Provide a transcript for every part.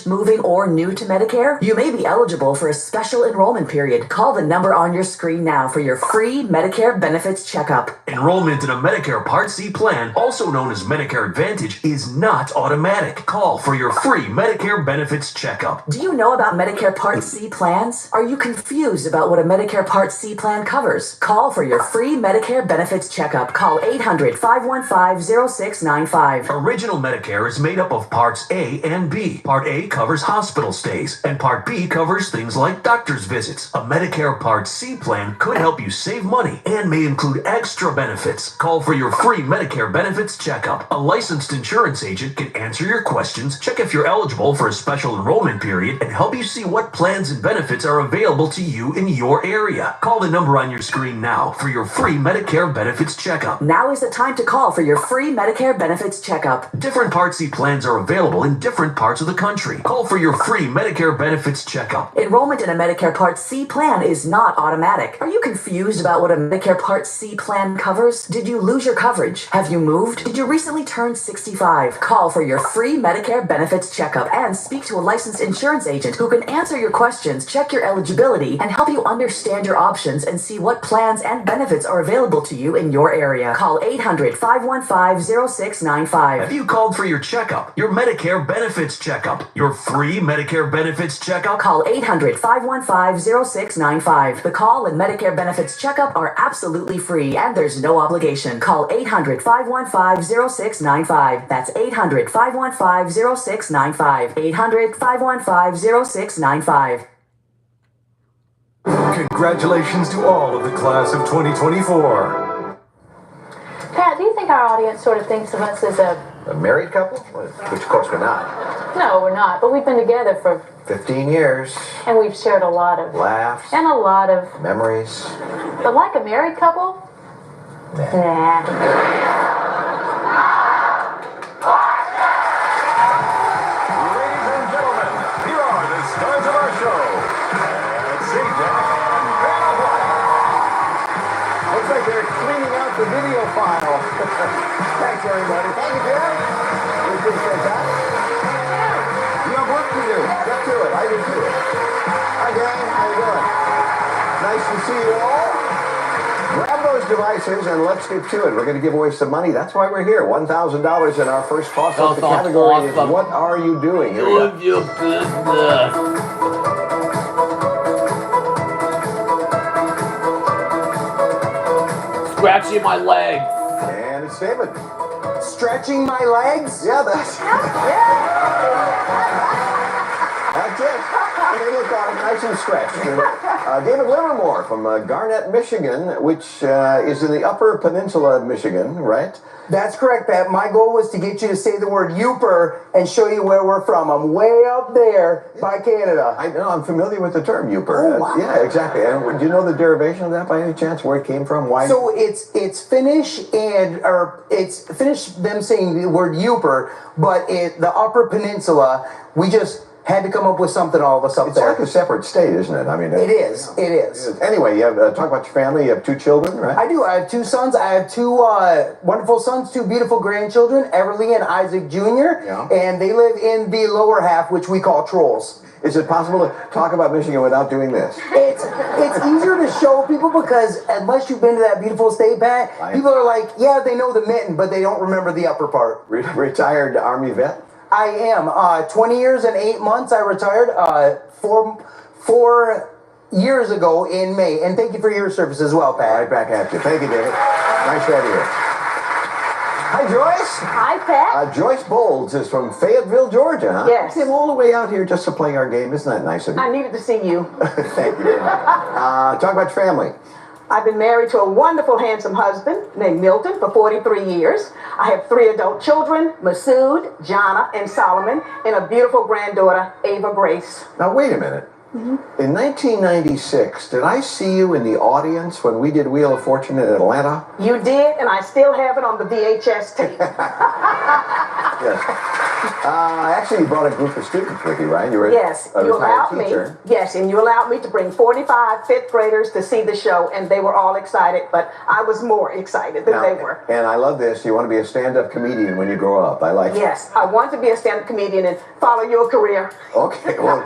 moving or new to Medicare, you may be eligible for a special enrollment period. Call the number on your screen now for your free Medicare benefits checkup. Enrollment in a Medicare Part C plan, also known as Medicare Advantage, is not automatic. Call for your free Medicare benefits checkup. Do you know about Medicare Part C plans? Are you confused about what a Medicare Part C plan covers? Call for your free Medicare benefits checkup. Call 800-515-0695. Original Medicare is made up of Parts A and B. Part A covers hospital stays, and Part B covers things like doctor's visits. A Medicare Part C plan could help you save money and may include extra benefits. Call for your free Medicare benefits checkup. A licensed insurance agent can answer your questions, check if you're eligible for a special enrollment period, and help you see what plans and benefits are available to you in your area. Call the number on your screen now for your free Medicare benefits checkup. Now is the time to call for your free Medicare benefits checkup. Different Part C plans are available in different parts of the country. Call for your free Medicare benefits checkup. Enrollment in a Medicare Part C plan is not automatic. Are you confused about what a Medicare Part C plan covers? Did you lose your coverage? Have you moved? Did you recently turn 65? Call for your free Medicare benefits checkup and speak to a licensed insurance agent who can answer your questions, check your eligibility, and help you understand your options and see what plans and benefits are available to you in your area. Call 800-515-0695. Have you called for your checkup? Your Medicare benefits checkup? Your free Medicare benefits checkup? Call 800-515-0695. The call and Medicare benefits checkup are absolutely free and there's no obligation. Call 800-515-0695. That's 800-515-0695. 800-515-0695. Congratulations to all of the class of 2024. Pat, do you think our audience sort of thinks of us as a married couple? Which, of course, we're not. No, we're not, but we've been together for 15 years. And we've shared a lot of laughs. And a lot of memories. But like a married couple? Nah. Ladies and gentlemen, here are the stars of our show. CJ and Vanna White. Looks like they're cleaning out the video file. Thanks, everybody. Thank you, Jim. We appreciate that. You have work to do. Get to it. I do too. Hi, gang. How you doing? Nice to see you all. Grab those devices and let's get to it. We're going to give away some money. That's why we're here. $1,000 in our first toss up. The category is What Are You Doing? Here we go. Scratching my legs. And it's David. Stretching my legs? Yeah, that's That's it. And they look nice and stretched. David Livermore from Garnett, Michigan, which is in the Upper Peninsula of Michigan, right? That's correct, Pat. My goal was to get you to say the word Youper and show you where we're from. I'm way up there by Canada. I know. I'm familiar with the term Youper. Oh, wow. Yeah, exactly. And do you know the derivation of that by any chance? Where it came from? Why? So it's Finnish it's Finnish them saying the word Youper, but the Upper Peninsula, we just had to come up with something all of us up there. It's like a separate state, isn't it? I mean, it is. It is. Anyway, you have talk about your family. You have 2 children, right? I do. I have 2 sons. I have 2 wonderful sons, 2 beautiful grandchildren, Everly and Isaac Jr. Yeah. And they live in the lower half, which we call Trolls. Is it possible to talk about Michigan without doing this? It's easier to show people because unless you've been to that beautiful state, Pat, people are like, yeah, they know the mitten, but they don't remember the upper part. Retired Army vet? I am. 20 years and 8 months I retired 4 years ago in May. And thank you for your service as well, Pat. Right back at you. Thank you, David. Nice to have you here. Hi, Joyce. Hi, Pat. Joyce Bowles is from Fayetteville, Georgia, huh? Yes. Came all the way out here just to play our game. Isn't that nice of you? I needed to see you. Thank you very much. Talk about your family. I've been married to a wonderful, handsome husband named Milton for 43 years. I have 3 adult children, Masood, Jana, and Solomon, and a beautiful granddaughter, Ava Grace. Now, wait a minute. In 1996, did I see you in the audience when we did Wheel of Fortune in Atlanta? You did, and I still have it on the VHS tape. Yes. Actually, you brought a group of students with you, right? You were Yes, a you retired allowed me. teacher. Yes, and you allowed me to bring 45 fifth graders to see the show, and they were all excited, but I was more excited than they were. And I love this. You want to be a stand-up comedian when you grow up. I like it. Yes, I want to be a stand-up comedian and follow your career. Okay, well,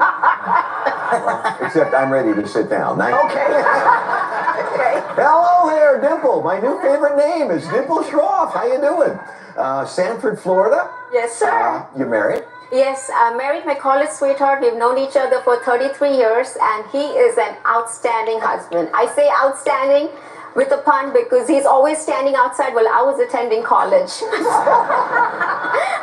except I'm ready to sit down. Nice. Okay. Okay. Hello there, Dimple. My new favorite name is Dimple Schroff. How you doing? Sanford, Florida. Yes, sir. You married? Yes, I married my college sweetheart. We've known each other for 33 years, and he is an outstanding husband. I say outstanding with a pun because he's always standing outside while I was attending college,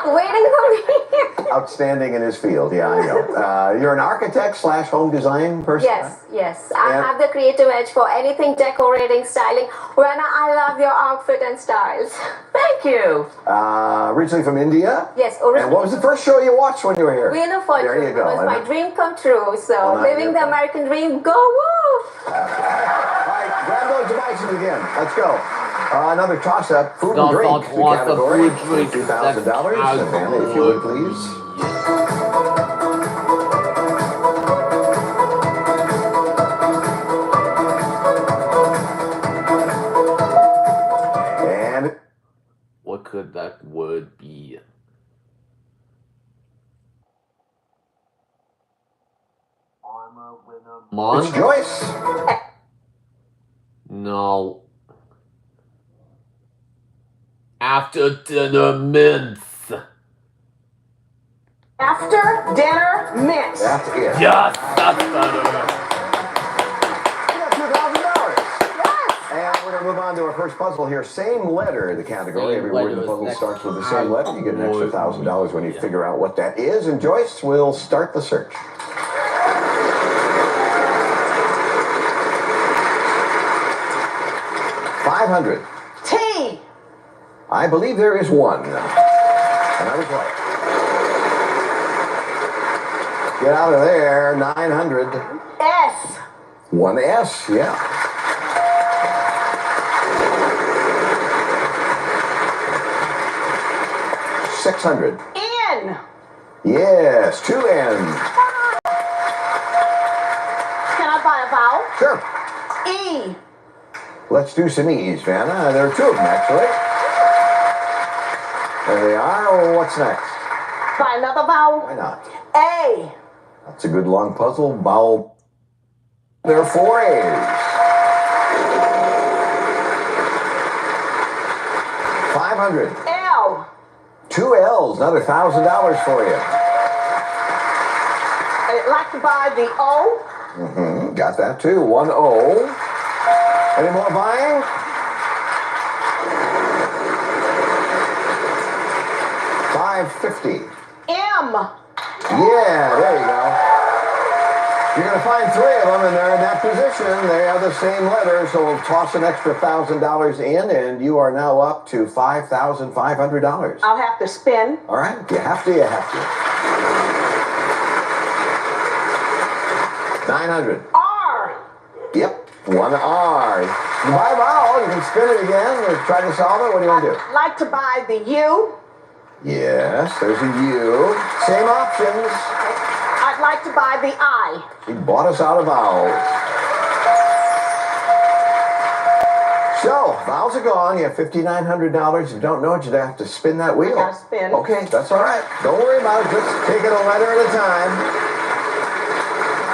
waiting for me. Outstanding in his field, yeah, I know. You're an architect / home design person? Yes, yes. I have the creative edge for anything decorating, styling. Rana, I love your outfit and styles. Thank you. Originally from India? Yes, And originally. what was the first show you watched when you were here? Wheel of Fortune There you go. was my dream come true. So Oh, living the American dream, go woo! All right, grab those devices again. Let's go. Another toss-up, food and drink, the category, $2,000. Savannah, if you would, please. And What could that word be? it's Mon? Joyce. No. After dinner mints. After dinner mints. That's it. Yes, that's better. You got $2,000. And we're going to move on to our first puzzle here. Same letter, the category. Same Every word in the letter is puzzle next starts with the same letter. You get an extra word. $1,000 when you figure out what that is. And Joyce will start the search. 500. T. I believe there is one. And I was right. Get out of there. 900. S. One S, yeah. $600. N. Yes, two N's. Can I buy a vowel? Sure. E. Let's do some E's, Vanna. There are two of them, actually. There they are. What's next? Buy another vowel? Why not? A. That's a good long puzzle. Vowel. There are four A's. 500. L. Two L's. Another $1,000 for you. I'd like to buy the O. Mm-hmm. Got that too. One O. Any more buying? $550. M. Yeah, there you go. You're going to find three of them, and they're in that position. They are the same letter, so we'll toss an extra $1,000 in, and you are now up to $5,500. I'll have to spin. All right, you have to. 900. R. Yep, one R. You buy a vowel, you can spin it again, or try to solve it. What do you want to do? I'd like to buy the U. Yes, there's a U. Same options. I'd like to buy the I. He bought us out of vowels. So, vowels are gone. You have $5,900. If you don't know it, you'd have to spin that wheel. I gotta spin. Okay, that's all right. Don't worry about it. Just take it a letter at a time.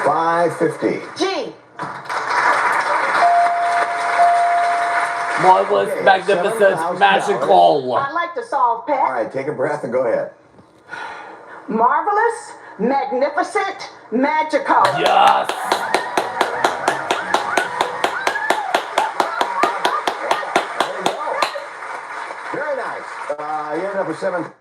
550. G. Marvelous, Okay, magnificent, $7,000. magical. I'd like to solve pet. All right, take a breath and go ahead. Marvelous, magnificent, magical. Yes. There you go. Very nice. You ended up with seven.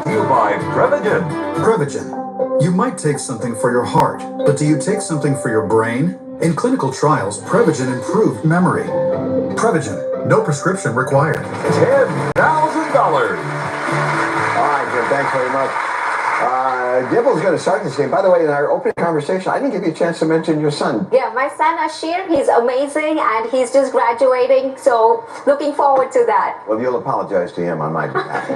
You by Prevagen. Prevagen. You might take something for your heart, but do you take something for your brain? In clinical trials, Prevagen improved memory. Prevagen. No prescription required. $10,000. All right, Jim, thanks very much. Dibble's going to start this game. By the way, in our opening conversation, I didn't give you a chance to mention your son. Yeah, my son Ashir, he's amazing and he's just graduating, so looking forward to that. Well, you'll apologize to him on my behalf.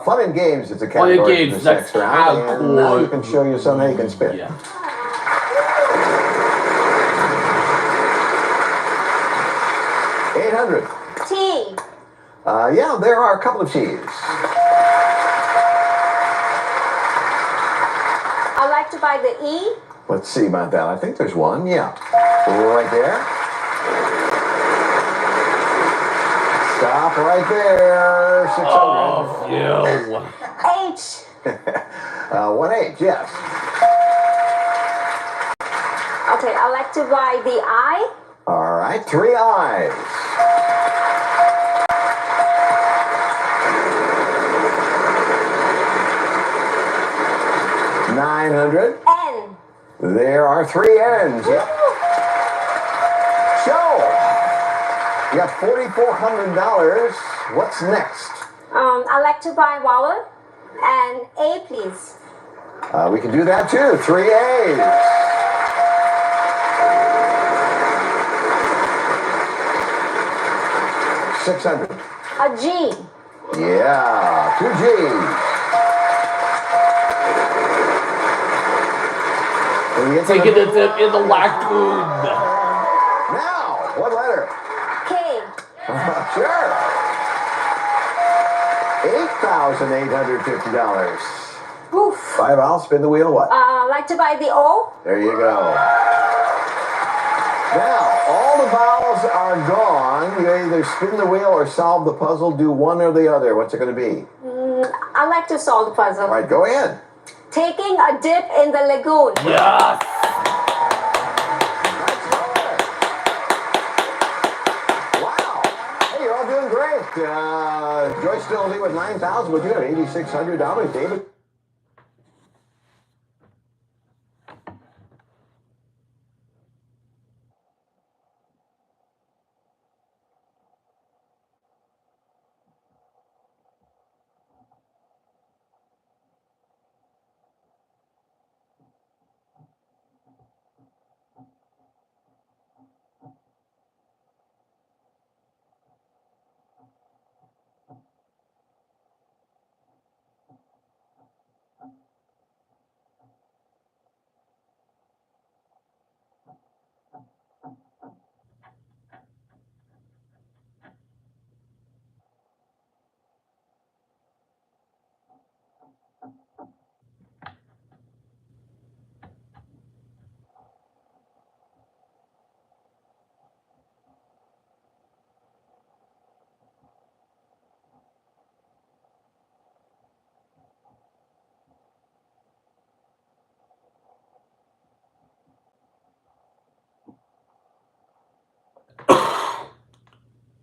Fun and games is a category Fun and games, for the next that's round. how And now cool. you can show your son how you can spin. Yeah. 800. T. Yeah, there are a couple of T's. I'd like to buy the E. Let's see about that. I think there's one. Yeah. Right there. Stop right there. 600. Oh, you. H. 1H, yes. Okay, I'd like to buy the I. All right, 3 I's. $900. N. There are 3 N's. Yep. So, you got $4,400. What's next? I'd like to buy vowel and A, please. We can do that too. 3 A's. $600. A G. Yeah, 2 G's. When you get to Taking the- a dip in the lagoon. Now, what letter? K. Sure. $8,850. Oof. 5 I'll spin the wheel. What? I'd like to buy the O. There you go. Now, all the vowels are gone. You either spin the wheel or solve the puzzle. Do one or the other. What's it going to be? I'd like to solve the puzzle. All right, go ahead. Taking a dip in the lagoon. Yes. Wow. Hey, you're all doing great. Joyce still lead with 9,000, but you have $8,600. David?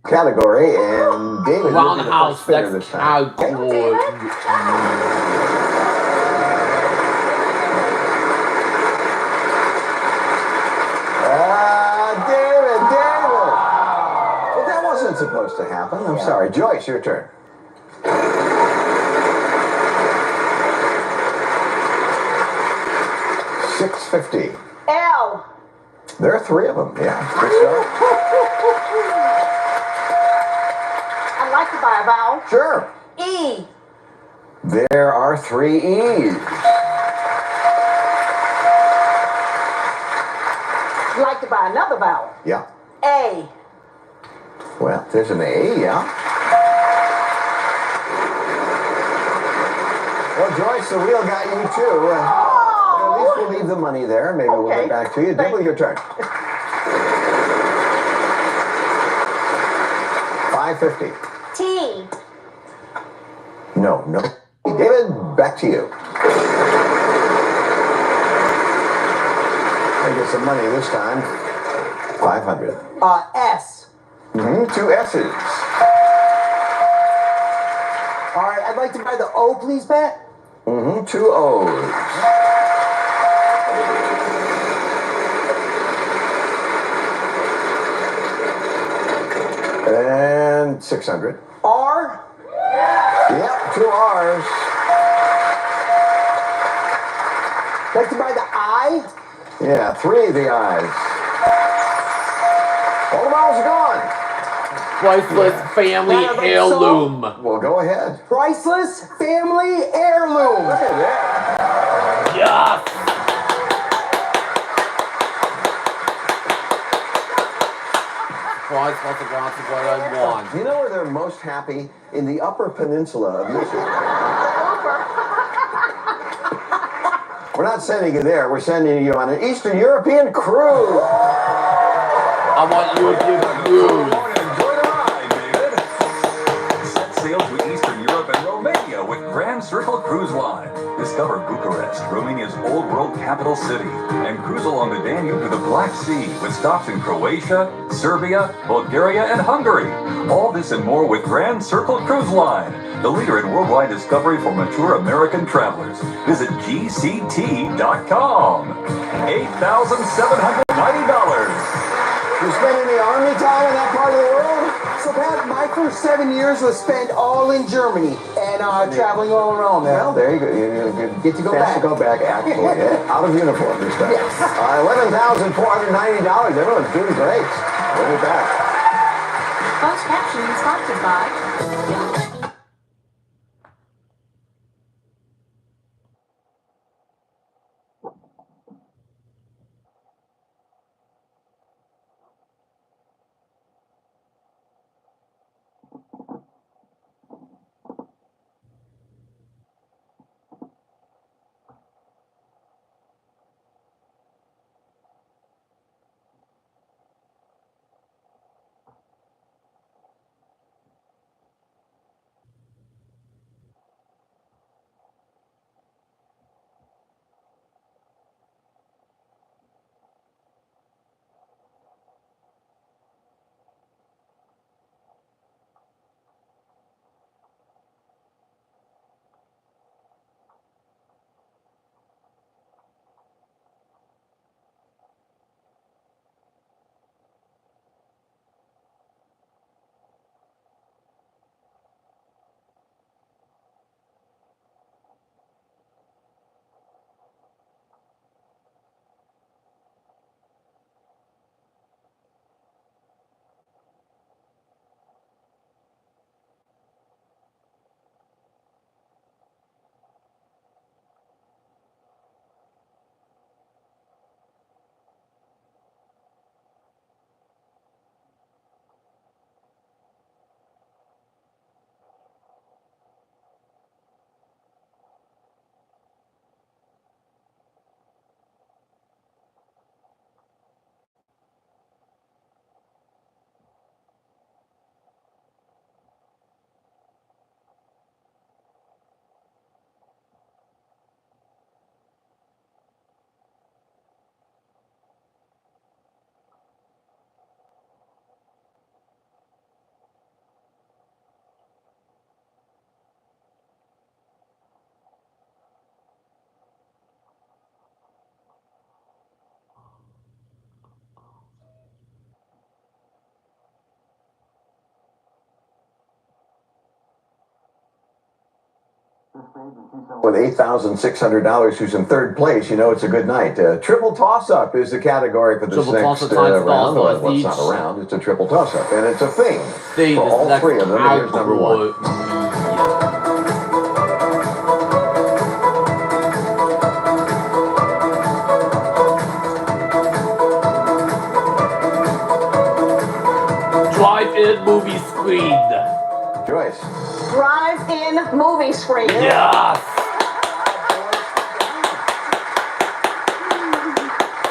Category, and David, you'll be the first Roundhouse. spinner That's this time. how cool. David. Well, that wasn't supposed to happen. I'm sorry. Joyce, your turn. $650. L. There are 3 of them. Yeah. Good start. I'd like to buy a vowel. Sure. E. There are 3 E's. I'd like to buy another vowel. Yeah. A. Well, there's an A, yeah. Well, Joyce, the wheel got you too. At least we'll leave the money there. Maybe we'll Okay. get back to you. Dibble, your turn. $550. T. No. David, back to you. I get some money this time. 500. S. 2 S's. All right, I'd like to buy the O, please, Pat. Mm-hmm. 2 O's. And 600. R. Yep, 2 R's. Like to buy the I. Yeah, 3 of the I's. All the miles are gone. Priceless family heirloom. Well, go ahead. Priceless family heirloom. Look at that. Yes. Priceless amounts of what I want. You know where they're most happy? In the Upper Peninsula of Michigan. We're not sending you there. We're sending you on an Eastern European cruise. I want you to give cruise. Enjoy the ride, David. Set sail to Eastern Europe and Romania with Grand Circle Cruise Line. Discover Bucharest, Romania's old world capital city, and cruise along the Danube to the Black Sea with stops in Croatia, Serbia, Bulgaria, and Hungary. All this and more with Grand Circle Cruise Line, the leader in worldwide discovery for mature American travelers. Visit GCT.com. $8,790. You spend any army time in that part of the world? So, Pat, my first 7 years was spent all in Germany and traveling all around there. Well, there you go. You Get to go chance back. to go back, actually. Out of uniform this time. Yes. $11,490. Everyone's doing great. We'll be back. Closed captioning sponsored by... With $8,600, who's in third place, you know it's a good night. Triple toss-up is the category for this next round. Well, it's not a round, it's a triple toss-up, and it's a thing for all three of them. Here's number one. Drive-in movie screen. Joyce. Drive-in movie screen. Yes.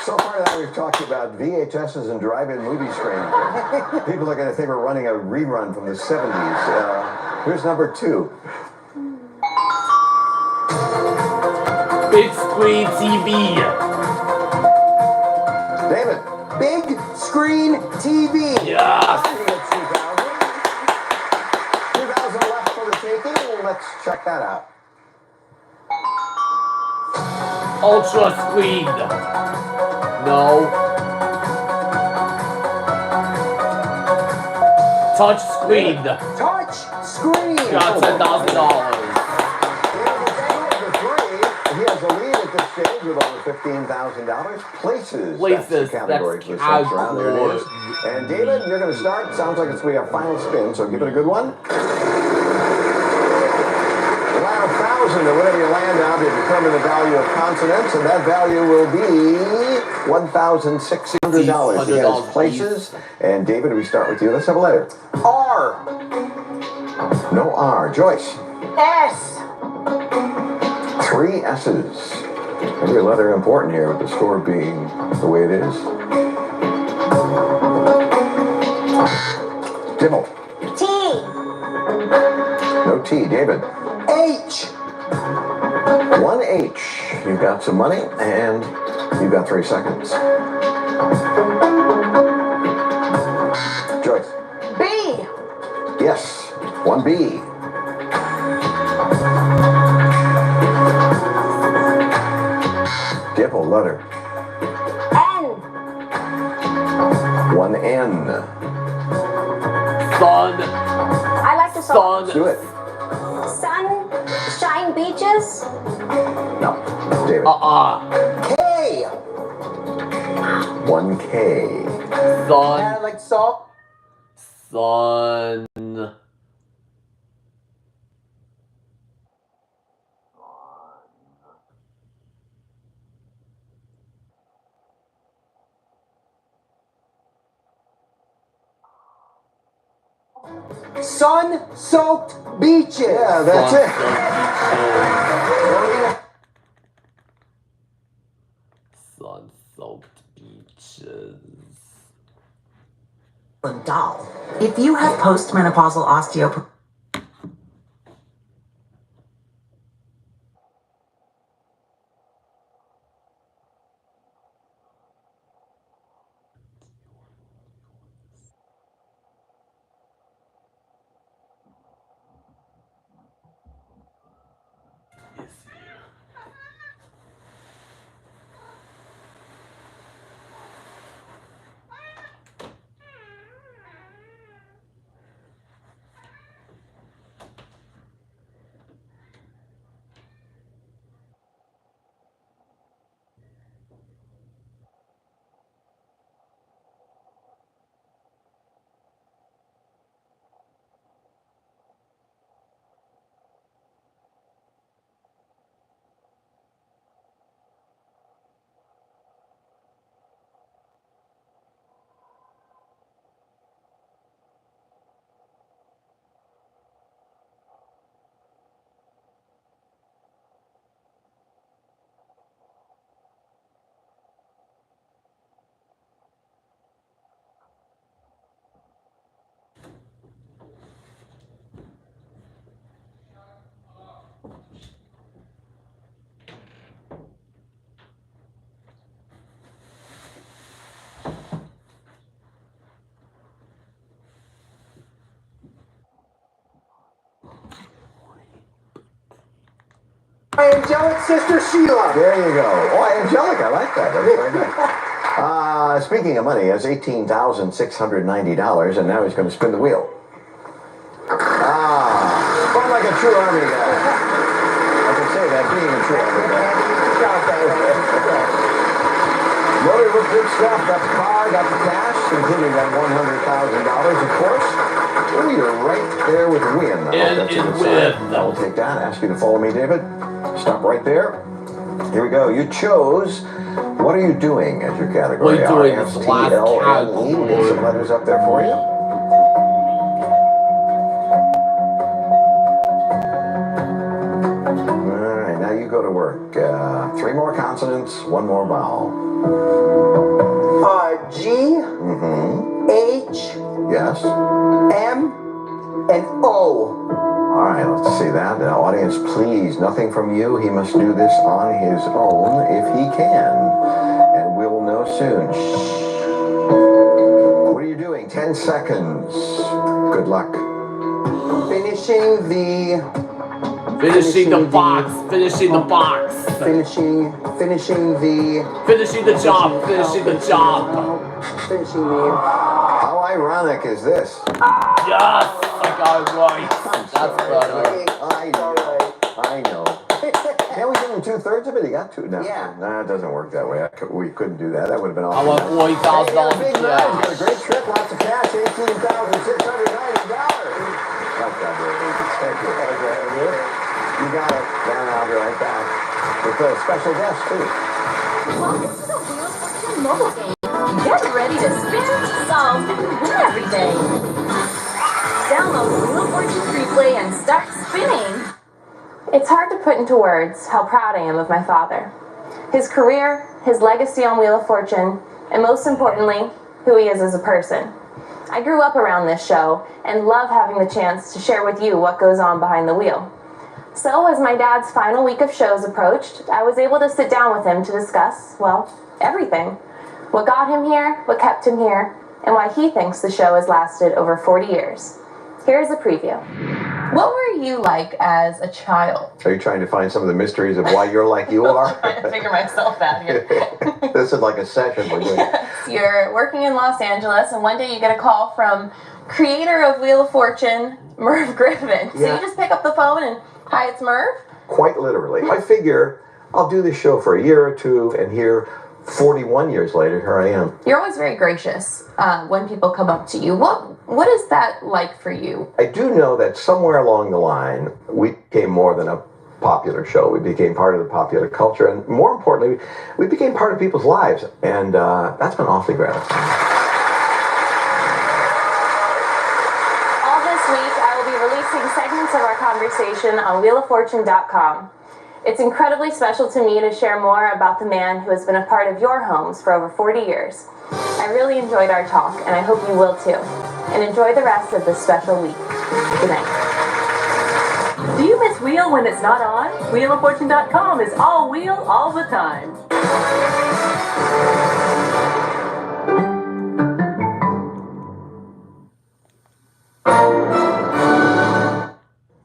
So far now we've talked about VHSs and drive-in movie screens. People are going to think we're running a rerun from the 70s. Here's number two. Big screen TV. David. Big screen TV. Yes. 2,000 left for the taking. let's check that out. Ultra screen. No. Touch screen. Touch screen. Got $10,000. He has a lead at this stage with over $15,000. Places. Places, That's the category that's for this next round. There it is. And David, you're going to start. Sounds like it's going to be a final spin, so give it a good one. Allow 1,000 or whatever you land on to determine the value of consonants, and that value will be $1,600. He has places. And David, we start with you. Let's have a letter. R. No R. Joyce. S. 3 S's. Every letter important here with the score being the way it is. Dibble. T. No T. David. H. 1 H. You've got some money and you've got 3 seconds. Joyce. B. Yes. 1 B. Dibble. Letter. N. 1 N. Sun. I like the song. Sun. Do it. Sunshine beaches. No. David. K. 1 K. Sun. I like salt. Sun. Sun-soaked beaches. Yeah, that's it. Sun-soaked beaches. Doll. If you have postmenopausal osteoporosis, My angelic sister Sheila. There you go. Oh, angelic. I like that. That's very nice. Speaking of money, he has $18,690, and now he's going to spin the wheel. Spun like a true Army guy. I can say that being a true Army guy. Loaded with good stuff. Got the car, got the cash, including that $100,000, of course. Well, you're right there with win. And win. I'll take that. Ask you to follow me, David. Stop right there. Here we go. You chose What Are You Doing as your category. What are you doing? This last R-S-T-L-N-E. We'll get some letters up there for you. All right, now you go to work. 3 more consonants, 1 more vowel. G. Mm-hmm. H. Yes. M. And O. All right, let's see that. Now, audience, please, nothing from you. He must do this on his own if he can. And we'll know soon. What are you doing? 10 seconds. Good luck. Finishing the Finishing the box. Finishing the box. Finishing the Finishing the job. Finishing the job. finishing the. How ironic is this? Yes, I got it right. That's better. I know. Can't we give him 2/3 of it? He got two. No, Yeah. no, it doesn't work that way. We couldn't do that. That would have been I awesome. want $40,000 Big cash. night. Got a great trip, lots of cash, $18,690. Thank you. You got it. Then I'll be right back with a special guest too. Welcome to the Wheel of Fortune mobile game. Get ready to spin, solve, and win every day. Download the Wheel of Fortune free play and start spinning. It's hard to put into words how proud I am of my father. His career, his legacy on Wheel of Fortune, and most importantly, who he is as a person. I grew up around this show and love having the chance to share with you what goes on behind the wheel. So as my dad's final week of shows approached, I was able to sit down with him to discuss, well, everything. What got him here, what kept him here, and why he thinks the show has lasted over 40 years. Here's a preview. What were you like as a child? Are you trying to find some of the mysteries of why you're like you are? I'm trying to figure myself out here. This is like a session we're doing. Yes, you're working in Los Angeles, and one day you get a call from creator of Wheel of Fortune, Merv Griffin. So Yeah. you just pick up the phone and, hi, it's Merv? Quite literally. I figure I'll do this show for a year or two, and here, 41 years later, here I am. You're always very gracious when people come up to you. What is that like for you? I do know that somewhere along the line, we became more than a popular show. We became part of the popular culture, and more importantly, we became part of people's lives, and that's been awfully gratifying. All this week, I will be releasing segments of our conversation on wheeloffortune.com. It's incredibly special to me to share more about the man who has been a part of your homes for over 40 years. I really enjoyed our talk, and I hope you will too. And enjoy the rest of this special week. Good night. Do you miss Wheel when it's not on? Wheeloffortune.com is all wheel all the time.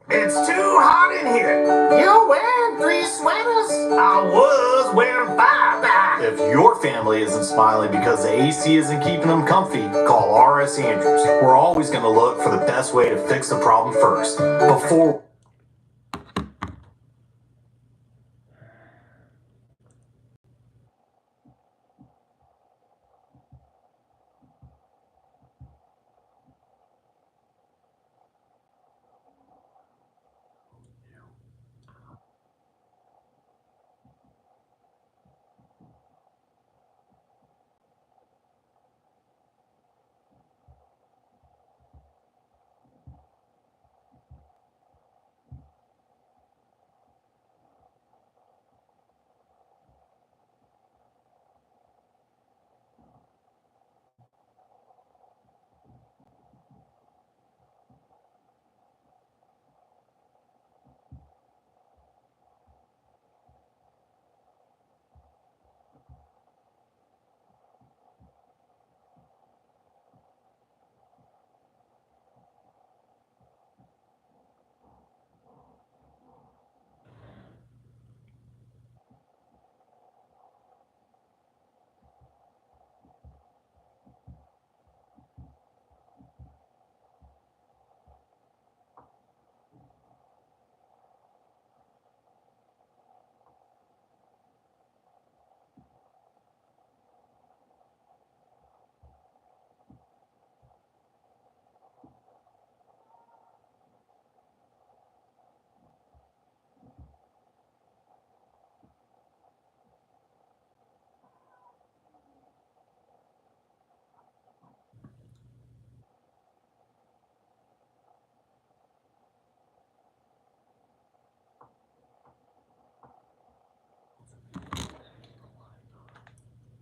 It's too hot in here. You're wearing 3 sweaters? I was wearing 5. If your family isn't smiling because the AC isn't keeping them comfy, call R.S. Andrews. We're always going to look for the best way to fix the problem first. Before...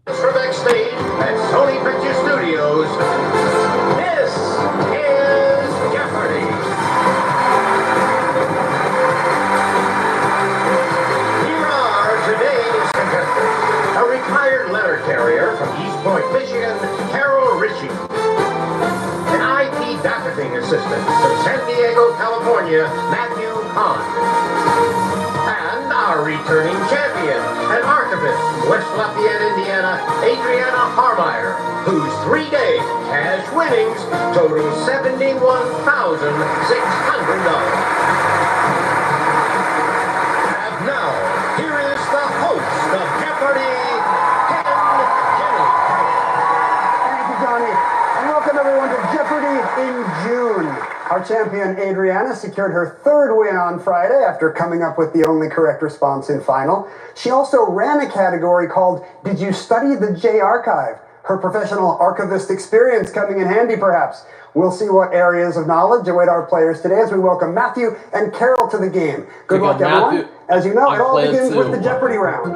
For backstage at Sony Picture Studios, this is Jeopardy! Here are today's contestants. A retired letter carrier from East Point, Michigan, Carol Ritchie. An IT docketing assistant from San Diego, California, Matthew Kahn. our returning champion and archivist from West Lafayette, Indiana, Adriana Harmeyer, whose 3-day cash winnings total $71,600. And now, here is the host of Jeopardy, Ken Jennings. Thank you, Johnny. And welcome everyone to Jeopardy in June. Our champion Adriana secured her 3rd win on Friday after coming up with the only correct response in final. She also ran a category called Did You Study the J Archive? Her professional archivist experience coming in handy perhaps. We'll see what areas of knowledge await our players today as we welcome Matthew and Carol to the game. Good luck, everyone. As you know, it all begins with the Jeopardy round,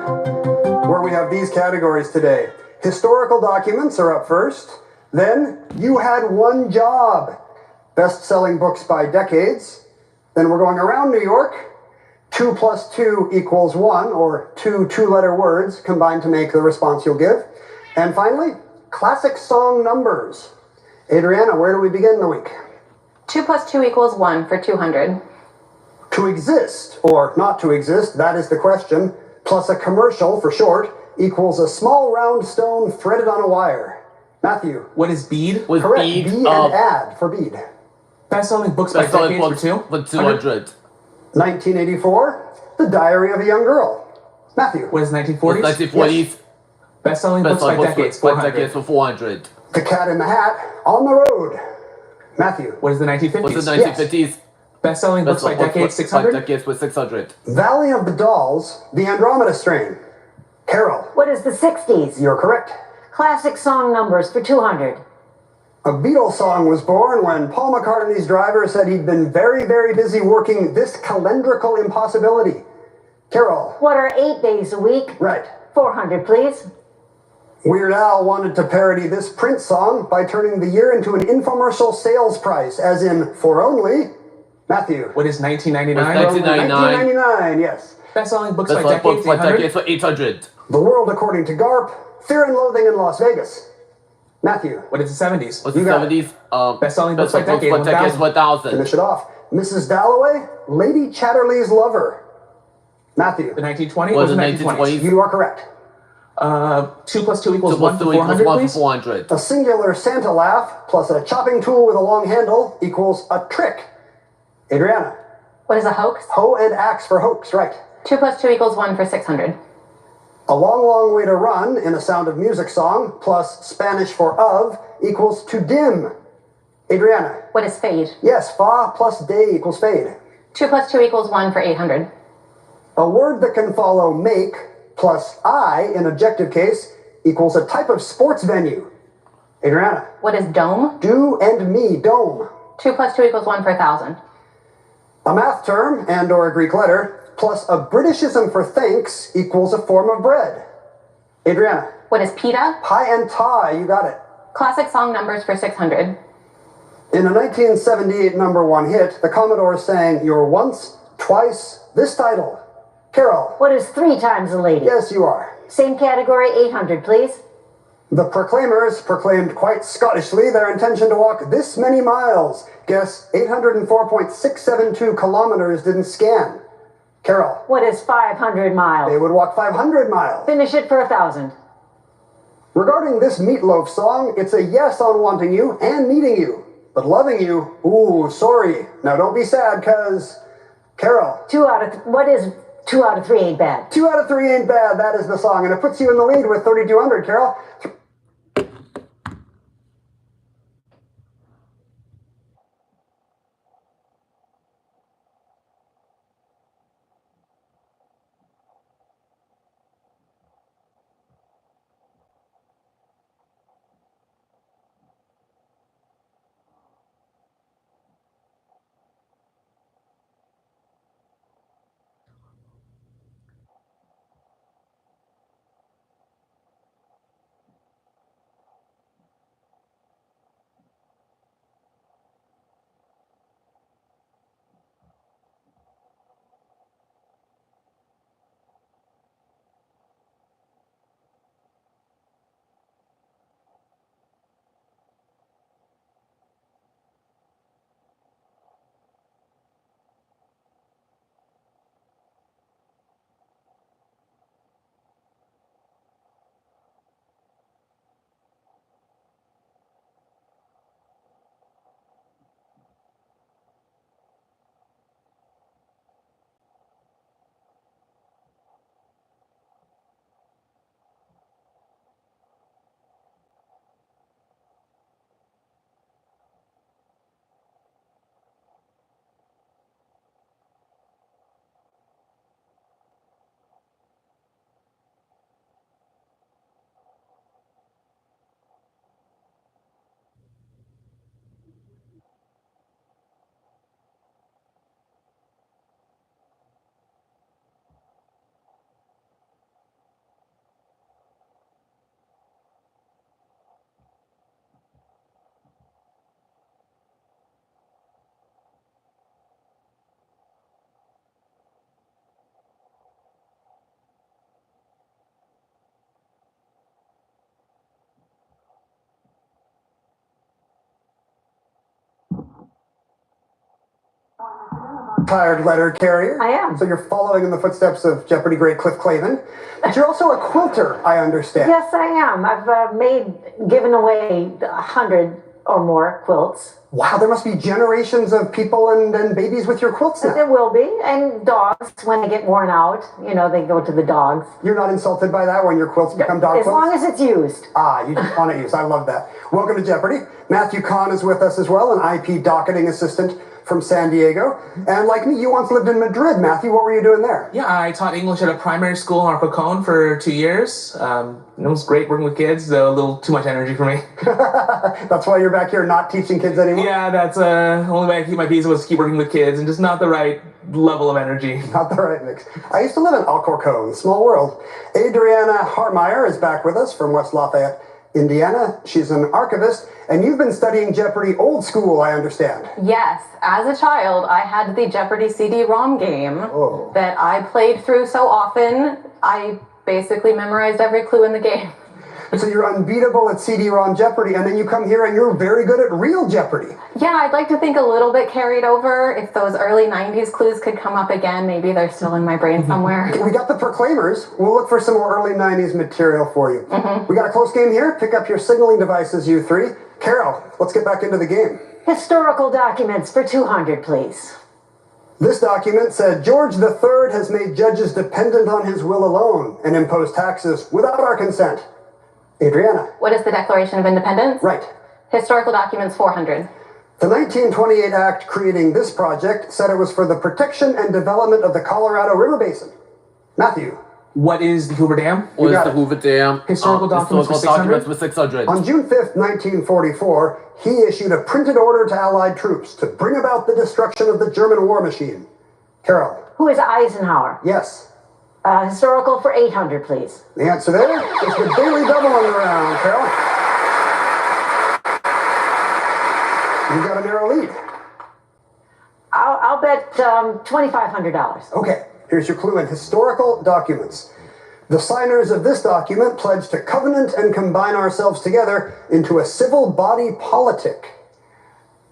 where we have these categories today. Historical documents are up first. Then, you had one job. Best-selling books by decades. Then we're going around New York. 2 + 2 = 1, or 2 two-letter words combined to make the response you'll give. And finally, classic song numbers. Adriana, where do we begin the week? 2 + 2 = 1 for 200. To exist, or not to exist, that is the question, plus a commercial for short, equals a small round stone threaded on a wire. Matthew. What is bead? Correct, B and ad for bead. Best-selling books by decades for 200. 1984, The Diary of a Young Girl. Matthew. What is 1940s? 1940s. Yes. Best-selling books by decades for 400. The Cat in the Hat, On the Road. Matthew. What is the 1950s? What's the 1950s? Yes. Best-selling books by decades, 600? By decades with 600. Valley of the Dolls, The Andromeda Strain. Carol. What is the 60s? You're correct. Classic song numbers for 200. A Beatles song was born when Paul McCartney's driver said he'd been very, very busy working this calendrical impossibility. Carol. What are 8 days a week? Right. 400, please. Weird Al wanted to parody this Prince song by turning the year into an infomercial sales price, as in, for only... Matthew. What is 1999? 1999, yes. Best-selling books by decades, 800? For 800. The World According to Garp, Fear and Loathing in Las Vegas. Matthew. What is the 70s? What's the 70s? Best-selling books by decades, 1,000. Finish it off. Mrs. Dalloway, Lady Chatterley's Lover. Matthew. The 1920s? What is the 1920s? You are correct. 2 + 2 = 1 for 400, please? 400. A singular Santa laugh plus a chopping tool with a long handle equals a trick. Adriana. What is a hoax? Hoe and axe for hoax, right. 2 + 2 = 1 for 600. A long, long way to run in a Sound of Music song plus Spanish for of equals to dim. Adriana. What is fade? Yes, fa plus day equals fade. 2 + 2 = 1 for 800. A word that can follow make plus I in objective case equals a type of sports venue. Adriana. What is dome? Do and me, dome. 2 + 2 = 1 for 1,000. A math term and or a Greek letter plus a Britishism for thanks equals a form of bread. Adriana. What is pita? Pie and tie, you got it. Classic song numbers for 600. In a 1978 #1 hit, the Commodores sang You're Once, Twice, this title. Carol. What is 3 times a lady? Yes, you are. Same category, 800, please. The Proclaimers proclaimed quite Scottishly their intention to walk this many miles. Guess 804.672 kilometers didn't scan. Carol. What is 500 miles? They would walk 500 miles. Finish it for 1,000. Regarding this Meatloaf song, it's a yes on wanting you and meeting you. But loving you, ooh, sorry. Now don't be sad, cause... Carol. What is 2 out of 3 ain't bad? 2 out of 3 ain't bad, that is the song. And it puts you in the lead with 3,200, Carol. Retired letter carrier. I am. So you're following in the footsteps of Jeopardy great Cliff Clavin. But you're also a quilter, I understand. Yes, I am. I've given away 100 or more quilts. Wow, there must be generations of people and babies with your quilts now. There will be. And dogs, when they get worn out, they go to the dogs. You're not insulted by that when your quilts become dog quilts? As long as it's used. Ah, you just want it used. I love that. Welcome to Jeopardy! Matthew Kahn is with us as well, an IP docketing assistant from San Diego. And like me, you once lived in Madrid. Matthew, what were you doing there? Yeah, I taught English at a primary school in Arcocon for 2 years. It was great working with kids, though a little too much energy for me. That's why you're back here not teaching kids anymore? Yeah, that's the only way I keep my peace was to keep working with kids and just not the right level of energy. Not the right mix. I used to live in Alcorcon, small world. Adriana Harmeyer is back with us from West Lafayette, Indiana. She's an archivist, and you've been studying Jeopardy old school, I understand. Yes, as a child, I had the Jeopardy CD-ROM game that I played through so often, I basically memorized every clue in the game. So you're unbeatable at CD-ROM Jeopardy, and then you come here and you're very good at real Jeopardy. Yeah, I'd like to think a little bit carried over. If those early 90s clues could come up again, maybe they're still in my brain somewhere. We got the Proclaimers. We'll look for some more early 90s material for you. We got a close game here. Pick up your signaling devices, you three. Carol, let's get back into the game. Historical documents for 200, please. This document said George III has made judges dependent on his will alone and imposed taxes without our consent. Adriana. What is the Declaration of Independence? Right. Historical documents 400. The 1928 Act creating this project said it was for the protection and development of the Colorado River Basin. Matthew. What is the Hoover Dam? What is the Hoover Dam? Historical documents for 600. On June 5th, 1944, he issued a printed order to Allied troops to bring about the destruction of the German war machine. Carol. Who is Eisenhower? Yes. Historical for 800, please. The answer there is the Daily Double on the round, Carol. You got a narrow lead. I'll bet $2,500. Okay, here's your clue in historical documents. The signers of this document pledge to covenant and combine ourselves together into a civil body politic.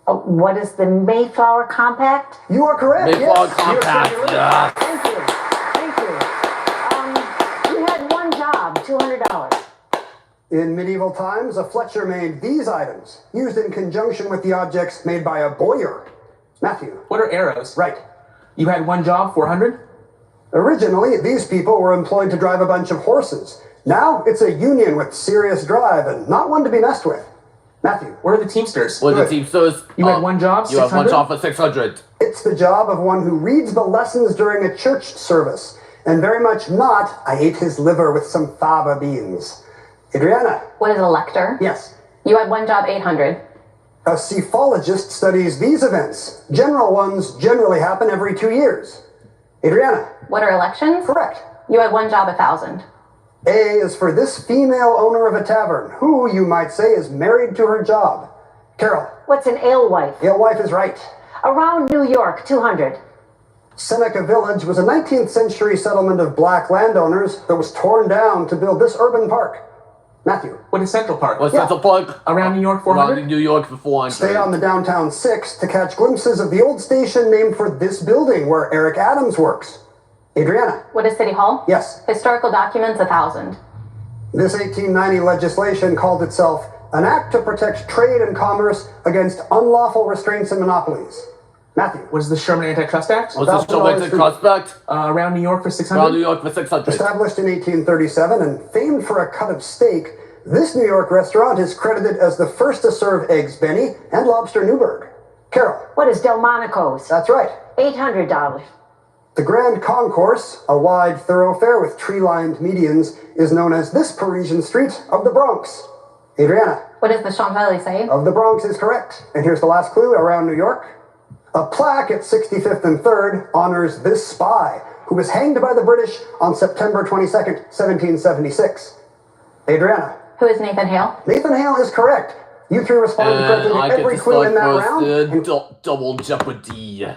What is the Mayflower Compact? You are correct. Mayflower yes. Compact. Yeah. Thank you. You had one job, $200. In medieval times, a Fletcher made these items, used in conjunction with the objects made by a bowyer. Matthew. What are arrows? Right. You had one job, 400? Originally, these people were employed to drive a bunch of horses. Now, it's a union with serious drive and not one to be messed with. Matthew. Where are the Teamsters? What are the Teamsters? You had one job, 600? You have one job for 600. It's the job of one who reads the lessons during a church service, and very much not, I ate his liver with some fava beans. Adriana. What is a lector? Yes. You had one job, 800. A cephalogist studies these events. General ones generally happen every 2 years. Adriana. What are elections? Correct. You had one job, 1,000. A is for this female owner of a tavern, who, you might say, is married to her job. Carol. What's an alewife? Alewife is right. Around New York, 200. Seneca Village was a 19th century settlement of black landowners that was torn down to build this urban park. Matthew. What is Central Park? What's Central Park? Around New York, 400? Around New York for 400. Stay on the downtown 6 to catch glimpses of the old station named for this building where Eric Adams works. Adriana. What is City Hall? Yes. Historical documents, 1,000. This 1890 legislation called itself an act to protect trade and commerce against unlawful restraints and monopolies. Matthew. What is the Sherman Antitrust Act? What's the Sherman Antitrust Act? Around New York for 600? Around New York for 600. Established in 1837 and famed for a cut of steak, this New York restaurant is credited as the first to serve eggs Benny and lobster Newburgh. Carol. What is Delmonico's? That's right. $800. The Grand Concourse, a wide thoroughfare with tree-lined medians, is known as this Parisian street of the Bronx. Adriana. What is the Champs-Élysées? Of the Bronx is correct. And here's the last clue around New York. A plaque at 65th and 3rd honors this spy, who was hanged by the British on September 22nd, 1776. Adriana. Who is Nathan Hale? Nathan Hale is correct. You three responded correctly to every clue in that round. Double Jeopardy.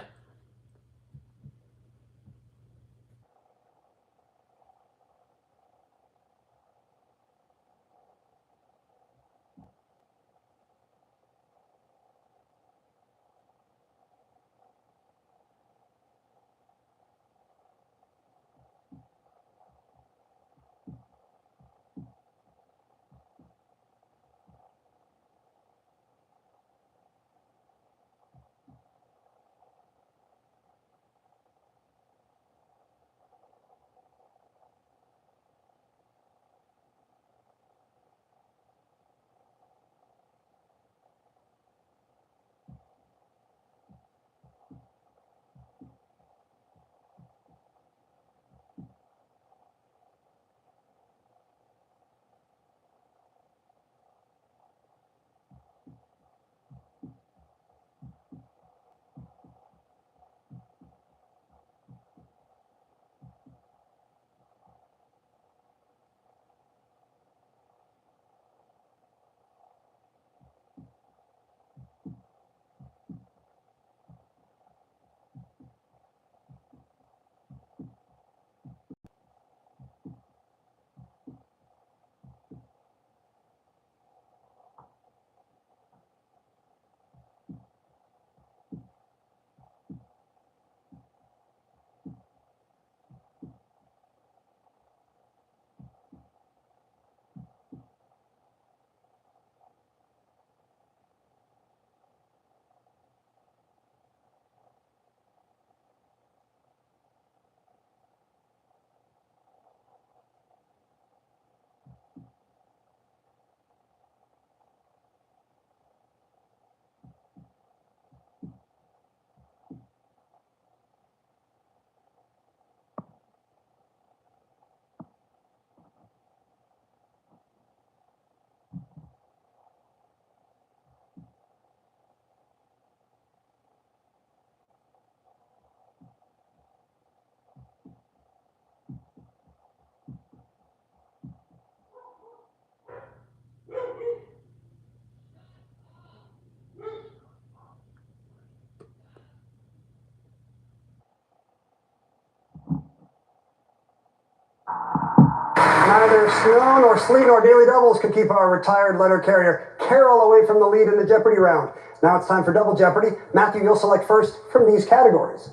Neither snow nor sleet nor daily doubles could keep our retired letter carrier Carol away from the lead in the Jeopardy round. Now it's time for Double Jeopardy. Matthew, you'll select first from these categories.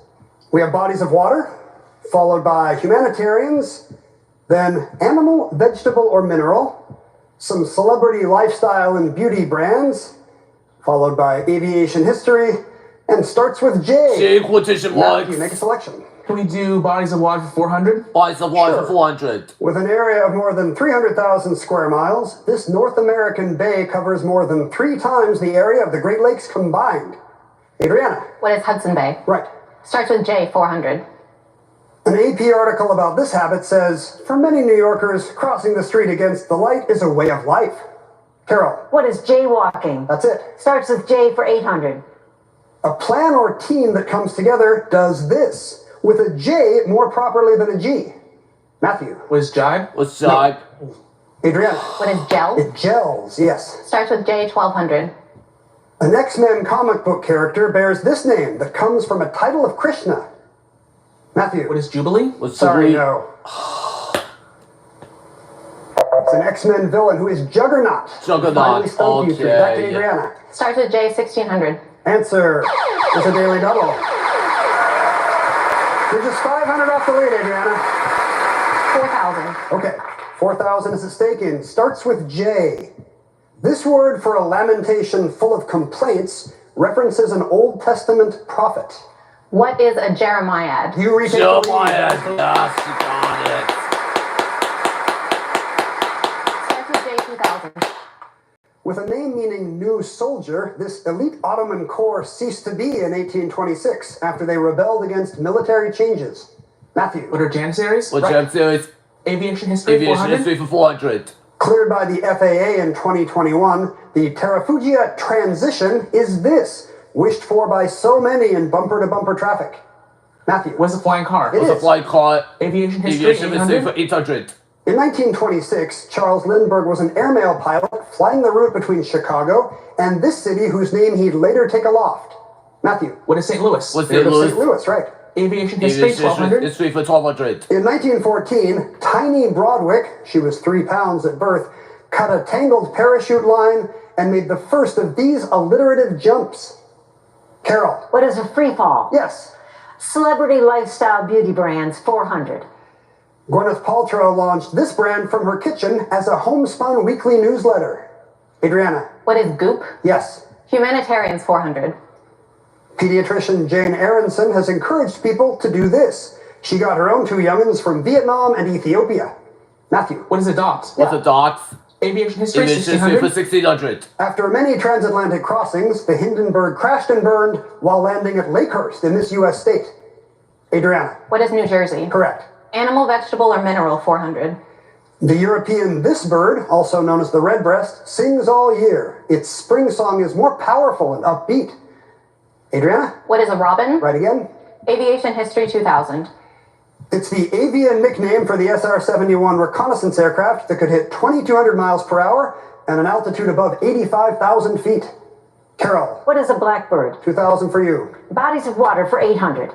We have bodies of water, followed by humanitarians, then animal, vegetable, or mineral, some celebrity lifestyle and beauty brands, followed by aviation history, and starts with J. J quotation marks. Matthew, make a selection. Can we do bodies of water for 400? Bodies of water for 400. With an area of more than 300,000 square miles, this North American bay covers more than 3 times the area of the Great Lakes combined. Adriana. What is Hudson Bay? Right. Starts with J, 400. An AP article about this habit says, for many New Yorkers, crossing the street against the light is a way of life. Carol. What is jaywalking? That's it. Starts with J for 800. A plan or team that comes together does this, with a J more properly than a G. Matthew. What is jibe? What's jibe? No. Adriana. What is gel? It gels, yes. Starts with J, 1200. An X-Men comic book character bears this name that comes from a title of Krishna. Matthew. What is Jubilee? What's Sorry, Jubilee? no. It's an X-Men villain who is Juggernaut. Juggernaut, Finally okay. Back to Adriana. Starts with J, 1600. Answer is a daily double. You're just 500 off the lead, Adriana. 4000. Okay, 4,000 is at stake in. Starts with J. This word for a lamentation full of complaints references an Old Testament prophet. What is a Jeremiad? You retake the lead. Yes, you got it. Starts with J, 2000. With a name meaning new soldier, this elite Ottoman corps ceased to be in 1826 after they rebelled against military changes. Matthew. What are Janissaries? What's Janissaries? Aviation history, Aviation 400? history for 400. Cleared by the FAA in 2021, the Terrafugia transition is this, wished for by so many in bumper-to-bumper traffic. Matthew. What's a flying car? It What's a is. flying car? Aviation history, Aviation history 800? for 800. In 1926, Charles Lindbergh was an airmail pilot flying the route between Chicago and this city whose name he'd later take aloft. Matthew. What is St. Louis? What's You're St. to Louis? St. Louis, right. Aviation history, Aviation 1200? history for 1200. In 1914, Tiny Broadwick, she was 3 pounds at birth, cut a tangled parachute line and made the first of these alliterative jumps. Carol. What is a free fall? Yes. Celebrity lifestyle beauty brands, 400. Gwyneth Paltrow launched this brand from her kitchen as a homespun weekly newsletter. Adriana. What is Goop? Yes. Humanitarians, 400. Pediatrician Jane Aronson has encouraged people to do this. She got her own 2 youngins from Vietnam and Ethiopia. Matthew. What is a dot? What's a dot? Aviation history, Aviation history for 1600? 1600. After many transatlantic crossings, the Hindenburg crashed and burned while landing at Lakehurst in this U.S. state. Adriana. What is New Jersey? Correct. Animal, vegetable, or mineral, 400. The European this bird, also known as the redbreast, sings all year. Its spring song is more powerful and upbeat. Adriana? What is a robin? Right again. Aviation history, 2000. It's the avian nickname for the SR-71 reconnaissance aircraft that could hit 2,200 miles per hour and an altitude above 85,000 feet. Carol. What is a blackbird? 2,000 for you. Bodies of water for 800.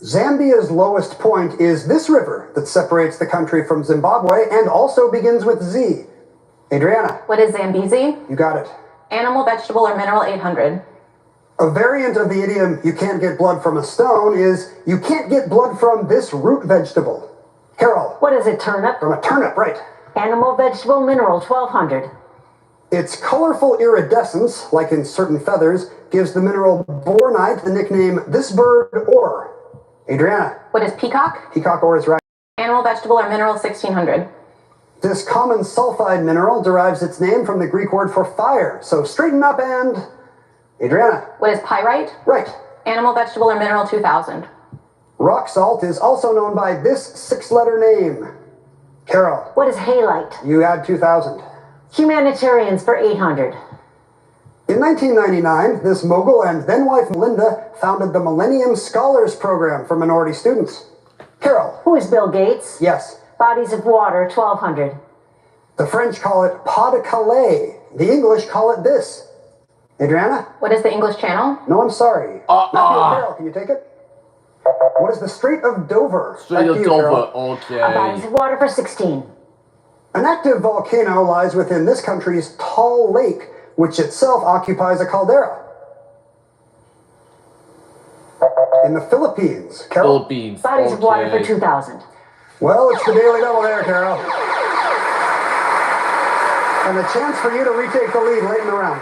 Zambia's lowest point is this river that separates the country from Zimbabwe and also begins with Z. Adriana. What is Zambezi? You got it. Animal, vegetable, or mineral, 800. A variant of the idiom, you can't get blood from a stone, is you can't get blood from this root vegetable. Carol. What is a turnip? From a turnip, right. Animal, vegetable, mineral, 1200. Its colorful iridescence, like in certain feathers, gives the mineral bornite the nickname this bird ore. Adriana. What is peacock? Peacock ore is right. Animal, vegetable, or mineral, 1600. This common sulfide mineral derives its name from the Greek word for fire, so straighten up and... Adriana. What is pyrite? Right. Animal, vegetable, or mineral, 2000. Rock salt is also known by this 6-letter name. Carol. What is halite? You add 2,000. Humanitarians for 800. In 1999, this mogul and then-wife Melinda founded the Millennium Scholars Program for minority students. Carol. Who is Bill Gates? Yes. Bodies of water, 1200. The French call it pas de Calais. The English call it this. Adriana? What is the English Channel? No, I'm sorry. Matthew and Carol, can you take it? What is the Strait of Dover? Strait Back of to you, Dover, Carol. okay. Bodies of water for 16. An active volcano lies within this country's tall lake, which itself occupies a caldera. In the Philippines. Carol? Philippines. Bodies of water for 2,000. Well, it's the Daily Double there, Carol. And a chance for you to retake the lead late in the round.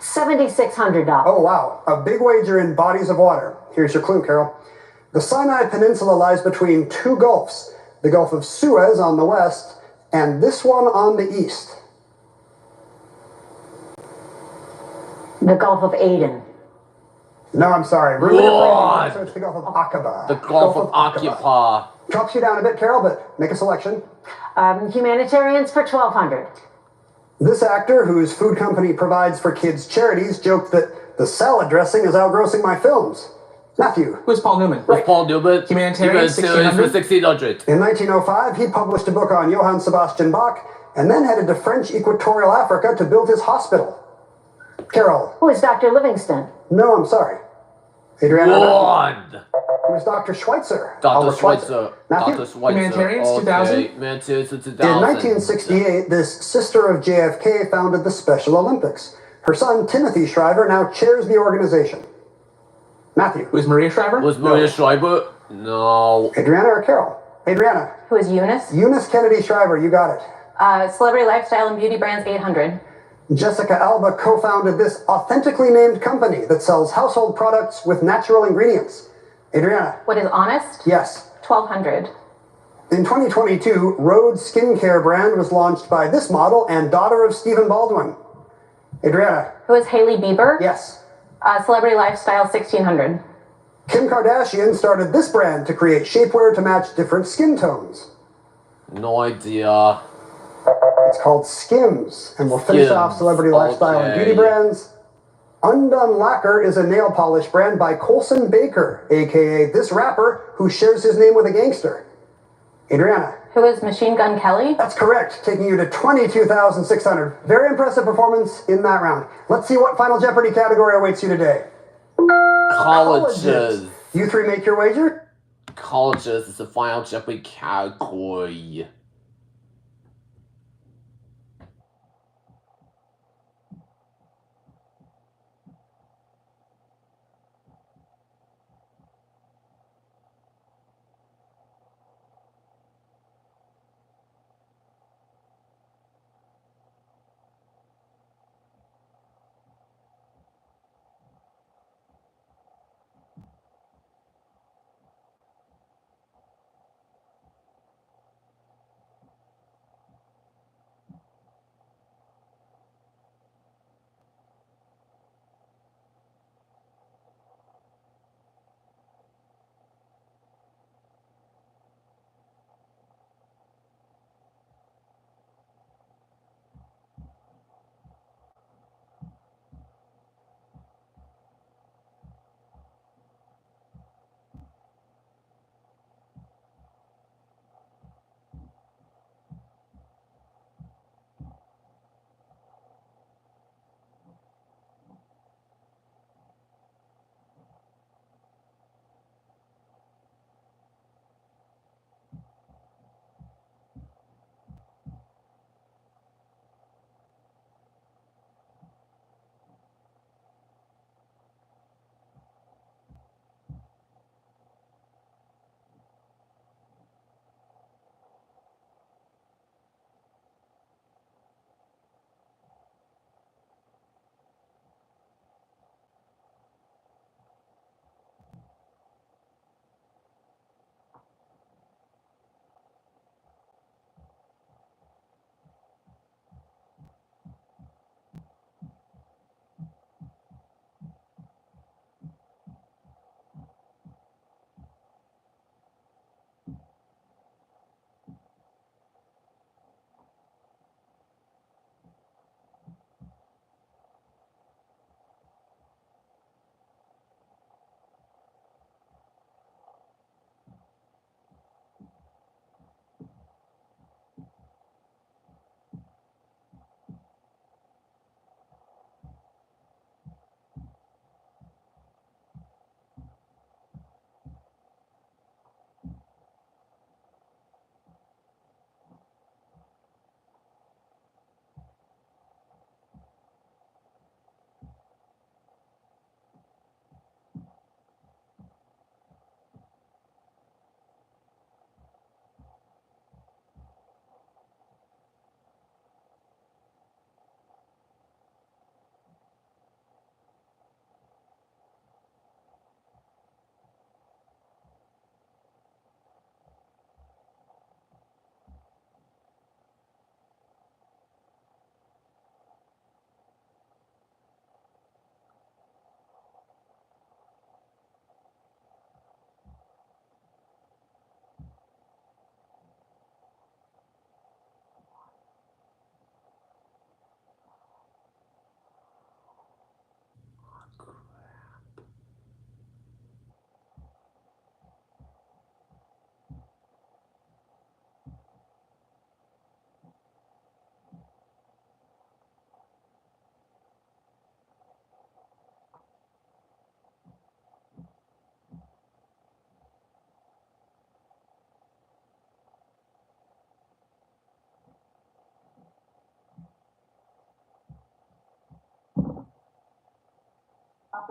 $7,600. Oh, wow. A big wager in bodies of water. Here's your clue, Carol. The Sinai Peninsula lies between two gulfs, the Gulf of Suez on the west, and this one on the east. The Gulf of Aden. No, I'm sorry. What? So it's the Gulf of Aqaba. The Gulf of Aqaba. Drops you down a bit, Carol, but make a selection. Humanitarians for 1,200. This actor, whose food company provides for kids' charities, joked that the salad dressing is outgrossing my films. Matthew. Who's Paul Newman? Who's Paul Newman? Humanitarian, 1600. In 1905, he published a book on Johann Sebastian Bach, and then headed to French Equatorial Africa to build his hospital. Carol. Who is Dr. Livingston? No, I'm sorry. Adriana. One. It was Dr. Schweitzer. Dr. Schweitzer. Matthew? Dr. Schweitzer. Humanitarians, Okay. 2000. Humanitarians, 2000. In 1968, this sister of JFK founded the Special Olympics. Her son, Timothy Shriver, now chairs the organization. Matthew. Who's Maria Shriver? Was Maria Shriver? No. Adriana or Carol? Adriana. Who is Eunice? Eunice Kennedy Shriver, you got it. Celebrity Lifestyle and Beauty Brands 800. Jessica Alba co-founded this authentically named company that sells household products with natural ingredients. Adriana. What is Honest? Yes. 1,200. In 2022, Rhodes skincare brand was launched by this model and daughter of Stephen Baldwin. Adriana. Who is Hailey Bieber? Yes. Celebrity Lifestyle 1,600. Kim Kardashian started this brand to create shapewear to match different skin tones. No idea. It's called Skims, and we'll finish off celebrity lifestyle and beauty brands. Undone Lacquer is a nail polish brand by Colson Baker, aka this rapper who shares his name with a gangster. Adriana. Who is Machine Gun Kelly? That's correct, taking you to 22,600. Very impressive performance in that round. Let's see what Final Jeopardy category awaits you today. Colleges. You three make your wager? Colleges is the Final Jeopardy category.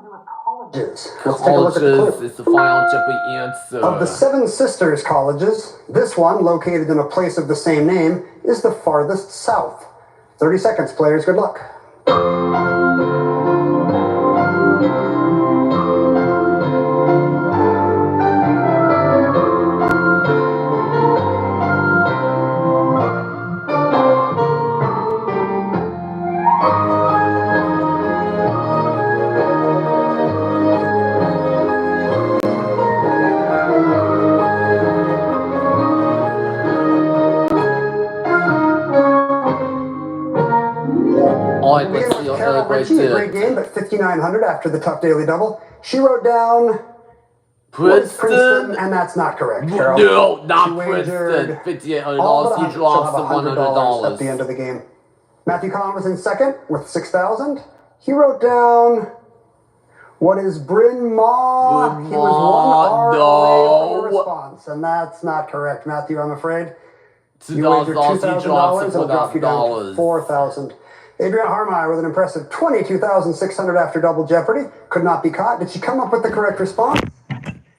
Let's take a look at the clue. Is the final Jeopardy answer. Of the 7 sisters colleges, this one, located in a place of the same name, is the farthest south. 30 seconds, players. Good luck. Carol Ritchie, a great game, but 5,900 after the tough daily double. She wrote down Princeton, and that's not correct, Carol. No, not Princeton. $5,800. He drops the $100 at the end of the game. Matthew Collin was in second with 6,000. He wrote down, what is Bryn Mawr? He was one R away from a response, and that's not correct, Matthew, I'm afraid. You wagered $2,000, it'll drop you down to 4,000. Adriana Harmeyer with an impressive 22,600 after Double Jeopardy. Could not be caught. Did she come up with the correct response?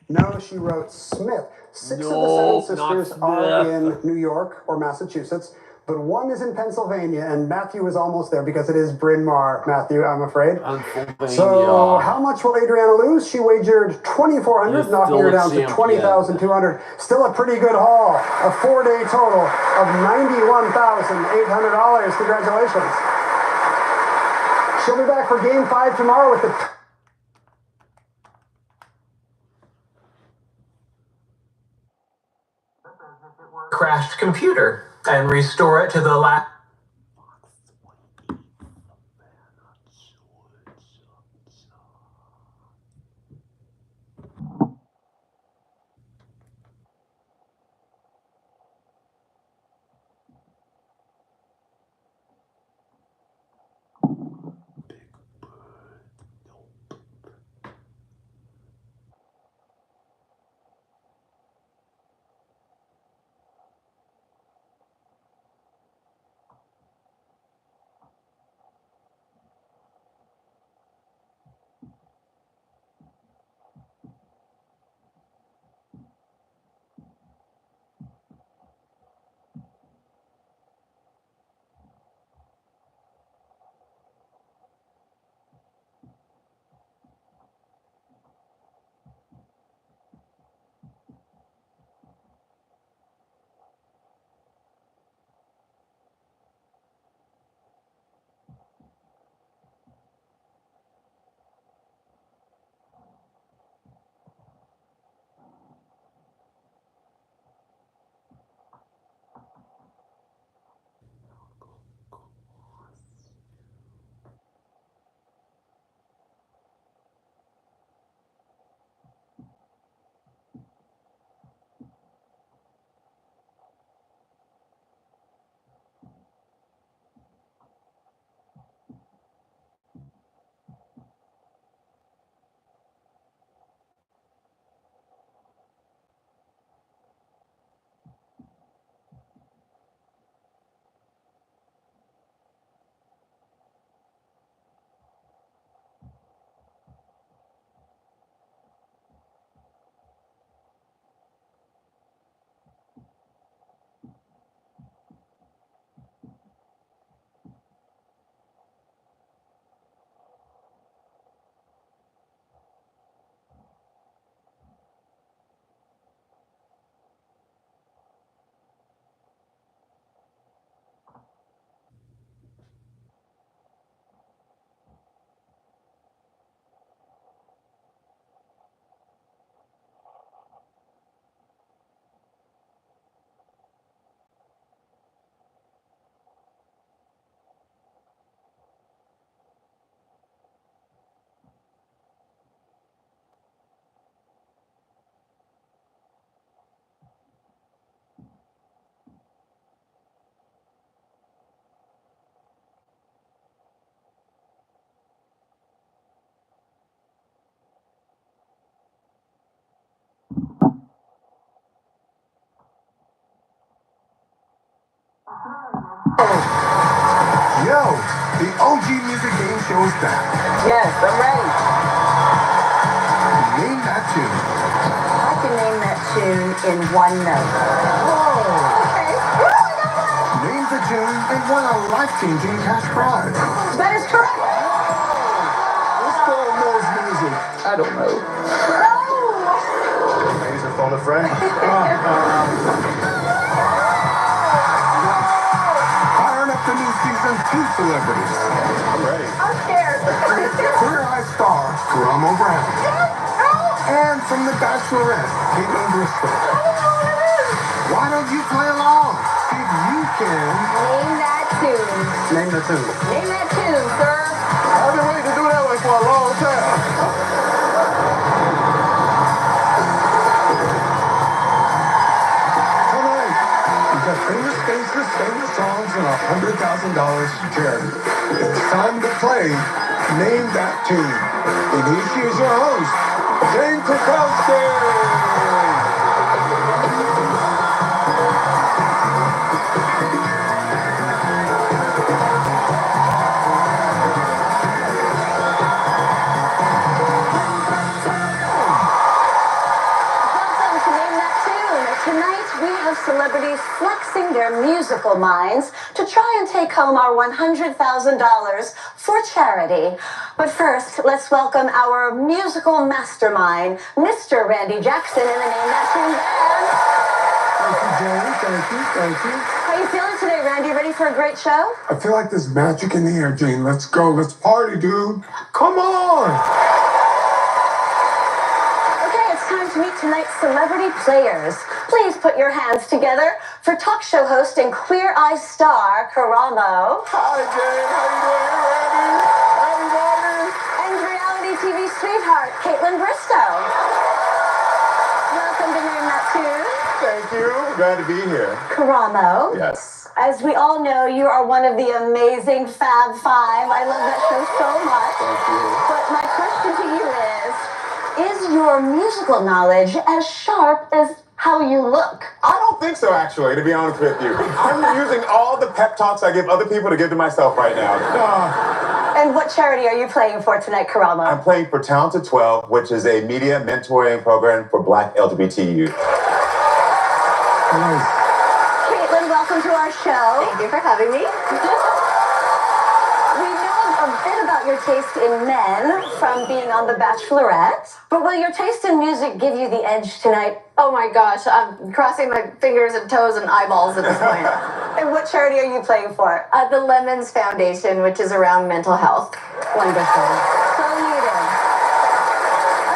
No, she wrote Smith. 6 of the 7 sisters are in New York or Massachusetts, but 1 is in Pennsylvania, and Matthew is almost there because it is Bryn Mawr, Matthew, I'm afraid. So how much will Adriana lose? She wagered 2,400, knocking her down to 20,200. Still a pretty good haul. A 4-day total of $91,800. Congratulations. She'll be back for Game 5 tomorrow with the... crashed computer and restore it to the last. Yo, the OG Music Game Show is back. Yes, I'm ready. Name that tune. I can name that tune in one note. Okay. Name the tune and win a life-changing cash prize. That is correct. What's Paul Moore's music? I don't know. Ladies are phone a friend. Firing up the new season 2 celebrities. I'm ready. I'm scared. Queer Eye star, Karamo Brown. And from The Bachelorette, Caitlin Bristol. Why don't you play along? See if you can. Name that tune. Name the tune. Name that tune, sir. I've been waiting to do that one for a long time. Tonight, we've got famous faces, famous songs, and $100,000 to charity. It's time to play Name That Tune. And here she is, your host, Jane Krakowski. Celebrities flexing their musical minds to try and take home our $100,000 for charity. But first, let's welcome our musical mastermind, Mr. Randy Jackson, in the Name That Tune Band. Thank you, Jane. Thank you, thank you. How you feeling today, Randy? Ready for a great show? I feel like there's magic in the air, Jane. Let's go. Let's party, dude. Come on. Time to meet tonight's celebrity players. Please put your hands together for talk show host and Queer Eye star, Karamo. Hi, Jane. How you doing? Everybody? And reality TV sweetheart, Caitlin Bristow. Welcome to Name That Tune. Thank you. Glad to be here. Karamo. Yes. As we all know, you are one of the amazing Fab Five. I love that show so much. Thank you. But my question to you is your musical knowledge as sharp as how you look? I don't think so, actually, to be honest with you. I'm using all the pep talks I give other people to give to myself right now. And what charity are you playing for tonight, Karamo? I'm playing for Talented 12, which is a media mentoring program for Black LGBT youth. Nice. Caitlin, welcome to our show. Thank you for having me. We know a bit about your taste in men from being on The Bachelorette, but will your taste in music give you the edge tonight? Oh my gosh, I'm crossing my fingers and toes and eyeballs at this point. And what charity are you playing for? The Lemons Foundation, which is around mental health. Wonderful. So needed.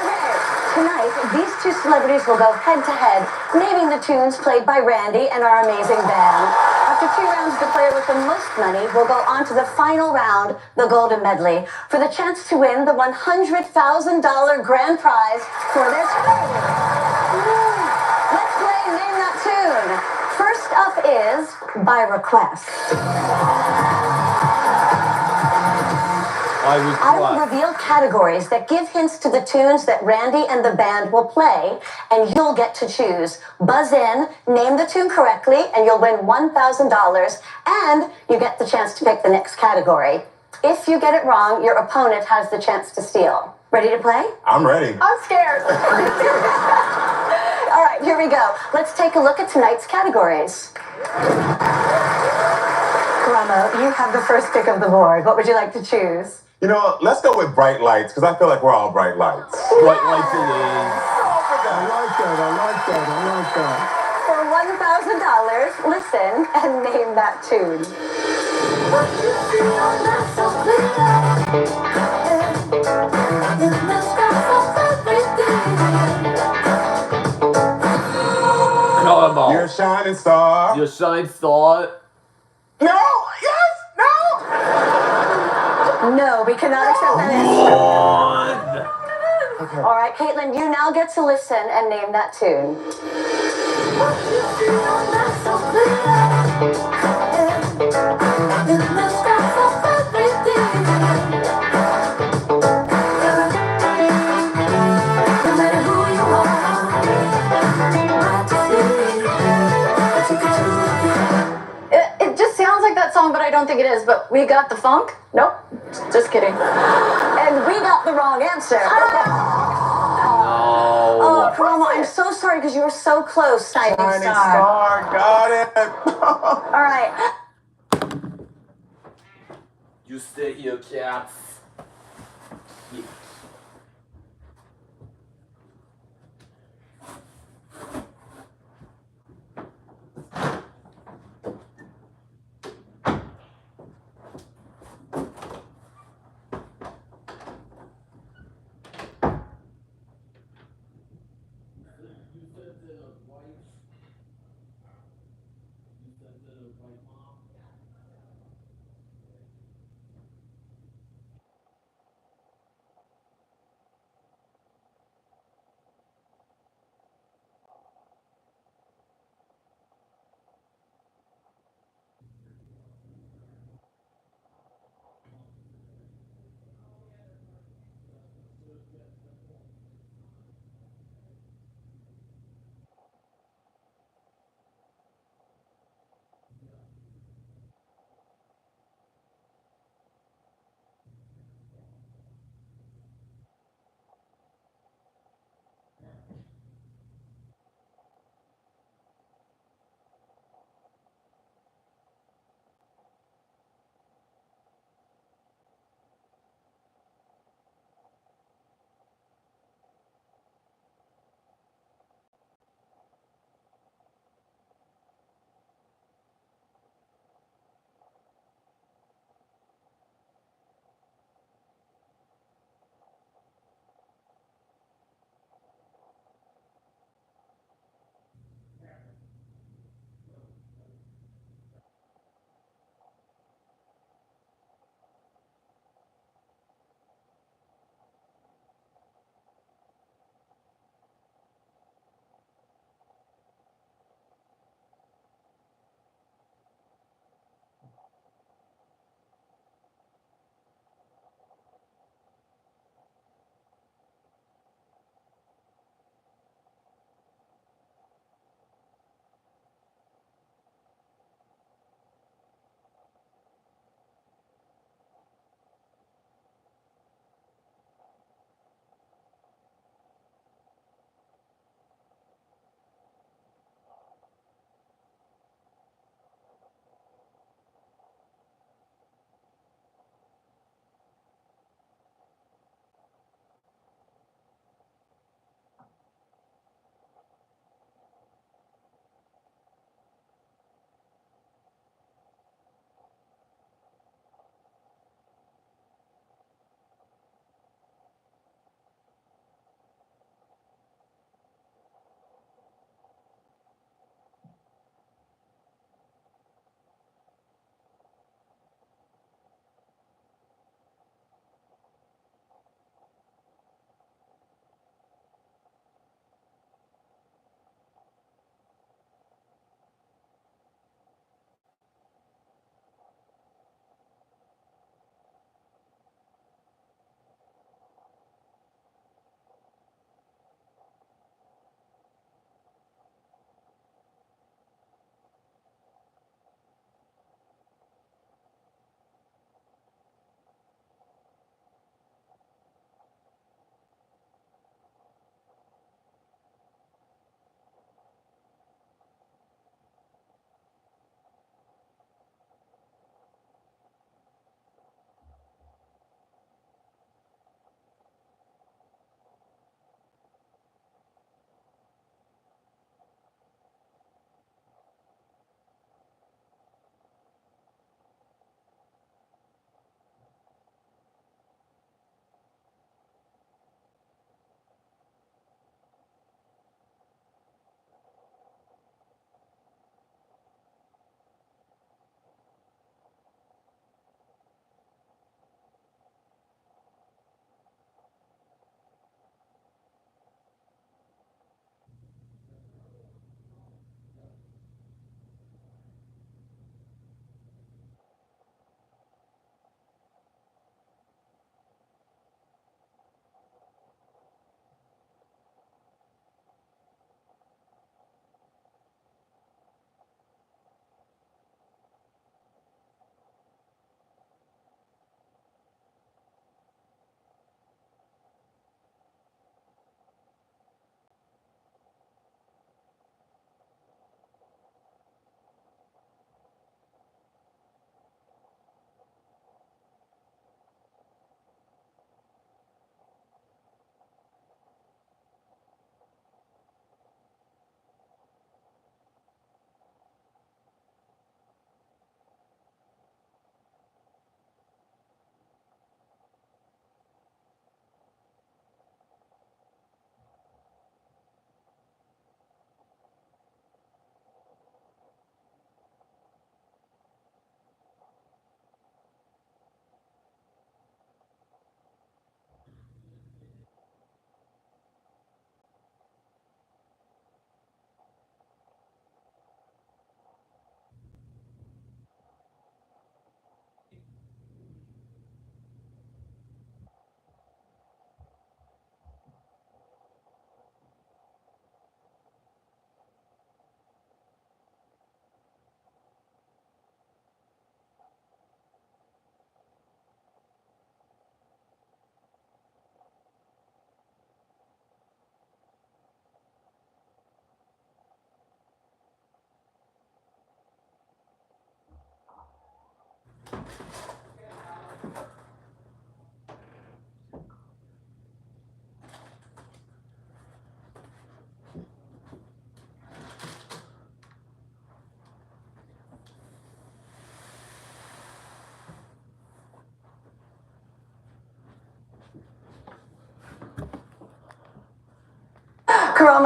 Okay, tonight, these two celebrities will go head to head, naming the tunes played by Randy and our amazing band. After 2 rounds, the player with the most money will go on to the final round, the Golden Medley, for the chance to win the $100,000 grand prize for their charity. Let's play Name That Tune. First up is By Request. I will reveal categories that give hints to the tunes that Randy and the band will play, and you'll get to choose. Buzz in, name the tune correctly, and you'll win $1,000, and you get the chance to pick the next category. If you get it wrong, your opponent has the chance to steal. Ready to play? I'm ready. I'm scared. All right, here we go. Let's take a look at tonight's categories. Karamo, you have the first pick of the board. What would you like to choose? You know, let's go with Bright Lights, because I feel like we're all bright lights. Bright lights it is. I like that. I like that. I like that. For $1,000, listen and name that tune. Come on. You're a shining star. Your shining star. No! Yes! No! No, we cannot accept that answer. All right, Caitlin, you now get to listen and name that tune. It just sounds like that song, but I don't think it is. But We Got the Funk? Nope. Just kidding. And we got the wrong answer. Oh, Paloma, I'm so sorry because you were so close, Shining Star. Got it. All right. You stay here, cats.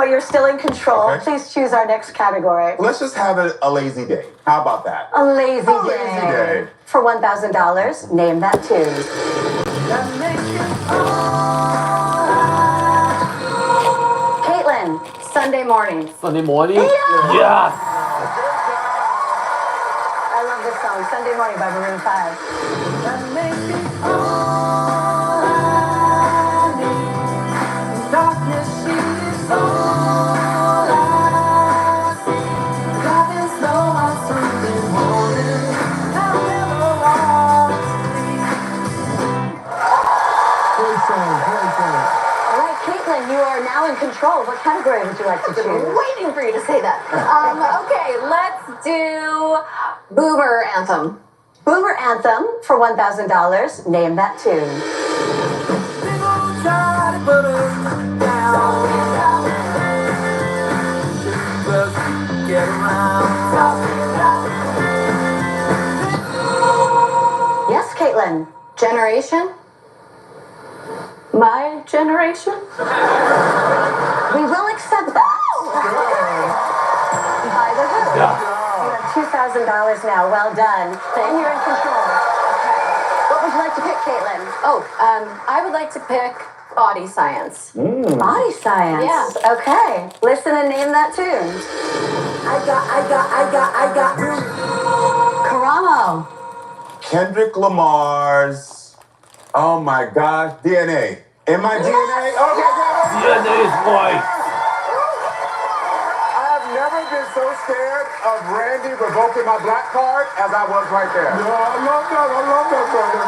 Karamo, you're still in control. Okay. Please choose our next category. Let's just have a lazy day. How about that? A lazy A day. lazy day. For $1,000, name that tune. Caitlin. Sunday morning. Sunday morning? Yeah! Yes! I love this song, Sunday Morning by Maroon 5. All right, Caitlin, you are now in control. What category would you like to choose? Waiting for you to say that. Okay, let's do Boomer Anthem. Boomer Anthem for $1,000. Name that tune. Yes, Caitlin. Generation? My generation? We will accept that. By the Who. You have $2,000 now. Well done. And you're in control. What would you like to pick, Caitlin? Oh, I would like to pick Body Science. Body Science. Yeah. Okay. Listen and name that tune. I got. Karamo. Kendrick Lamar's, oh my gosh, DNA. In my DNA? Okay, DNA is right. I have never been so scared of Randy revoking my black card as I was right there. No, I love that, brother.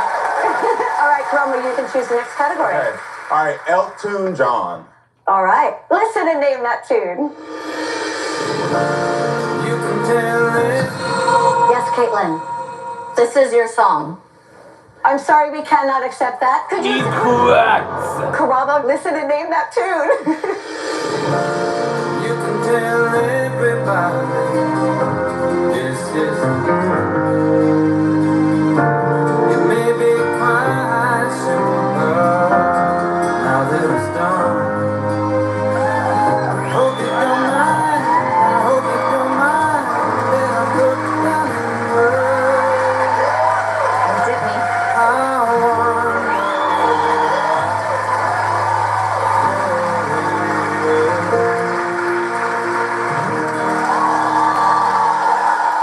All right, Karamo, you can choose the next category. Okay. All right, Elton John. All right. Listen and name that tune. Yes, Caitlin. This is your song. I'm sorry, we cannot accept that. Could you? Incorrect. Karamo, listen and name that tune. You can tell everybody this is. It may be quite simple, but now that it's done, I hope you don't mind. I hope you don't mind that I put down in words. That's it, me.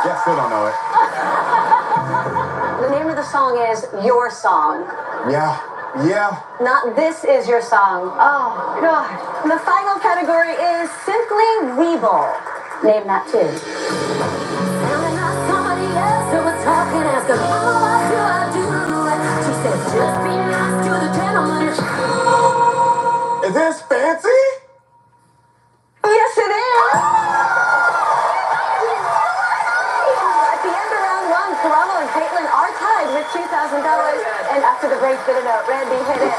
Yeah, still don't know it. The name of the song is Your Song. Yeah. Not This Is Your Song. Oh, God. And the final category is Simply Weeble. Name that tune. Sounding like somebody else who was talking, asking, oh, what do I do? She said, just be nice to the gentleman. Is this fancy? Yes, it is. At the end of round one, Karamo and Caitlin are tied with $2,000. And after the break, bit a note. Randy, hit it.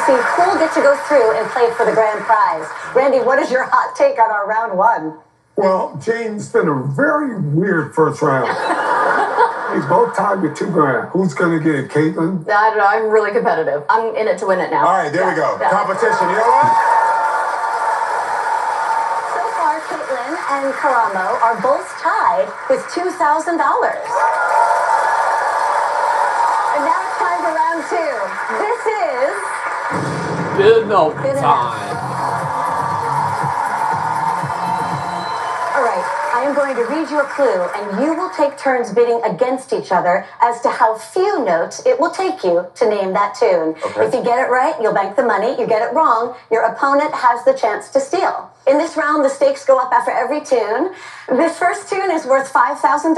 See who'll get to go through and play for the grand prize. Randy, what is your hot take on our round one? Well, Jane's been a very weird first round. He's both tied with $2,000. Who's gonna get it, Caitlin? I don't know. I'm really competitive. I'm in it to win it now. All right, there we go. Yeah. Competition. You know what? So far, Caitlin and Karamo are both tied with $2,000. And now it's time for round two. This is Bid no Bid enough. time. All right, I am going to read you a clue, and you will take turns bidding against each other as to how few notes it will take you to name that tune. Okay. If you get it right, you'll bank the money. You get it wrong, your opponent has the chance to steal. In this round, the stakes go up after every tune. This first tune is worth $5,000.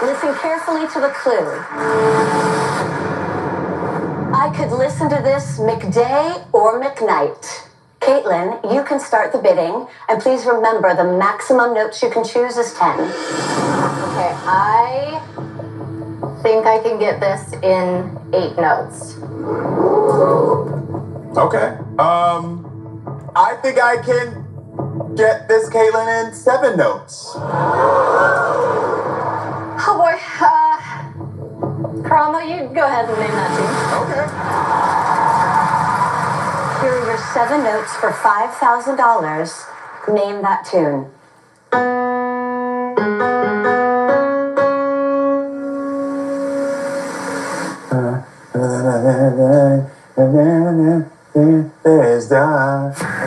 Listen carefully to the clue. I could listen to this McDay or McKnight. Caitlin, you can start the bidding, and please remember the maximum notes you can choose is 10. Okay, I think I can get this in 8 notes. Okay. I think I can get this, Caitlin, in 7 notes. Oh boy. Karama, you go ahead and name that tune. Here are your 7 notes for $5,000. Name that tune.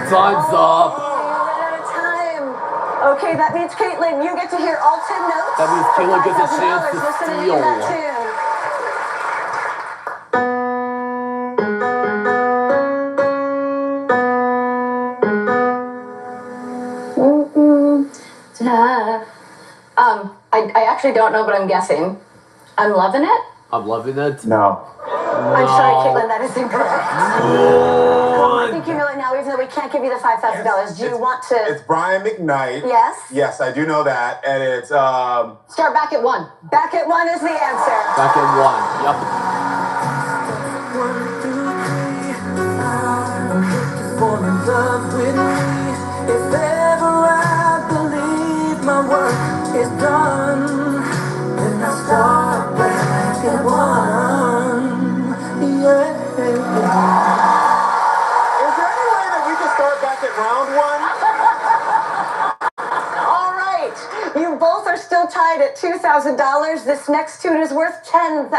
Time's up. Okay, that means Caitlin, you get to hear all 10 notes. That means Caitlin gets a chance to Listen and steal. name that tune. I actually don't know, but I'm guessing. I'm loving it. I'm loving it. No. I'm sorry, Caitlin, that is incorrect. I think you know it now, even though we can't give you the $5,000. Do you want to... It's Brian McKnight. Yes? Yes, I do know that. And it's, Start back at 1. Back at 1 is the answer. Back at 1. Yep. 1, 2, 3, fall in love with me. If ever I believe my work is done, then I'll start back at 1. Yeah. Is there any way that we can start back at round 1? All right. You both are still tied at $2,000. This next tune is worth $10,000.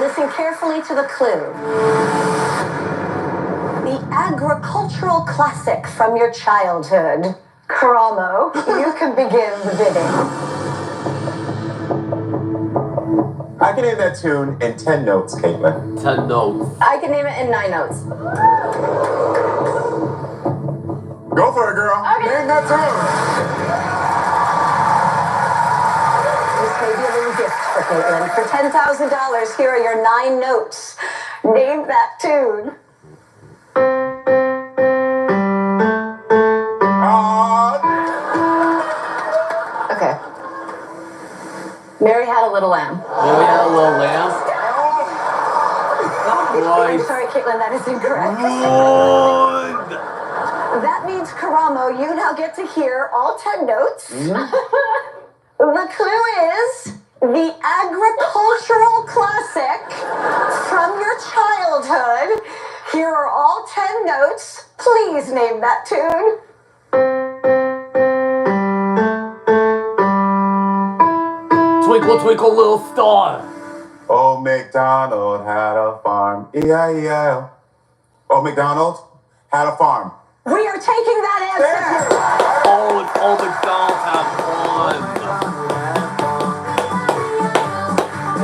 Listen carefully to the clue. The agricultural classic from your childhood. Karamo, you can begin the bidding. I can name that tune in 10 notes, Caitlin. 10 notes. I can name it in 9 notes. Go for it, girl. Okay. Name that tune. This may be a little gift for Caitlin. For $10,000, here are your 9 notes. Name that tune. Okay. Mary Had a Little Lamb. Mary Had a Little Lamb. I'm sorry, Caitlin, that is incorrect. That means, Karamo, you now get to hear all 10 notes. The clue is the agricultural classic from your childhood. Here are all 10 notes. Please name that tune. Twinkle, twinkle, little star. Old MacDonald had a farm. E-I-E-I-O. Old MacDonald had a farm. We are taking that answer. Old McDonald had one.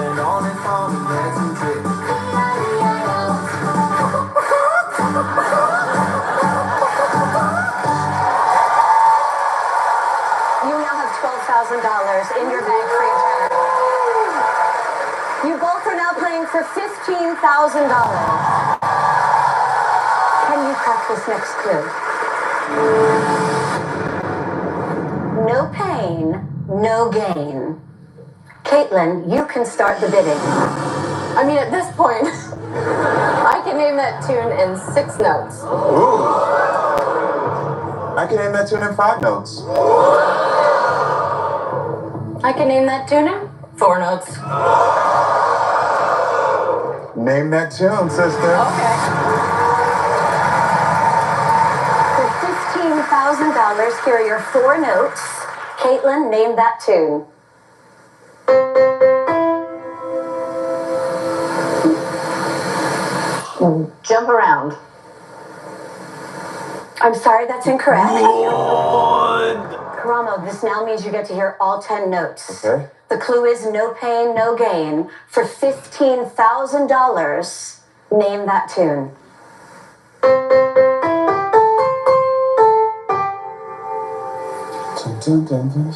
And on his farm he had some tricks. You now have $12,000 in your bank for eternity. You both are now playing for $15,000. Can you crack this next clue? No pain, no gain. Caitlin, you can start the bidding. I mean, at this point, I can name that tune in 6 notes. Ooh. I can name that tune in 5 notes. I can name that tune in 4 notes. Name that tune, sister. Okay. For $15,000, here are your 4 notes. Caitlin, name that tune. Jump around. I'm sorry, that's incorrect. Karamo, this now means you get to hear all 10 notes. Okay. The clue is no pain, no gain. For $15,000, name that tune. Dun, dun, dun.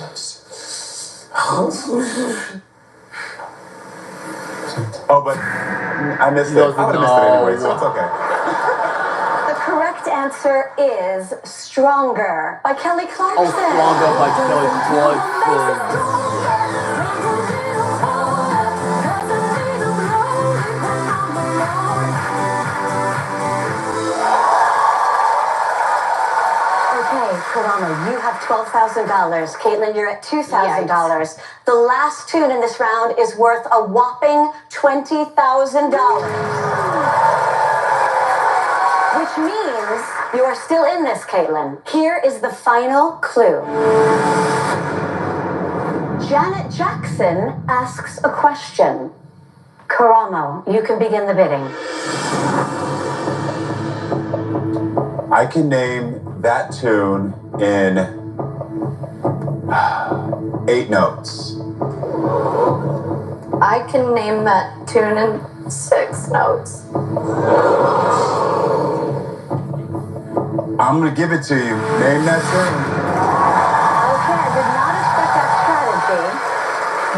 Oh, but I missed it. I would have missed it anyway, so it's okay. The correct answer is Stronger by Kelly Clarkson. Oh, Stronger by Kelly Clarkson. $12,000. Caitlin, you're at $2,000. The last tune in this round is worth a whopping $20,000. Which means you are still in this, Caitlin. Here is the final clue. Janet Jackson asks a question. Karamo, you can begin the bidding. I can name that tune in 8 notes. I can name that tune in 6 notes. I'm gonna give it to you. Name that tune. Okay, I did not expect that strategy.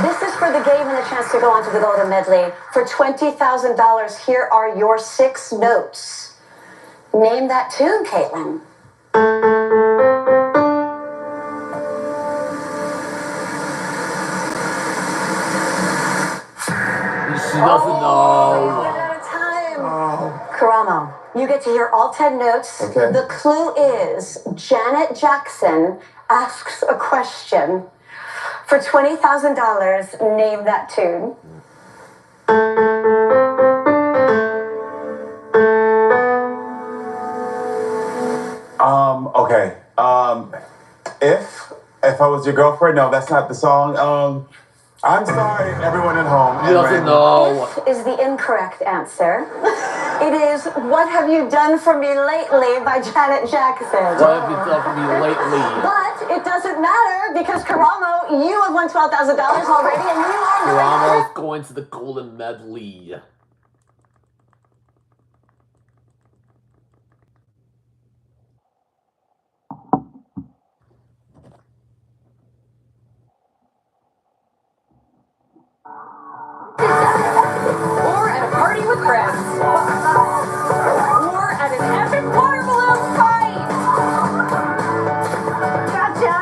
This is for the game and the chance to go on to the Golden Medley. For $20,000, here are your 6 notes. Name that tune, Caitlin. She doesn't know. At a time. Karamo, you get to hear all 10 notes. Okay. The clue is Janet Jackson asks a question. For $20,000, name that tune. Okay. If I was your girlfriend, no, that's not the song. I'm sorry, everyone at home. He doesn't know. If is the incorrect answer. It is What Have You Done For Me Lately by Janet Jackson. What have you done for me lately? But it doesn't matter because Karamo, you have won $12,000 already and you are Karamo's going to the Golden Medley. Or at a party with friends. Or at an epic water balloon fight. Gotcha.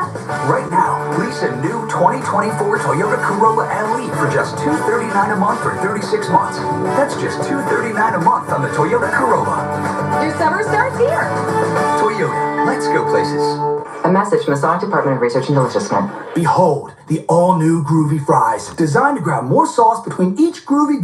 Right now, lease a new 2024 Toyota Corolla LE for just $239 a month for 36 months. That's just $239 a month on the Toyota Corolla. Your summer starts here. Toyota, let's go places. A message from the Sonic Department of Research and Deliciousness. Behold, the all-new Groovy Fries, designed to grab more sauce between each groovy...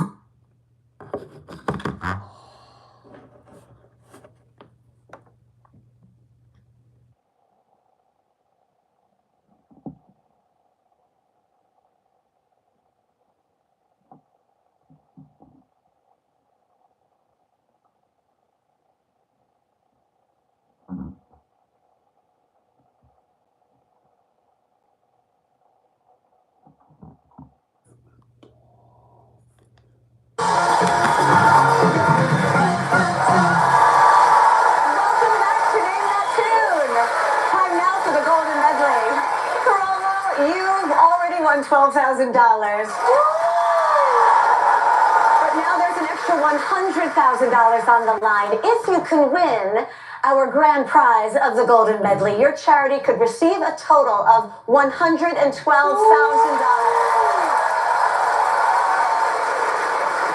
Welcome back to Name That Tune. Time now for the Golden Medley. Karamo, you've already won $12,000. But now there's an extra $100,000 on the line. If you can win our grand prize of the Golden Medley, your charity could receive a total of $112,000.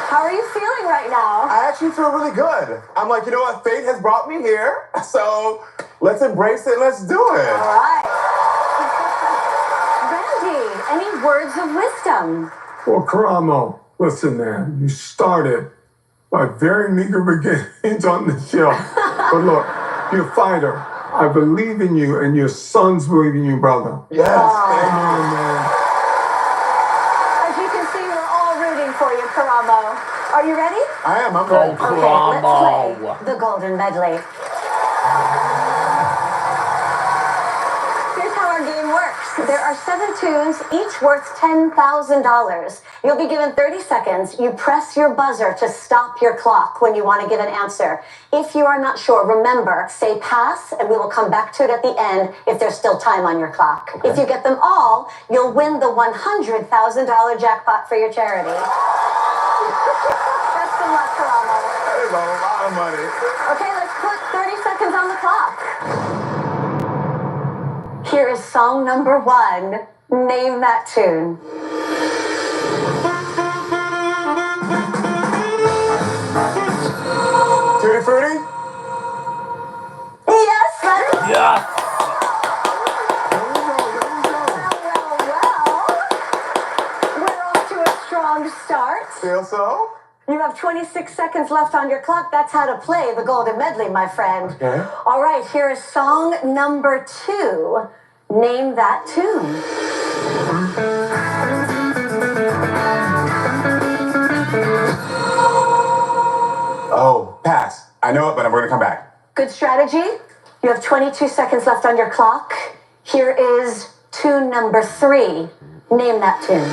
How are you feeling right now? I actually feel really good. I'm like, you know what? Fate has brought me here, so let's embrace it and let's do it. All right. Randy, any words of wisdom? Well, Karamo, listen, man, you started by very meager beginnings on the show. But look, you're a fighter. I believe in you, and your sons believe in you, brother. Yes, thank you, man. As you can see, we're all rooting for you, Karamo. Are you ready? I am. I'm Go ready. Okay, let's play the Golden Medley. Here's how our game works. There are 7 tunes, each worth $10,000. You'll be given 30 seconds. You press your buzzer to stop your clock when you want to give an answer. If you are not sure, remember, say pass, and we will come back to it at the end if there's still time on your clock. Okay. If you get them all, you'll win the $100,000 jackpot for your charity. Best of luck, Karamo. That is a lot of money. Okay, let's put 30 seconds on the clock. Here is song number 1. Name that tune. Tutti Frutti? Yes, that's Yes. have 26 seconds left on your clock. That's how to play the Golden Medley, my friend. Okay. All right, here is song number 2. Name that tune. Oh, pass. I know it, but I'm going to come back. Good strategy. You have 22 seconds left on your clock. Here is tune number 3. Name that tune.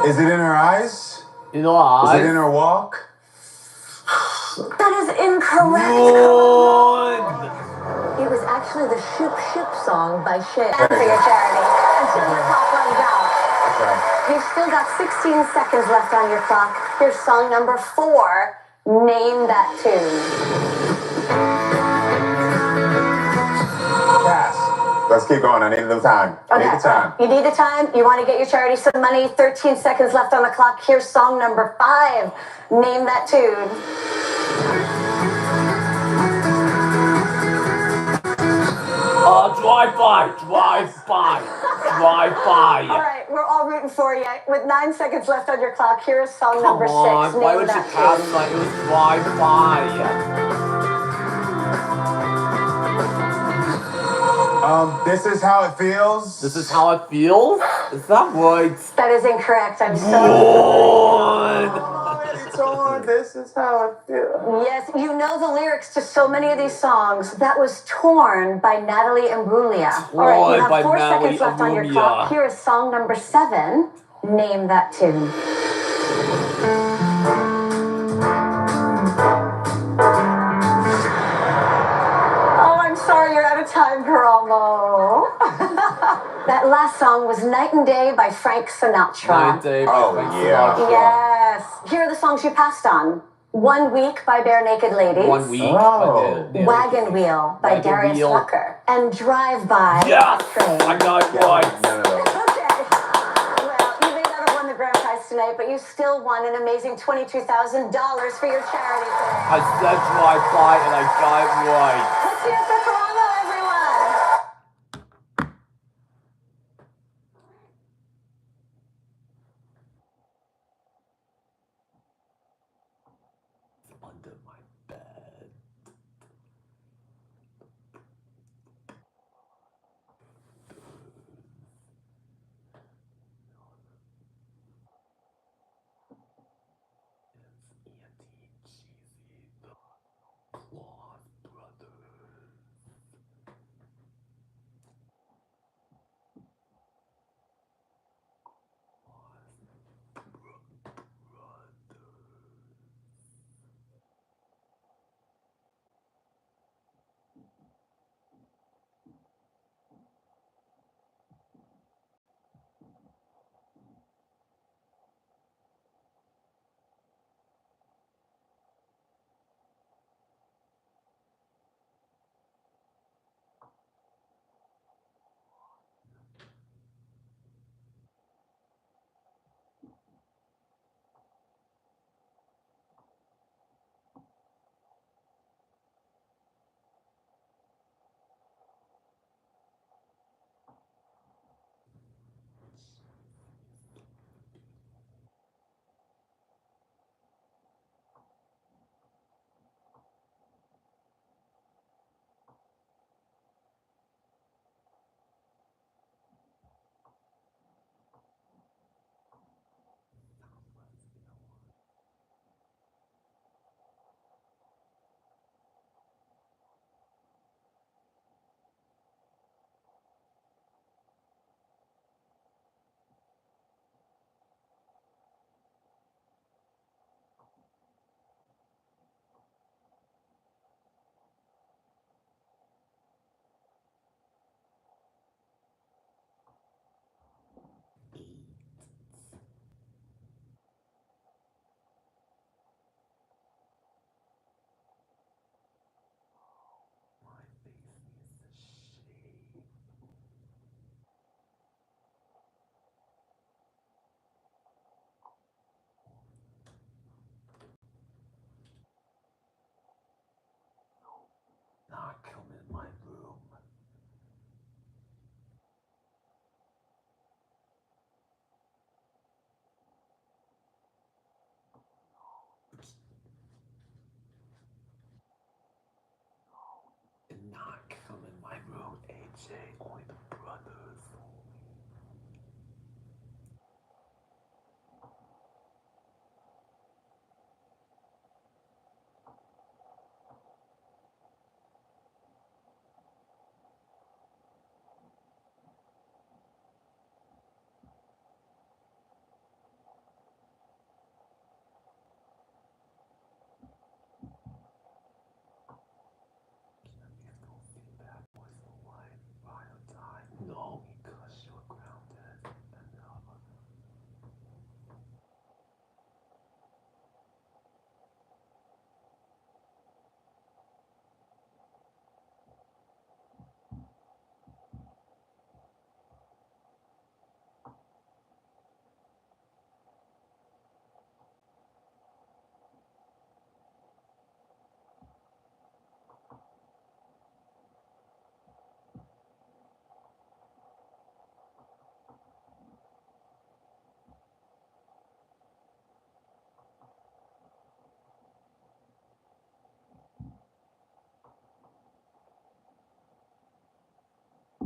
Is it in her eyes? In her eyes? Is it in her walk? That is incorrect. Good. It was actually the Shoop Shoop song by Cher for your charity until your clock runs out. Okay. You've still got 16 seconds left on your clock. Here's song number 4. Name that tune. Pass. Let's keep going. I need the time. I need the time. You need the time. You want to get your charity some money. 13 seconds left on the clock. Here's song number 5. Name that tune. Drive by. All right, we're all rooting for you. With 9 seconds left on your clock, here is song number 6. Why would you pass like it was drive by? This is how it feels. This is how it feels? Is that right? That is incorrect. I'm sorry. This is how it feels. Yes, you know the lyrics to so many of these songs. That was Torn by Natalie Imbruglia. All right, you have 4 seconds left on your clock. Here is song number 7. Name that tune. Oh, I'm sorry, you're out of time, Girl. That last song was Night and Day by Frank Sinatra. Night and Day by Frank Sinatra. Yes. Here are the songs you passed on. 1 Week by Bare Naked Ladies. 1 week. Wagon Wheel by Darius Rucker. And Drive By. Yes! I got it right. Okay. Well, you may not have won the grand prize tonight, but you still won an amazing $22,000 for your charity today. I said drive by and I got it right. Let's hear it for Toronto, everyone. Under my bed.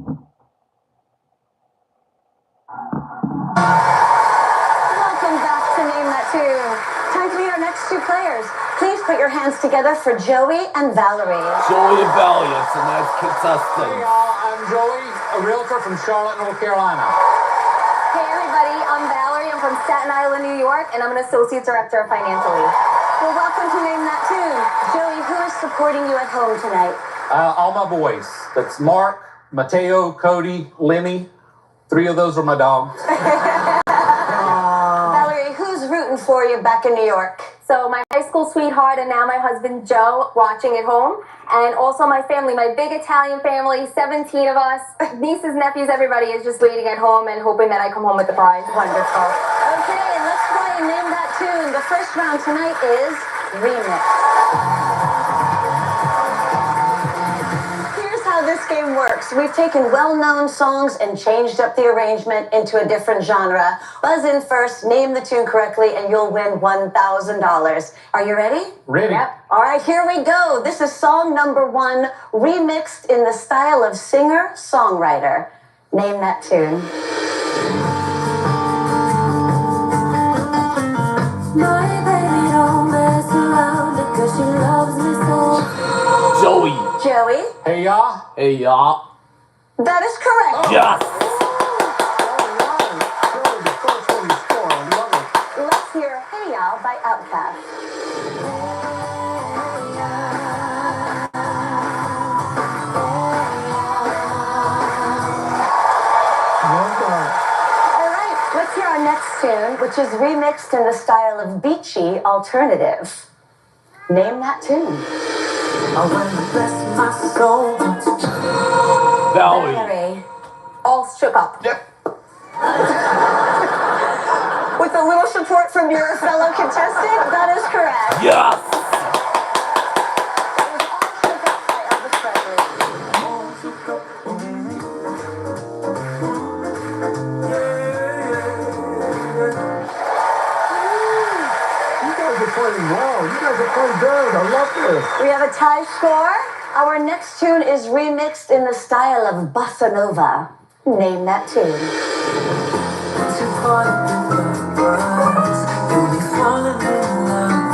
Welcome back to Name That Tune. Time to meet our next two players. Please put your hands together for Joey and Valerie. Joey and Valerie, it's a nice contestant. Hey y'all, I'm Joey, a realtor from Charlotte, North Carolina. Hey everybody, I'm Valerie. I'm from Staten Island, New York, and I'm an associate director of Financial Lead. Well, welcome to Name That Tune. Joey, who is supporting you at home tonight? All my boys. That's Mark, Mateo, Cody, Lemmy. 3 of those are my dogs. Valerie, who's rooting for you back in New York? So my high school sweetheart and now my husband Joe watching at home. And also my family, my big Italian family, 17 of us, nieces, nephews, everybody is just waiting at home and hoping that I come home with the prize. Wonderful. Okay, let's play Name That Tune. The first round tonight is Remix. Here's how this game works. We've taken well-known songs and changed up the arrangement into a different genre. Buzz in first, name the tune correctly, and you'll win $1,000. Are you ready? Ready. Yep. All right, here we go. This is song number 1, remixed in the style of singer-songwriter. Name that tune. My baby don't mess around because she loves me so. Joey. Joey? Hey y'all. Hey y'all. That is correct. Yes. Let's hear Hey Y'all by Outkast. All right, let's hear our next tune, which is remixed in the style of beachy alternative. Name that tune. I want to bless my soul. Valerie. All shook up. Yep. With a little support from your fellow contestant, that is correct. Yes. It was All Shook Up by Elvis Presley. You guys are playing well. You guys are playing good. I love this. We have a tie score. Our next tune is remixed in the style of bossa nova. Name that tune. You'll be falling in love.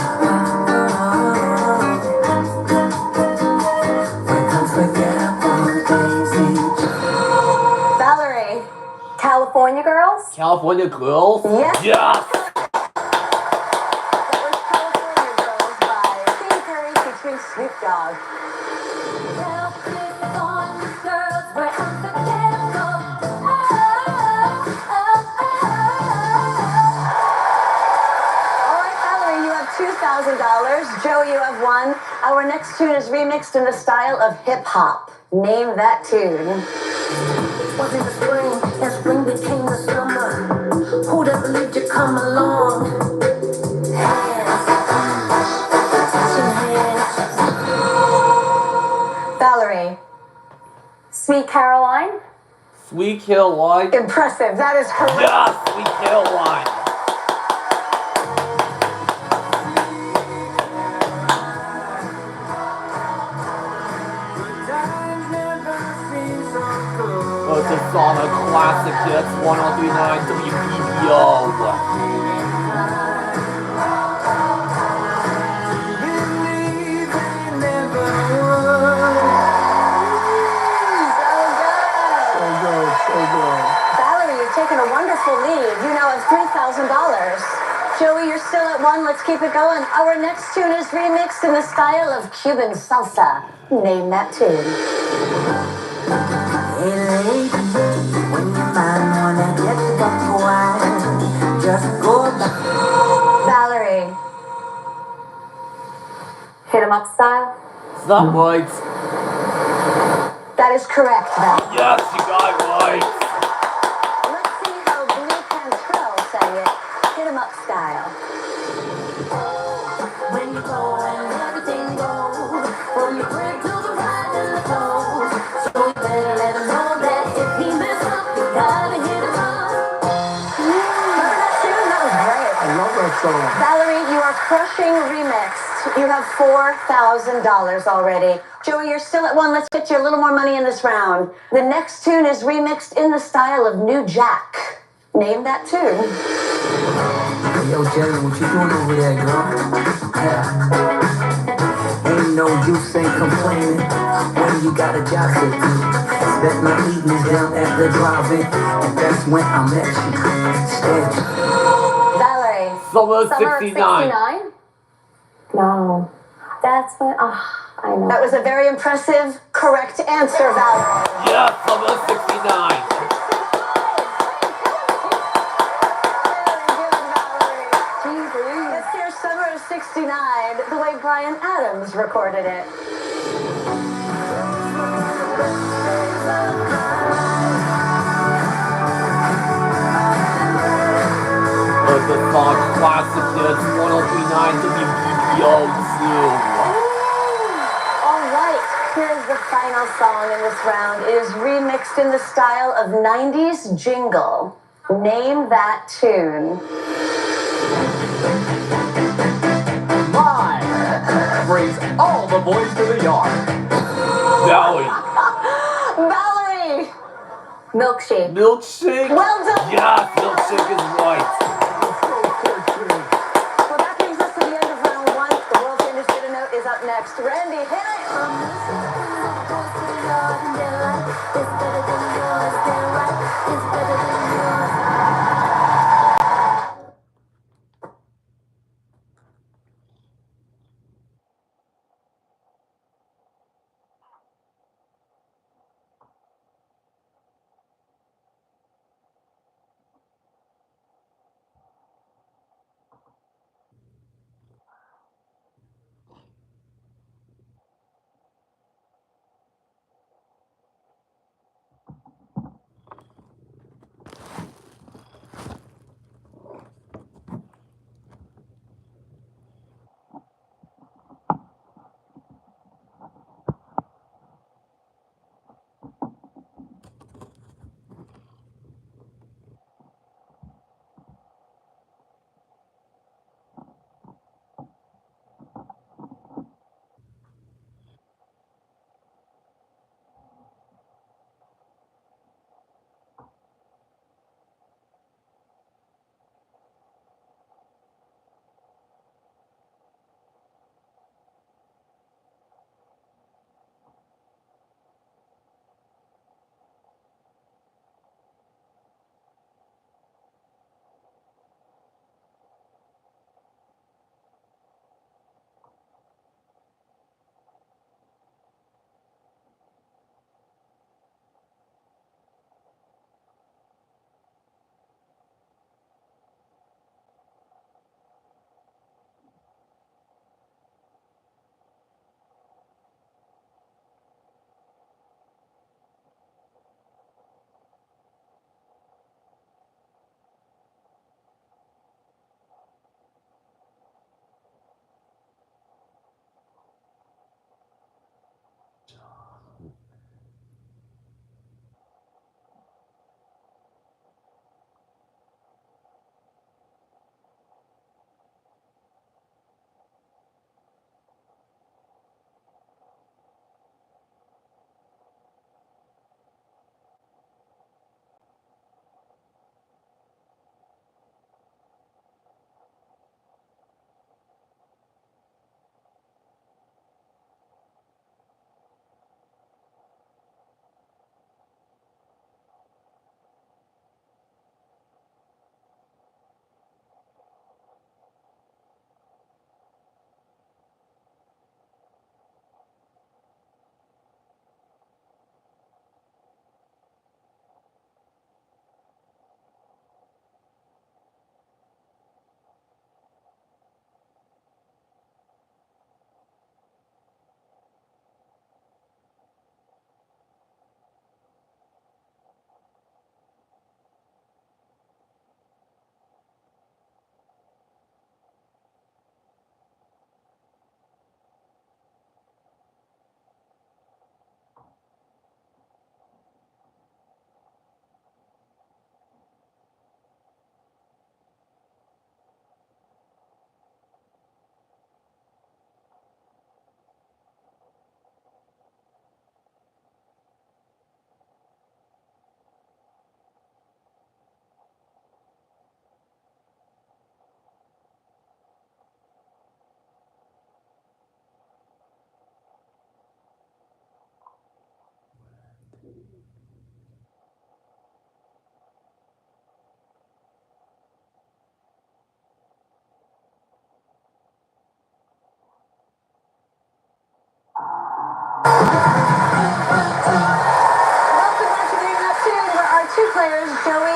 When unforgettable daisy. Valerie. California Girls? California Girls? Yes. Yes. That was California Girls by Steve Curry featuring Snoop Dogg. California girls were unforgettable. All right, Valerie, you have $2,000. Joe, you have 1. Our next tune is remixed in the style of hip hop. Name that tune. Was in the spring, and spring became the summer. Who'd have believed you'd come along? Hands, touching hands. Valerie. Sweet Caroline? Sweet Caroline. Impressive. That is correct. Yes, Sweet Caroline. Oh, it's a song, a classic hits, 1039 WBBO. Valerie, you've taken a wonderful lead. You now have $3,000. Joey, you're still at 1. Let's keep it going. Our next tune is remixed in the style of Cuban salsa. Name that tune. Hey lady, when your mind wanna get back wild, just go back. Valerie. Hit 'em up style? It's not right. That is correct, Val. Yes, you got it right. Let's see how Blue Cantrell sang it. Hit 'em up style. When you go and everything goes, from your crib to the ride and the toes. So you better let him know that if he mess up, you gotta hit him up. Remember that tune? That was great. I love that song. Valerie, you are crushing remixed. You have $4,000 already. Joey, Joey, you're still at 1. Let's get you a little more money in this round. The next tune is remixed in the style of New Jack. Name that tune. Hey, yo, Jerry, what you doing over there, girl? Yeah. Ain't no use in complaining when you got a job to do. Spent my evenings down at the drive-in, and that's when I met you. Steady. Valerie. Summer Summer of 69. 69? No. That's when, I know. That was a very impressive, correct answer, Valerie. Yes, Summer 69. Let's hear Summer of 69, the way Bryan Adams recorded it. But the song classic hits 1039 WBBO2. All right, here's the final song in this round. It is remixed in the style of 90s jingle. Name that tune. Brings all the boys to the yard. Valerie. Valerie! Milkshake. Milkshake? Well done. Yes, milkshake is right. Well, that brings us to the end of round 1. The World Famous Get a Note is up next. Randy, hit it!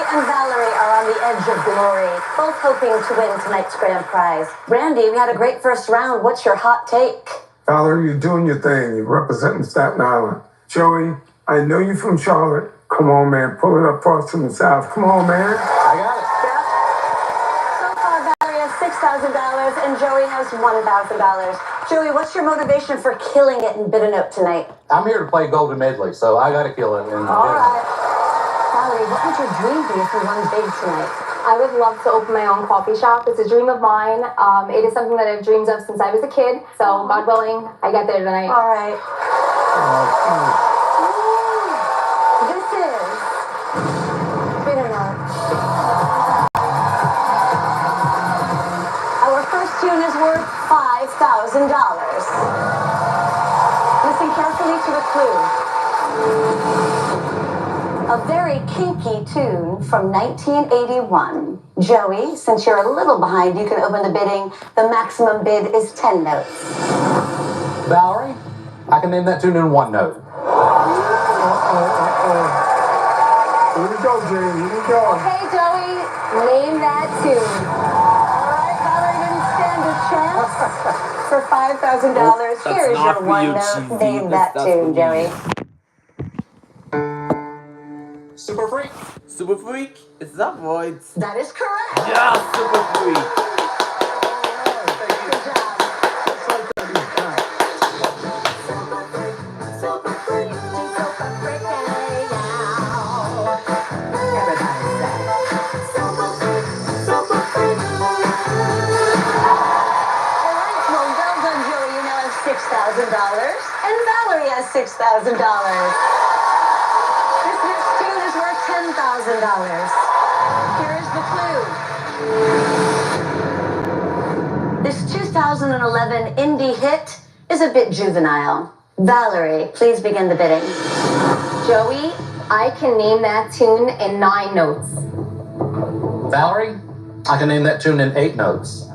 and Valerie are on the edge of glory, both hoping to win tonight's grand prize. Randy, we had a great first round. What's your hot take? Valerie, you're doing your thing. You're representing Staten Island. Joey, I know you're from Charlotte. Come on, man. Pull it up for us from the South. Come on, man. I got it. Yeah. So far, Valerie has $6,000 and Joey has $1,000. Joey, what's your motivation for killing it in Bid a Note tonight? I'm here to play Golden Medley, so I got to kill it. All right. Valerie, what would your dream be if you won big tonight? I would love to open my own coffee shop. It's a dream of mine. It is something that I've dreamed of since I was a kid. So, God willing, I get there tonight. All right. This is Bid a Note. Our first tune is worth $5,000. Listen carefully to the clue. A very kinky tune from 1981. Joey, since you're a little behind, you can open the bidding. The maximum bid is 10 notes. Valerie, I can name that tune in one note. Here we go, Jane. Here we go. Okay, Joey, name that tune. All right, Valerie didn't stand a chance. For $5,000, here is your one note. Name that tune, Joey. Super Freak. Super Freak? Is that right? That is correct. Yeah, Super Freak. Good job. $6,000, and Valerie has $6,000. This next tune is worth $10,000. Here is the clue. This 2011 indie hit is a bit juvenile. Valerie, please begin the bidding. Joey, I can name that tune in 9 notes. Valerie, I can name that tune in 8 notes.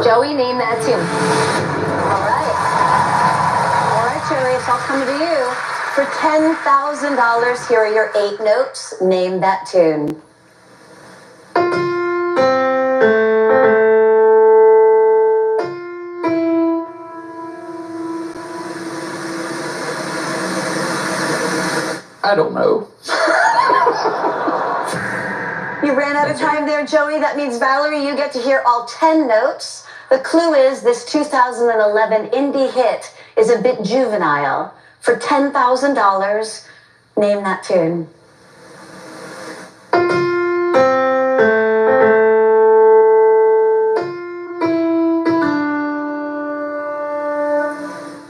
Joey, name that tune. All right, Joey, it's all coming to you. For $10,000, here are your 8 notes. Name that tune. I don't know. You ran out of time there, Joey. That means, Valerie, you get to hear all 10 notes. The clue is this 2011 indie hit is a bit juvenile. For $10,000, name that tune.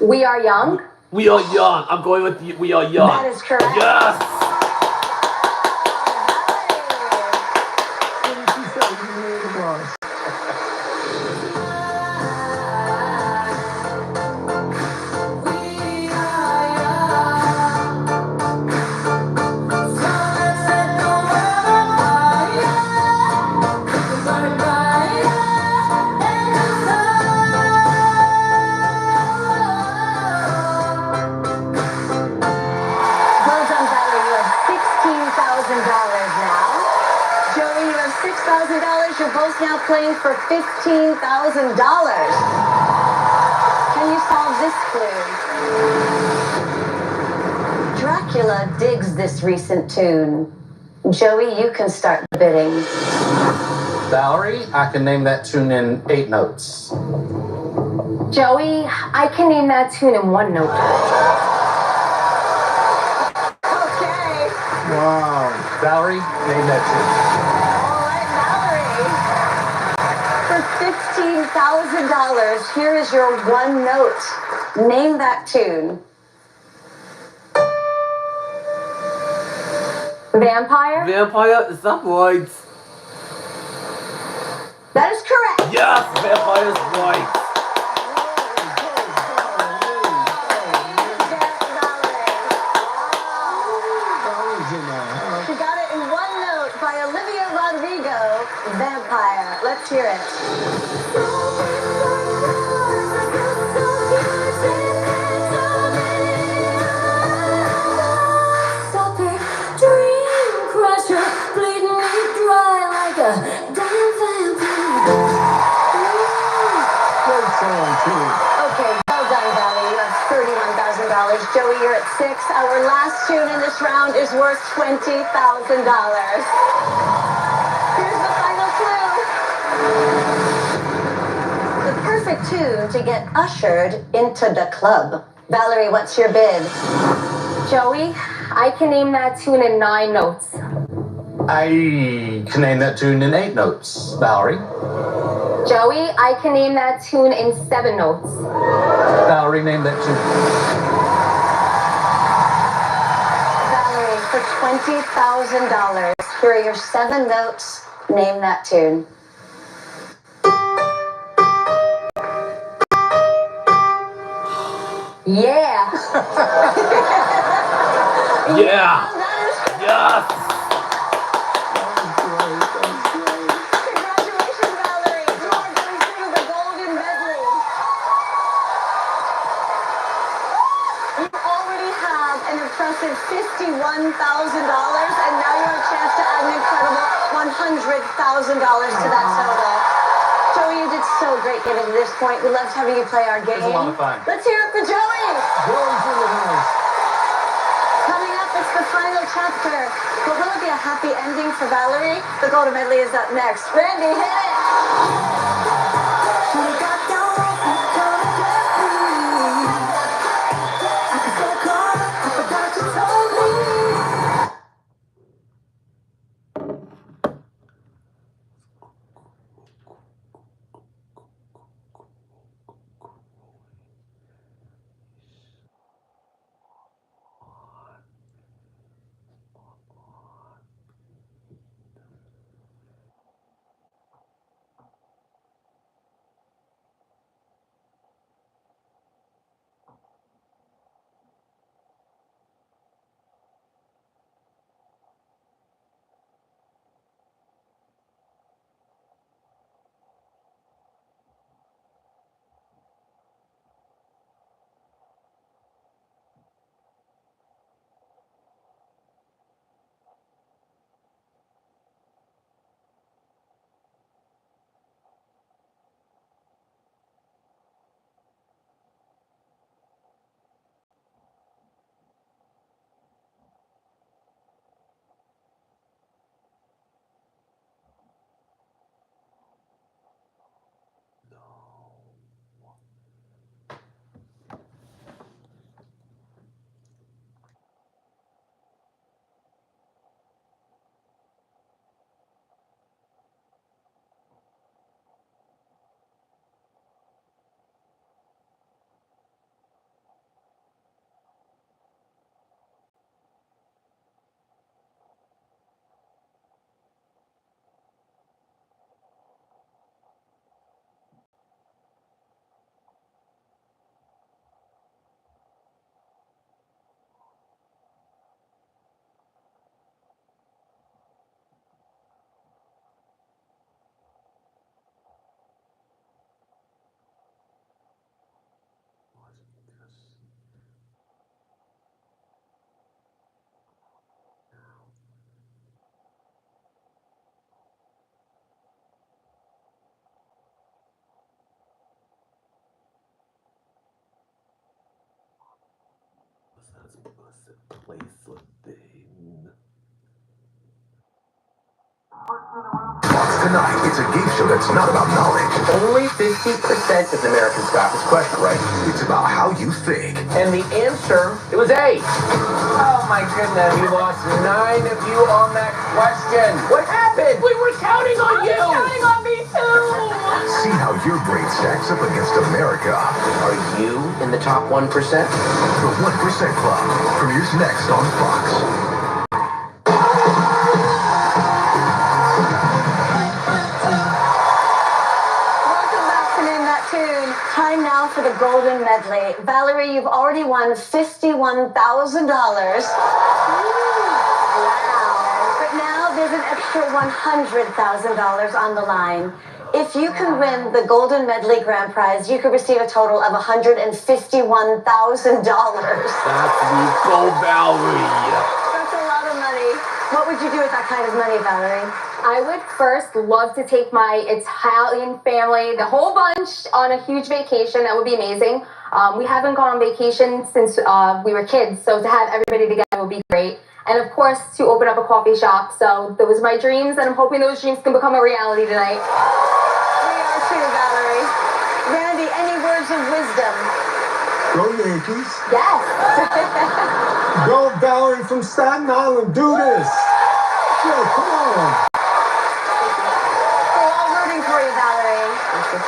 We Are Young? We Are Young. I'm going with We Are Young. That is correct. Yes! You're both now playing for $15,000. Can you solve this clue? Dracula digs this recent tune. Joey, you can start the bidding. Valerie, I can name that tune in 8 notes. Joey, I can name that tune in 1 note. Okay. Wow. Valerie, name that tune. $15,000. Here is your 1 note. Name that tune. Vampire? Vampire? Is that right? That is correct. Yes, Vampire is right. She got it in 1 note by Olivia Rodrigo, Vampire. Let's hear it. Dream crusher, Okay, well done, Valerie. You have $31,000. Joey, you're at 6. Our last tune in this round is worth $20,000. Here's the final clue. The perfect tune to get ushered into the club. Valerie, what's your bid? Joey, I can name that tune in 9 notes. I can name that tune in 8 notes, Valerie. Joey, I can name that tune in 7 notes. Valerie, name that tune. Valerie, for $20,000, here are your 7 notes. Name that tune. Yeah. Yeah. Yes. Congratulations, Valerie. You are going through the golden medley. You already have an impressive $51,000, and now you have a chance to add an incredible $100,000 to that total. Joey, you did so great getting to this point. We loved having you play our game. It was a lot of fun. Let's hear it for Joey. Joey's in the house. Coming up, it's the final chapter. But will it be a happy ending for Valerie? The golden medley is up next. Randy, hit it. Tonight, it's a game show that's not about knowledge. Only 50% of the Americans got this question right. It's about how you think. And the answer, it was A. Oh my goodness, we lost 9 of you on that question. What happened? We were counting on you. Counting on me too. See how your brain stacks up against America. Are you in the top 1%? The 1% Club premieres next on Fox. Time now for the golden medley. Valerie, you've already won $51,000. Wow. But now there's an extra $100,000 on the line. If you can win the golden medley grand prize, you could receive a total of $151,000. That's me, go Valerie. That's a lot of money. What would you do with that kind of money, Valerie? I would first love to take my Italian family, the whole bunch, on a huge vacation. That would be amazing. We haven't gone on vacation since we were kids, so to have everybody together would be great. And of course, to open up a coffee shop. So those are my dreams, and I'm hoping those dreams can become a reality tonight. We are too, Valerie. Randy, any words of wisdom? Go Yankees. Yes. Go Valerie from Staten Island. Do this. Yeah, come on. We're all rooting for you, Valerie.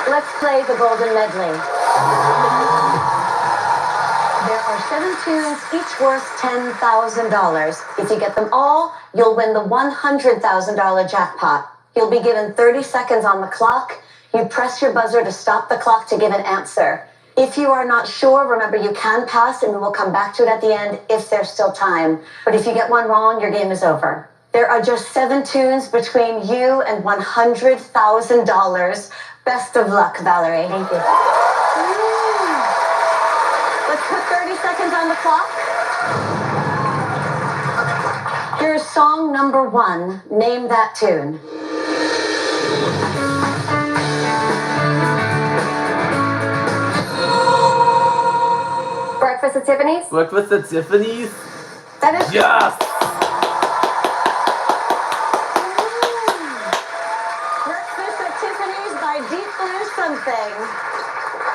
Let's play the Golden Medley. There are 7 tunes, each worth $10,000. If you get them all, you'll win the $100,000 jackpot. You'll be given 30 seconds on the clock. You press your buzzer to stop the clock to give an answer. If you are not sure, remember you can pass and we will come back to it at the end if there's still time. But if you get one wrong, your game is over. There are just 7 tunes between you and $100,000. Best of luck, Valerie. Thank you. Let's put 30 seconds on the clock. Here's song number 1. Name that tune. Breakfast at Tiffany's? Breakfast at Tiffany's? That is Yes! Breakfast at Tiffany's by Deep Blue Something.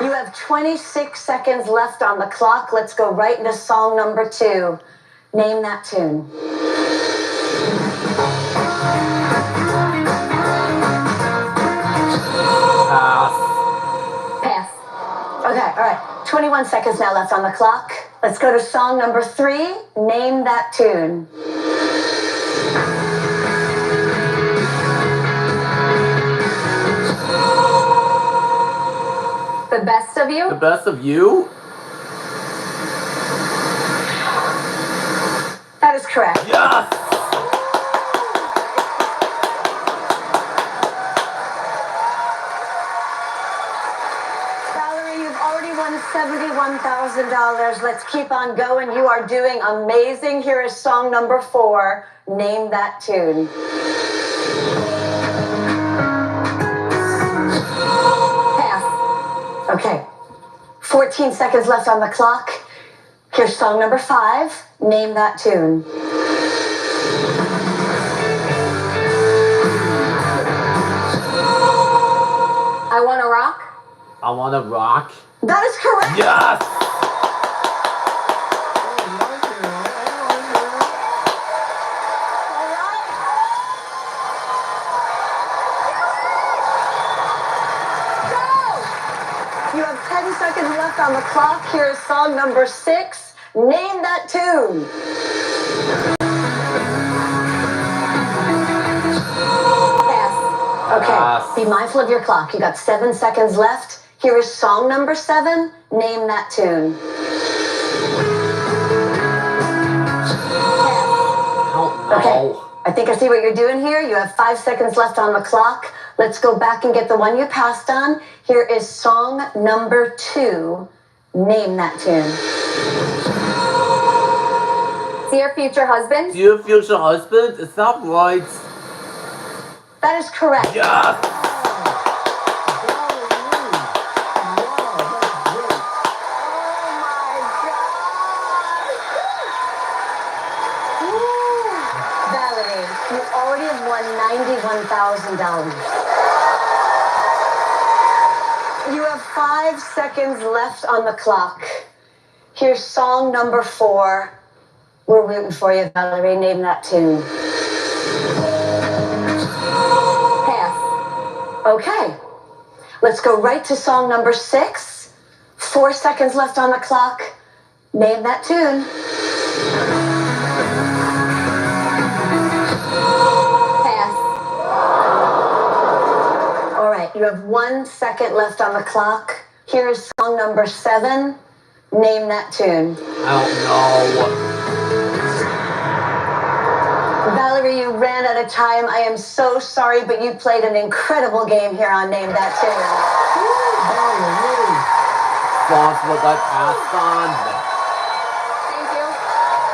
You have 26 seconds left on the clock. Let's go right into song number 2. Name that tune. Pass. Okay, all right. 21 seconds now left on the clock. Let's go to song number 3. Name that tune. The Best of You? The Best of You? That is correct. Yes! Valerie, you've already won $71,000. Let's keep on going. You are doing amazing. Here is song number 4. Name that tune. Pass. Okay. 14 seconds left on the clock. Here's song number 5. Name that tune. I Wanna Rock? I Wanna Rock? That is correct. Yes! You have 10 seconds left on the clock. Here is song number 6. Name that tune. Pass. Okay. Be mindful of your clock. You got 7 seconds left. Here is song number 7. Name that tune. Okay. I think I see what you're doing here. You have 5 seconds left on the clock. Let's go back and get the one you passed on. Here is song number 2. Name that tune. Dear Future Husband? Dear Future Husband? Is that right? That is correct. Yes! Valerie, you already have won $91,000. You have 5 seconds left on the clock. Here's song number 4. We're rooting for you, Valerie. Name that tune. Pass. Okay. Let's go right to song number 6. 4 seconds left on the clock. Name that tune. Pass. All right, you have 1 second left on the clock. Here is song number 7. Name that tune. I don't know. Valerie, you ran out of time. I am so sorry, but you played an incredible game here on Name That Tune. That's what I passed on. Thank you.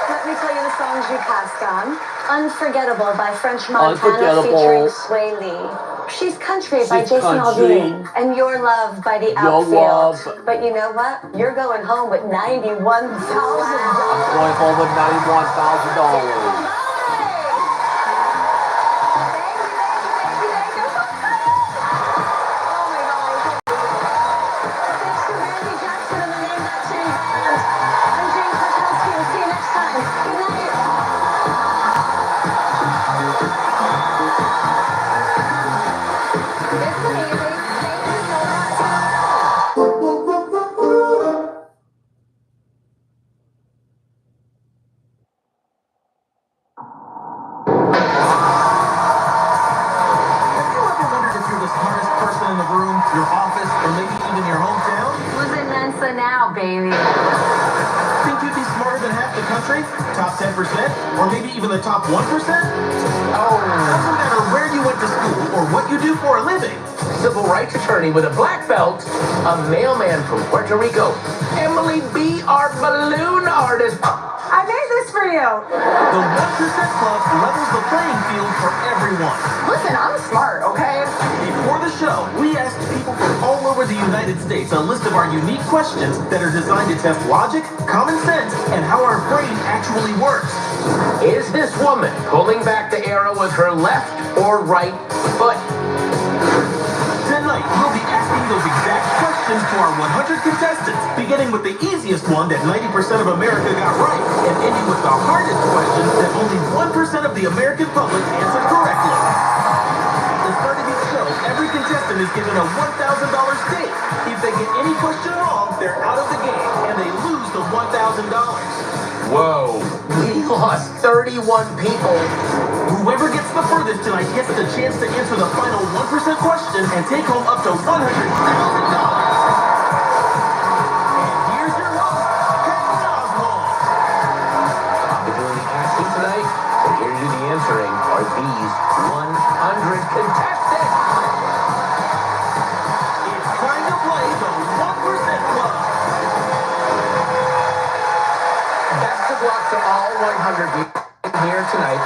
Let me tell you the song Angie Cascon. Unforgettable by French Montana featuring Sway Lee. She's Country by Jason Aldean. And Your Love by The Outfield. But you know what? You're going home with $91,000. Going home with $91,000. Top 10%? Or maybe even the top 1%? Oh. Doesn't matter where you went to school or what you do for a living. Civil rights attorney with a black belt, a mailman from Puerto Rico, Emily B., our balloon artist. I made this for you. The 1% Club levels the playing field for everyone. Listen, I'm smart, okay? Before the show, we asked people from all over the United States a list of our unique questions that are designed to test logic, common sense, and how our brain actually works. Is this woman pulling back the arrow with her left or right foot? Tonight, we'll be asking those exact questions to our 100 contestants, beginning with the easiest one that 90% of America got right, and ending with the hardest questions that only 1% of the American public answered correctly. At the start of each show, every contestant is given a $1,000 stake. If they get any question wrong, they're out of the game, and they lose the $1,000. Whoa, we lost 31 people. Whoever gets the furthest tonight gets the chance to answer the final 1% question and take home up to $100,000. And here's your host, Kevin Oswald. I'll be doing the asking tonight, so here to do the answering are these 100 contestants. It's time to play the 1% Club. Best of luck to all 100 here tonight.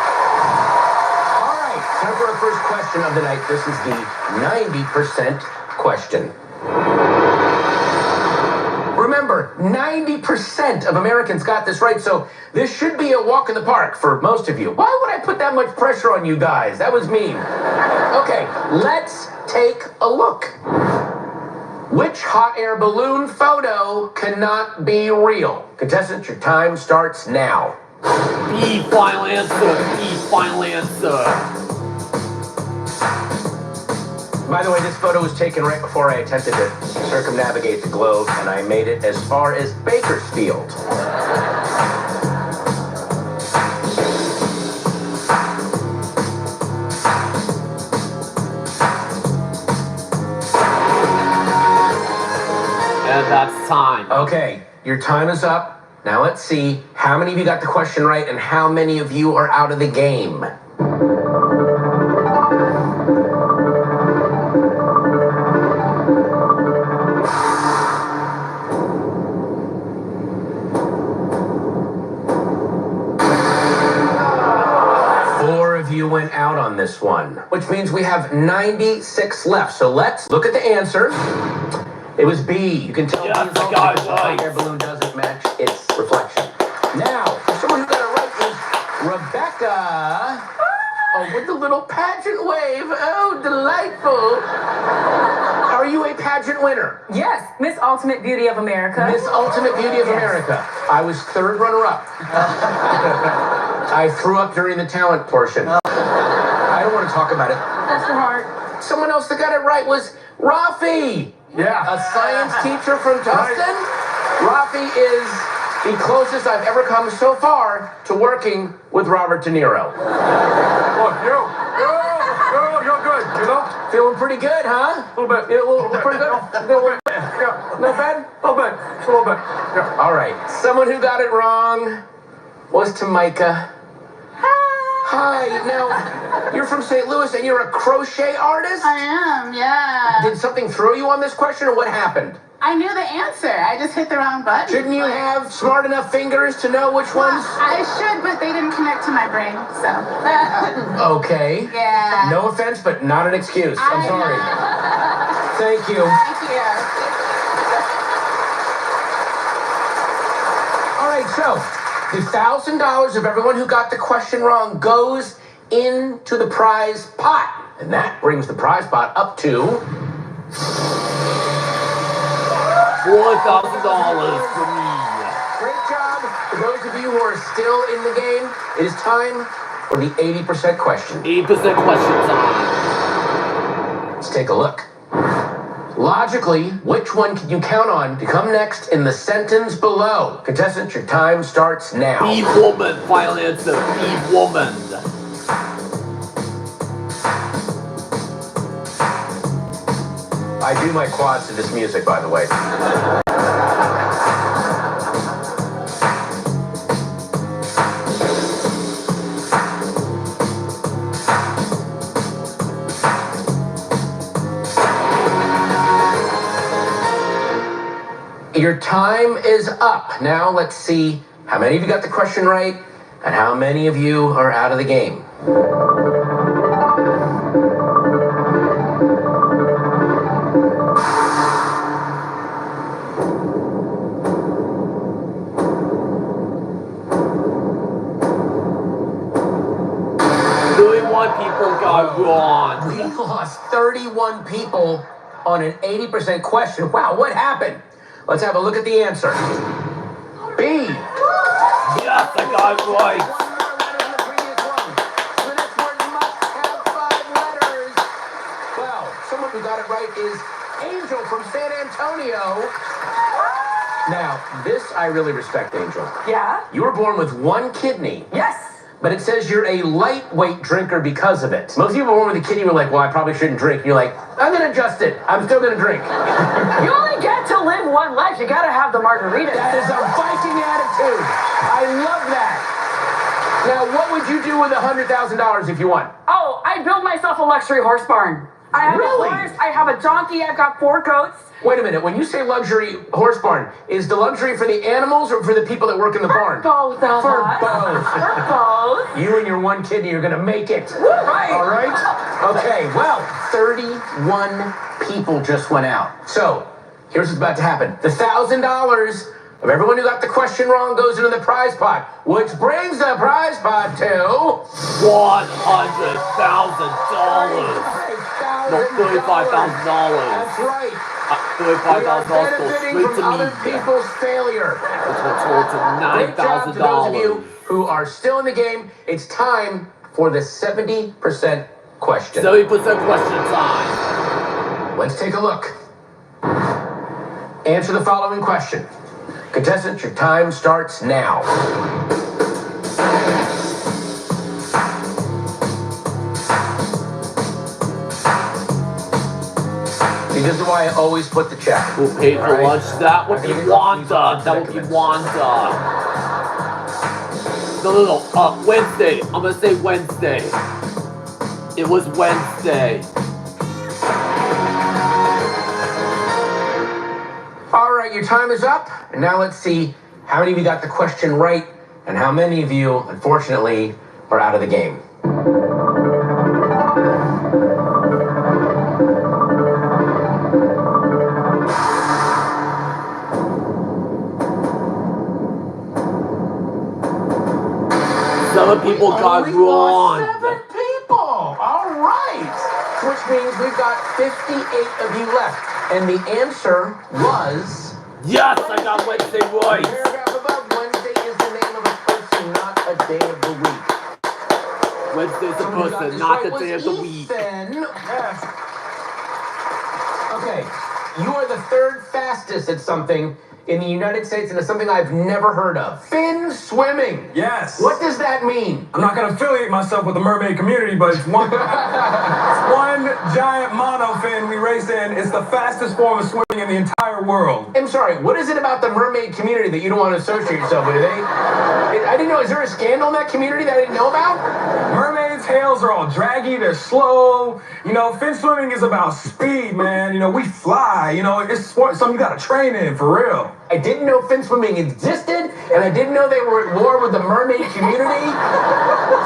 Time for our first question of the night. This is the 90% question. Remember, 90% of Americans got this right, so this should be a walk in the park for most of you. Why would I put that much pressure on you guys? That was mean. Okay, let's take a look. Which hot air balloon photo cannot be real? Contestants, your time starts now. B, final answer. B, final answer. By the way, this photo was taken right before I attempted to circumnavigate the globe, and I made it as far as Bakersfield. And that's time. Okay, your time is up. Now let's see how many of you got the question right and how many of you are out of the game. You went out on this one, which means we have 96 left. So let's look at the answer. It was B. You can tell because the hot air balloon doesn't match its reflection. Now, someone who got it right is Rebecca. Oh, with the little pageant wave. Oh, delightful. Are you a pageant winner? Yes, Miss Ultimate Beauty of America. Miss Ultimate Beauty of America. I was third runner-up. I threw up during the talent portion. I don't want to talk about it. That's your heart. Someone else that got it right was Rafi. Yeah. A science teacher from Tustin. Rafi is the closest I've ever come so far to working with Robert De Niro. Look, you're good, you know? Feeling pretty good, huh? A little bit. Yeah, a little pretty good? Yeah. No bad? A little bit. Yeah. All right. someone who got it wrong was Tamika. Hi. Now, you're from St. Louis and you're a crochet artist? I am, yeah. Did something throw you on this question or what happened? I knew the answer. I just hit the wrong button. Shouldn't you have smart enough fingers to know which ones? I should, but they didn't connect to my brain, so. Okay. Yeah. No offense, but not an excuse. I'm sorry. Thank you. Thank you. All right, so the $1,000 of everyone who got the question wrong goes into the prize pot. And that brings the prize pot up to $4,000 for me. Great job. For those of you who are still in the game, it is time for the 80% question. 80% question time. Let's take a look. Logically, which one can you count on to come next in the sentence below? Contestants, your time starts now. Be woman. Final answer. Be woman. I do my quads to this music, by the way. Your time is up. Now let's see how many of you got the question right and how many of you are out of the game. People got wrong. We lost 31 people on an 80% question. Wow, what happened? Let's have a look at the answer. B. Yes, I got it right. Well, someone who got it right is Angel from San Antonio. Now, this I really respect, Angel. Yeah? You were born with one kidney. Yes. But it says you're a lightweight drinker because of it. Most people born with a kidney were like, well, I probably shouldn't drink. And you're like, I'm going to adjust it. I'm still going to drink. You only get to live one life. You gotta have the margarita. That is a Viking attitude. I love that. Now, what would you do with $100,000 if you won? Oh, I built myself a luxury horse barn. I have a horse, I have a donkey, I've got 4 goats. Wait a minute. When you say luxury horse barn, is the luxury for the animals or for the people that work in the barn? Both of For us. both. For both. You and your one kidney are going to make it. Right. All right? Okay, well, 31 people just went out. So, here's what's about to happen. The $1,000 of everyone who got the question wrong goes into the prize pot, which brings the prize pot to $100,000. No, $35,000. That's right. $35,000 goes benefiting straight from to other me. people's failure. Which will total to Great job to those of you $9,000. who are still in the game. It's time for the 70% question. 70% question time. Let's take a look. Answer the following question. Contestants, your time starts now. See, this is why I always put the check. Who paid for lunch? That would be Wanda. That would be Wanda. No. Wednesday. I'm gonna say Wednesday. It was Wednesday. All right, your time is up. And now let's see how many of you got the question right and how many of you, unfortunately, are out of the game. Some people got wrong. 7 people. All right. Which means we've got 58 of you left. And the answer was... Yes, I got Wednesday right. Paragraph above, Wednesday is the name of a person, not a day of the week. Wednesday's the person, not the day of the week. Yes. Okay, you are the 3rd fastest at something in the United States, and it's something I've never heard of. Fin swimming. Yes. What does that mean? I'm not going to affiliate myself with the mermaid community, but it's one giant monofin we race in. It's the fastest form of swimming in the entire world. I'm sorry, what is it about the mermaid community that you don't want to associate yourself with? I didn't know, is there a scandal in that community that I didn't know about? Mermaids' tails are all draggy, they're slow. You know, fin swimming is about speed, man. You know, we fly. You know, it's something you gotta train in, for real. I didn't know fin swimming existed, and I didn't know they were at war with the mermaid community.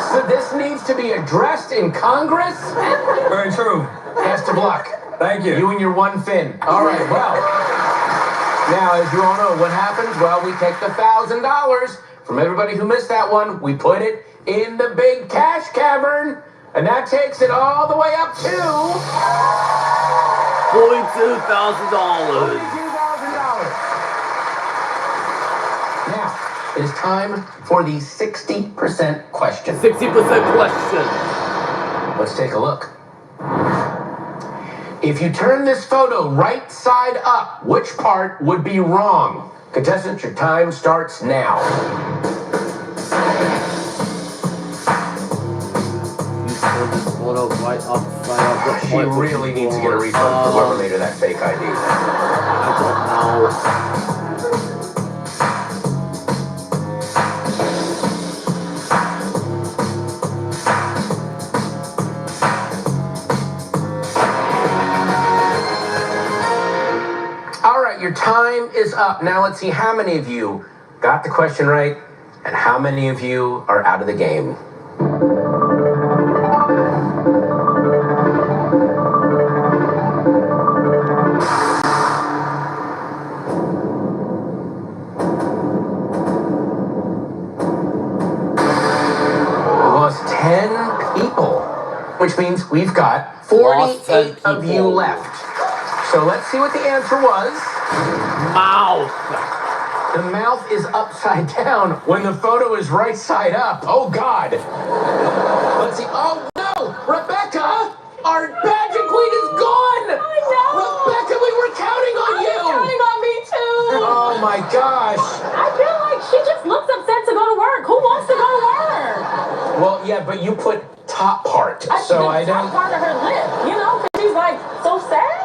So this needs to be addressed in Congress. Very true. Best of luck. Thank you. You and your one fin. All right, well. Now, as you all know, what happens? Well, we take the $1,000 from everybody who missed that one. We put it in the big cash cavern, and that takes it all the way up to $42,000. Now, it is time for the 60% question. 60% question. Let's take a look. If you turn this photo right side up, which part would be wrong? Contestants, your time starts now. You turn this photo right upside up. She really needs to get a refund for whoever made her that fake ID. I don't know. Your time is up. Now let's see how many of you got the question right and how many of you are out of the game. We lost 10 people, which means we've got 48 of you left. So let's see what the answer was. Mouth. The mouth is upside down when the photo is right side up. Oh, God. Let's see. Oh, no. Rebecca, our pageant queen is gone. I know. Rebecca, we were counting on you. Counting on me, too. Oh, my gosh. I feel like she just looks upset to go to work. Who wants to go to work? Well, yeah, but you put top part. So I don't. Top part of her lip, you know, because she's like so sad.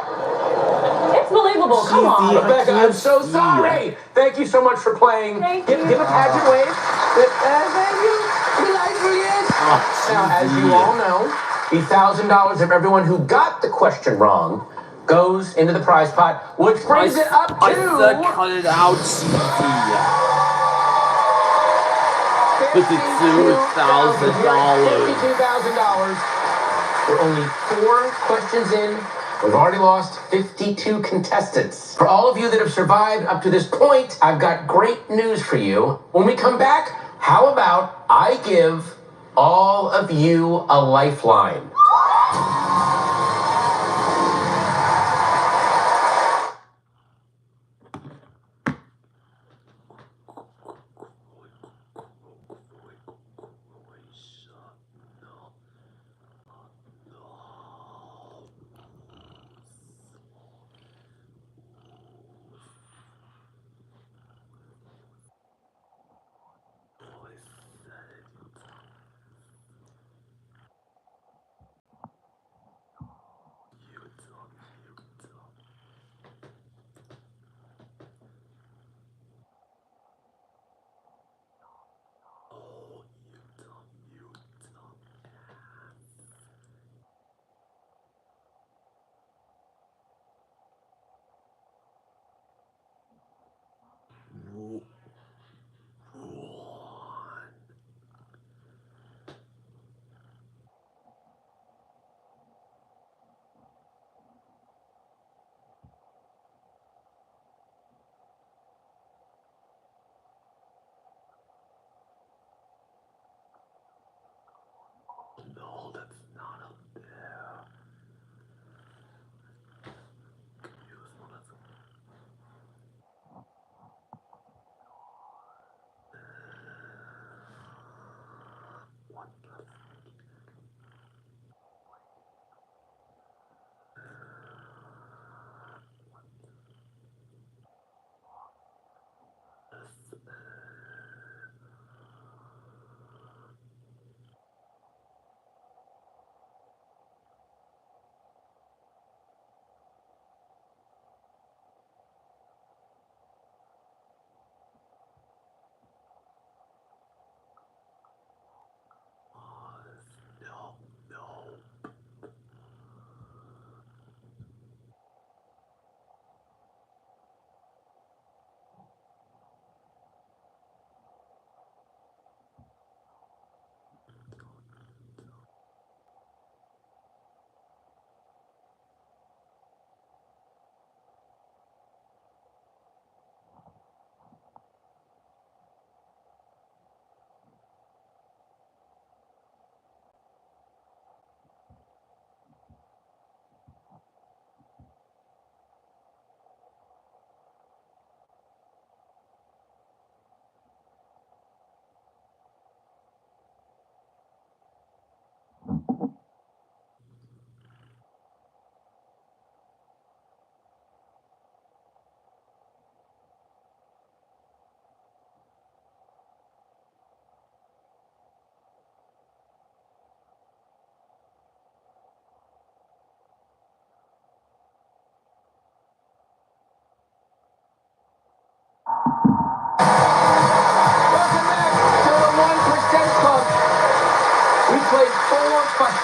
It's believable. Come on. Rebecca, I'm so sorry. Thank you so much for playing. Give a pageant wave. Thank you. Now, as you all know, the $1,000 of everyone who got the question wrong goes into the prize pot, which brings it up to... I said cut it out, $52,000. $52,000. We're only 4 questions in. We've already lost 52 contestants. For all of you that have survived up to this point, I've got great news for you. When we come back, how about I give all of you a lifeline?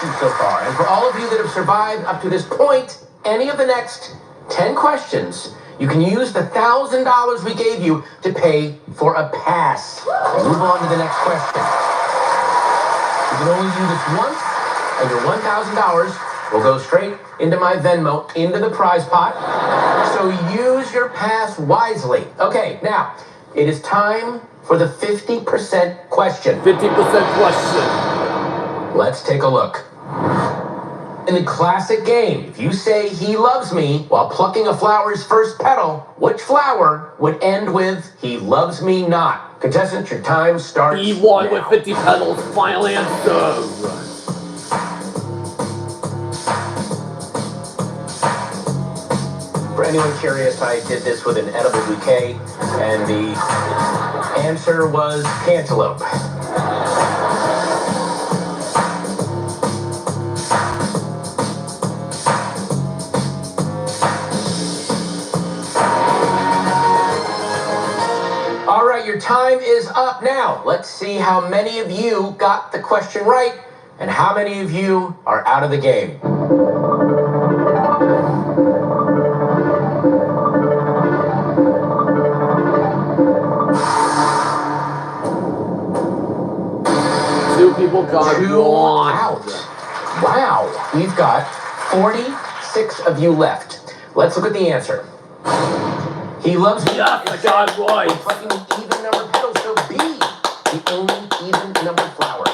questions so far. And for all of you that have survived up to this point, any of the next 10 questions, you can use the $1,000 we gave you to pay for a pass. And move on to the next question. You can only do this once, and your $1,000 will go straight into my Venmo, into the prize pot. So use your pass wisely. Okay, now, it is time for the 50% question. 50% question. Let's take a look. In the classic game, if you say "he loves me" while plucking a flower's first petal, which flower would end with "he loves me not"? Contestants, your time starts E1 now. with 50 petals. Final answer. For anyone curious, I did this with an edible bouquet, and the answer was cantaloupe. All right, your time is up now. Let's see how many of you got the question right and how many of you are out of the game. Two people got Two wrong. out. Wow, we've got 46 of you left. Let's look at the answer. He loves me. Yes, I got it right. We're plucking even number petals, so B, the only even number flower.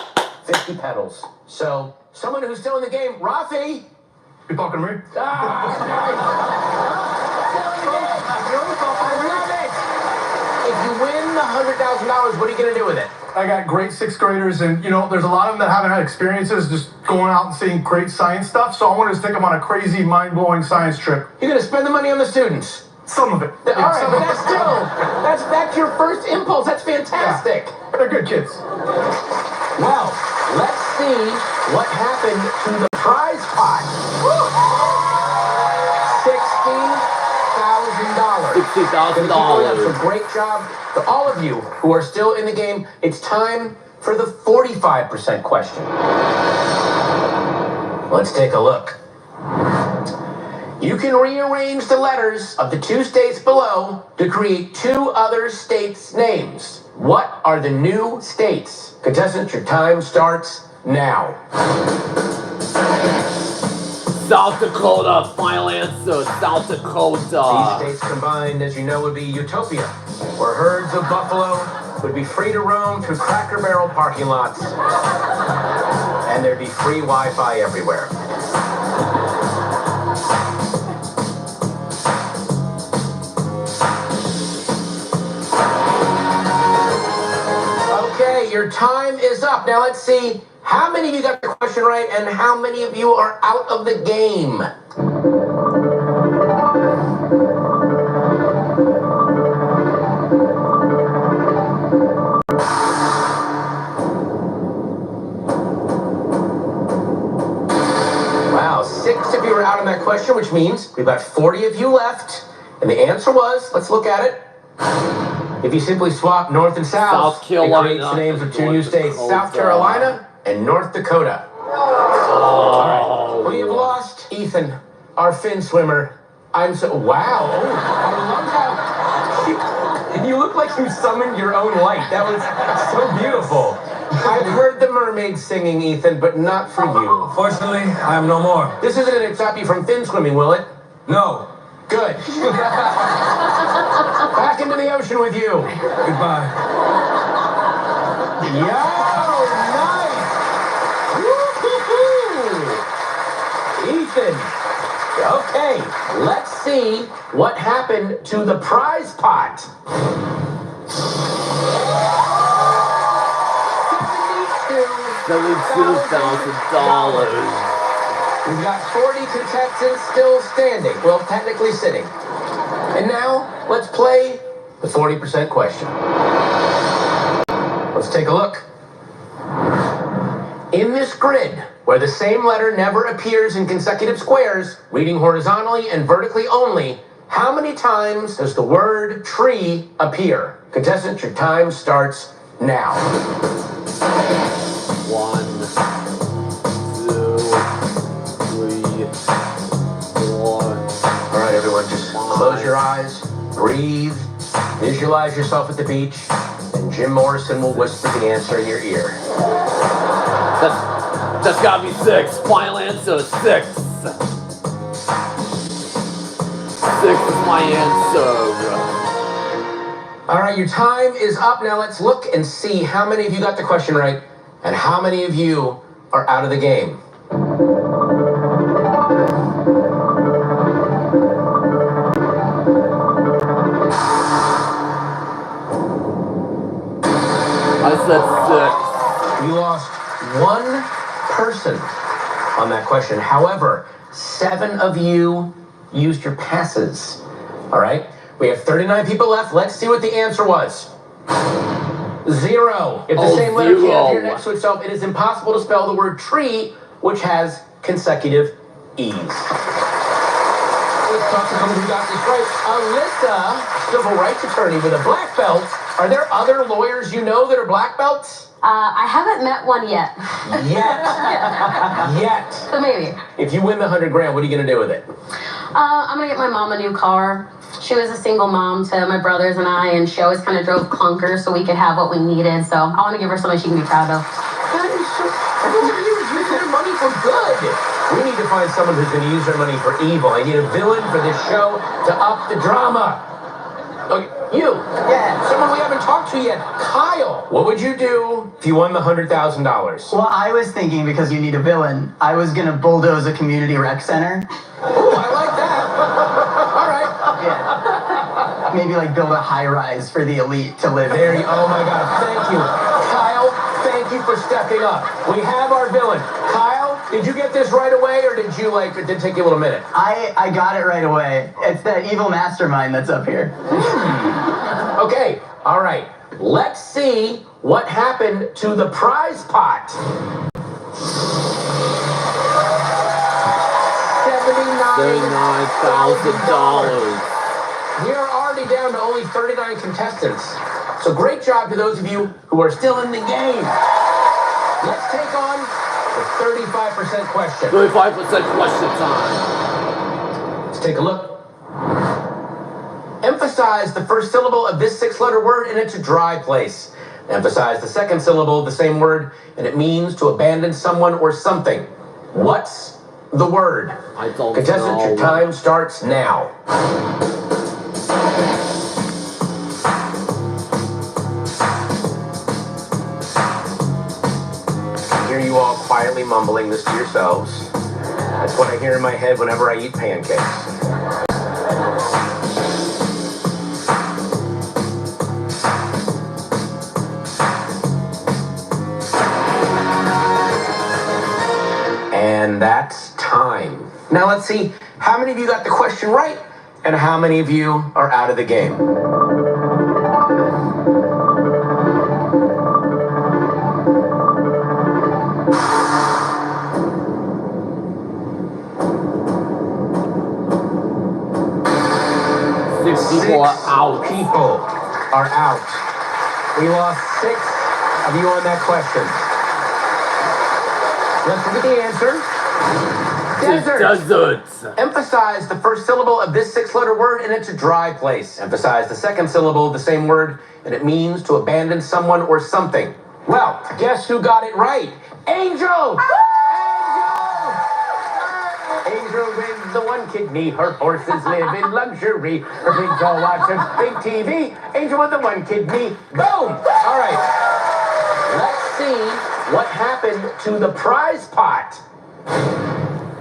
50 petals. So, someone who's still in the game, Rafi. You talking to me? If you win the $100,000, what are you going to do with it? I got great sixth graders, and there's a lot of them that haven't had experiences just going out and seeing great science stuff. So I wanted to take them on a crazy, mind-blowing science trip. You're going to spend the money on the students? Some of it. All right, but that's still, that's your first impulse. That's fantastic. Yeah. They're good kids. Well, let's see what happened to the prize pot. $60,000. So great job to all of you who are still in the game. It's time for the 45% question. Let's take a look. You can rearrange the letters of the two states below to create two other states' names. What are the new states? Contestants, your time starts now. South Dakota. Final answer. South Dakota. These states combined, as you know, would be Utopia, where herds of buffalo would be free to roam through Cracker Barrel parking lots, and there'd be free Wi-Fi everywhere. Okay, your time is up. Now let's see how many of you got the question right and how many of you are out of the game. Wow, 6 of you are out on that question, which means we've got 40 of you left. And the answer was, let's look at it. If you simply swap North and South, it creates the names of two new states, South Carolina and North Dakota. All right, we have lost Ethan, our fin swimmer. I'm so, wow. Oh, I love how you look like you summoned your own light. That was so beautiful. I've heard the mermaids singing, Ethan, but not for you. Fortunately, I am no more. This isn't going to stop you from fin swimming, will it? No. Good. Back into the ocean with you. Goodbye. Yo, nice. Woo-hoo-hoo. Ethan. Okay, let's see what happened to the prize pot. $72,000. We've got 40 contestants still standing. Well, technically sitting. And now, let's play the 40% question. Let's take a look. In this grid, where the same letter never appears in consecutive squares, reading horizontally and vertically only, how many times does the word tree appear? Contestants, your time starts now. 1, 2, All right, everyone, just close your eyes, breathe, visualize yourself at the beach, and Jim Morrison will whisper the answer in your ear. That's gotta be 6. Final answer, 6. 6 is my answer. All right, your time is up. Now let's look and see how many of you got the question right and how many of you are out of the game. I said 6. You lost one person on that question. However, 7 of you used your passes. All right? We have 39 people left. Let's see what the answer was. 0. If the same letter can't appear next to itself, it is impossible to spell the word tree, which has consecutive E's. Let's talk to someone who got this right. Alyssa, civil rights attorney with a black belt. Are there other lawyers you know that are black belts? I haven't met one yet. Yet. So maybe. If you win the $100,000, what are you going to do with it? I'm going to get my mom a new car. She was a single mom to my brothers and I, and she always kind of drove clunkers so we could have what we needed. So I want to give her something she can be proud of. Everyone here is using their money for good. We need to find someone who's going to use their money for evil. I need a villain for this show to up the drama. Oh, you? Yeah. Someone we haven't talked to yet. Kyle. What would you do if you won the $100,000? Well, I was thinking, because you need a villain, I was going to bulldoze a community rec center. Oh, I like that. All right. Yeah. Maybe like build a high rise for the elite to live there. in. Oh my God. Thank you. Kyle, thank you for stepping up. We have our villain. Kyle, did you get this right away, or did it take you a little minute? I got it right away. It's that evil mastermind that's up here. Okay, all right. Let's see what happened to the prize pot. $79,000. We are already down to only 39 contestants. So great job to those of you who are still in the game. Let's take on the 35% question. 35% question time. Let's take a look. Emphasize the first syllable of this 6-letter word and it's a dry place. Emphasize the second syllable of the same word and it means to abandon someone or something. What's the word? I don't Contestants, your time starts now. I hear you all quietly mumbling this to yourselves. That's what I hear in my head whenever I eat pancakes. And that's time. Now let's see how many of you got the question right and how many of you are out of the game. People are out. People are out. We lost 6 of you on that question. Let's look at the answer. Desert. Emphasize the first syllable of this 6-letter word and it's a dry place. Emphasize the second syllable of the same word and it means to abandon someone or something. Well, guess who got it right? Angel! Angel wins the 1 kidney. Her horses live in luxury. Her pigs all watch a big TV. Angel with the 1 kidney. Boom! All right. Let's see what happened to the prize pot.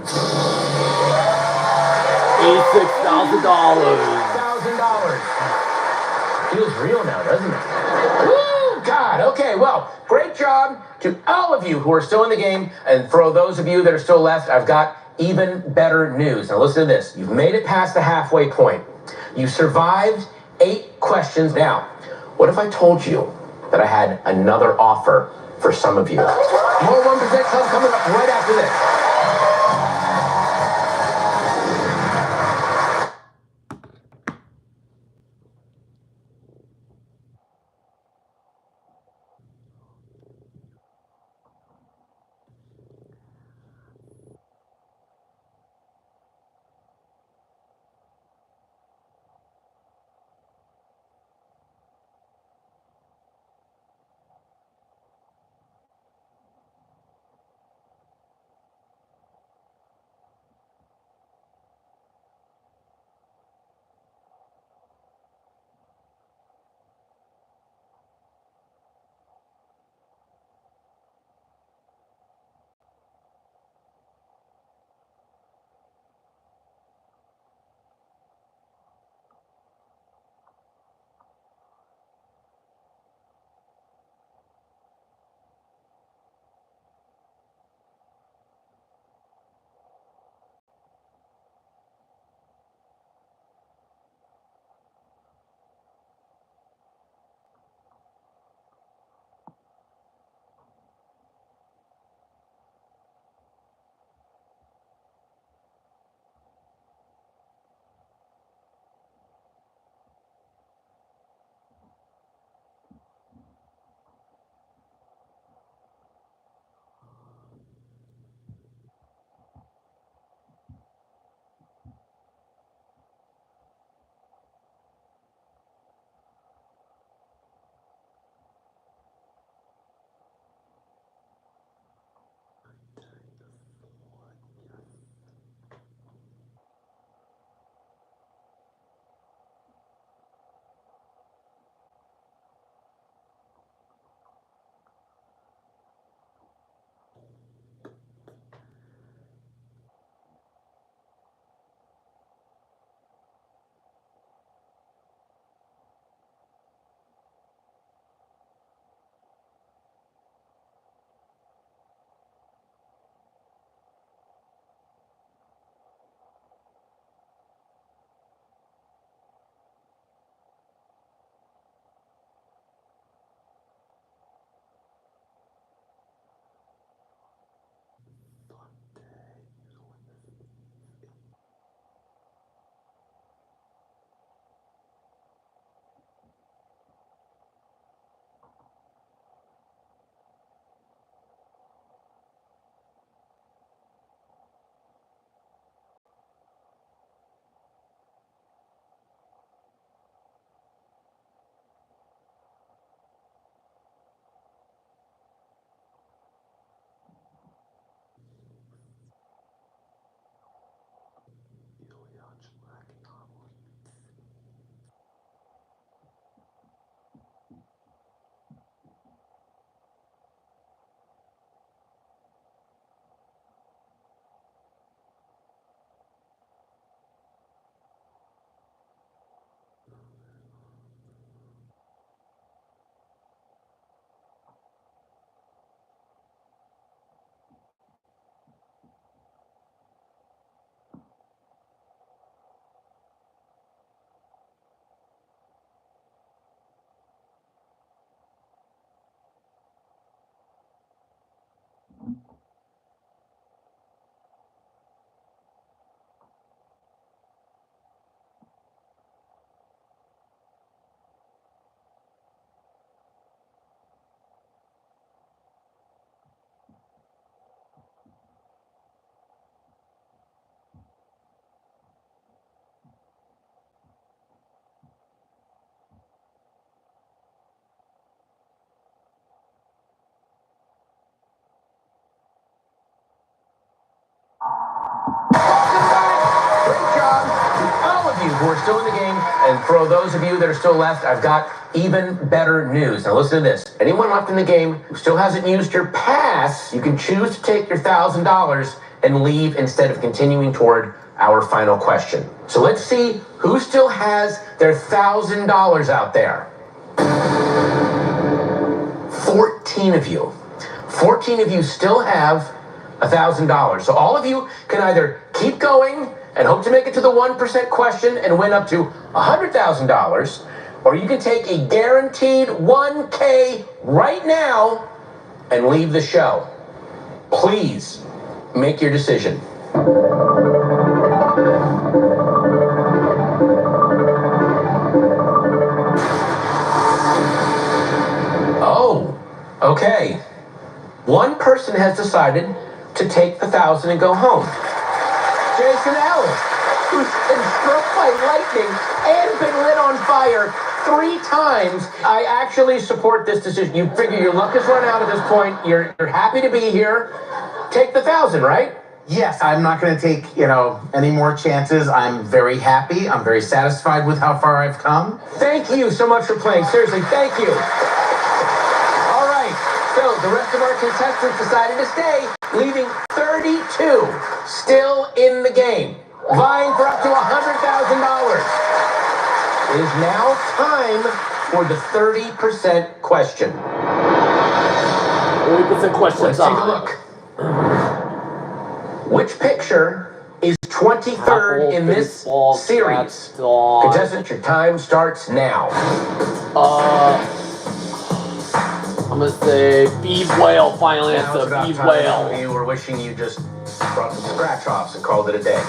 $86,000. Feels real now, doesn't it? Woo! God. Okay, well, great job to all of you who are still in the game. And for those of you that are still left, I've got even better news. Now listen to this. You've made it past the halfway point. You survived 8 questions. Now, what if I told you that I had another offer for some of you? More 1% Club coming up right after this. who are still in the game, and for those of you that are still left, I've got even better news. Now listen to this. Anyone left in the game who still hasn't used your pass, you can choose to take your $1,000 and leave instead of continuing toward our final question. So let's see who still has their $1,000 out there. 14 of you. 14 of you still have $1,000. So all of you can either keep going and hope to make it to the 1% question and win up to $100,000, or you can take a guaranteed $1K right now and leave the show. Please make your decision. Oh, okay. One person has decided to take the 1,000 and go home. Jason Allen, who's been struck by lightning and been lit on fire 3 times. I actually support this decision. You figure your luck has run out at this point. You're happy to be here. Take the 1,000, right? Yes, I'm not going to take, any more chances. I'm very happy. I'm very satisfied with how far I've come. Thank you so much for playing. Seriously, thank you. All right, so the rest of our contestants decided to stay, leaving 32 still in the game, vying for up to $100,000. It is now time for the 30% question. 30% question. Let's take a look. Which picture is 23rd in this series? Contestant, your time starts now. I'm gonna say beef whale. Final Now it's answer. about Beef time whale. you were wishing you just brought some scratch-offs and called it a day.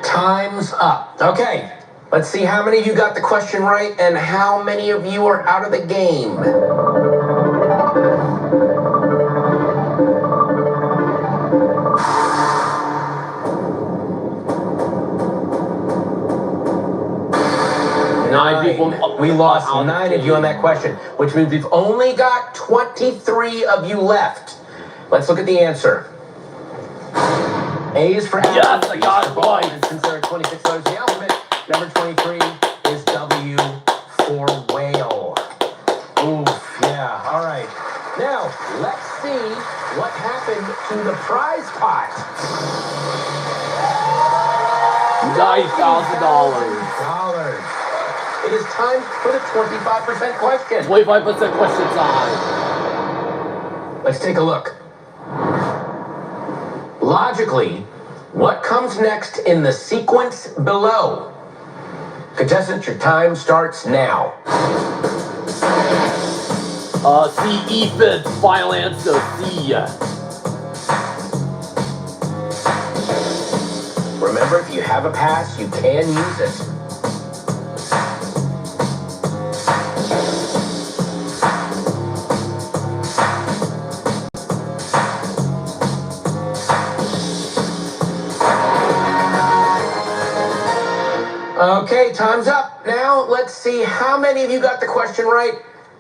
Time's up. Okay, let's see how many of you got the question right and how many of you are out of the game. Nine people. We lost 9 of you on that question, which means we've only got 23 of you left. Let's look at the answer. A is for apple. Yes, I got it right. And since there are 26 letters in the alphabet, number 23 is W for whale. Oof, yeah, all right. Now, let's see what happened to the prize pot. $9,000. It is time for the 25% question. 25% question time. Let's take a look. Logically, what comes next in the sequence below? Contestant, your time starts now. C, Ethan. Final answer. C. Remember, if you have a pass, you can use it. Okay, time's up. Now, let's see how many of you got the question right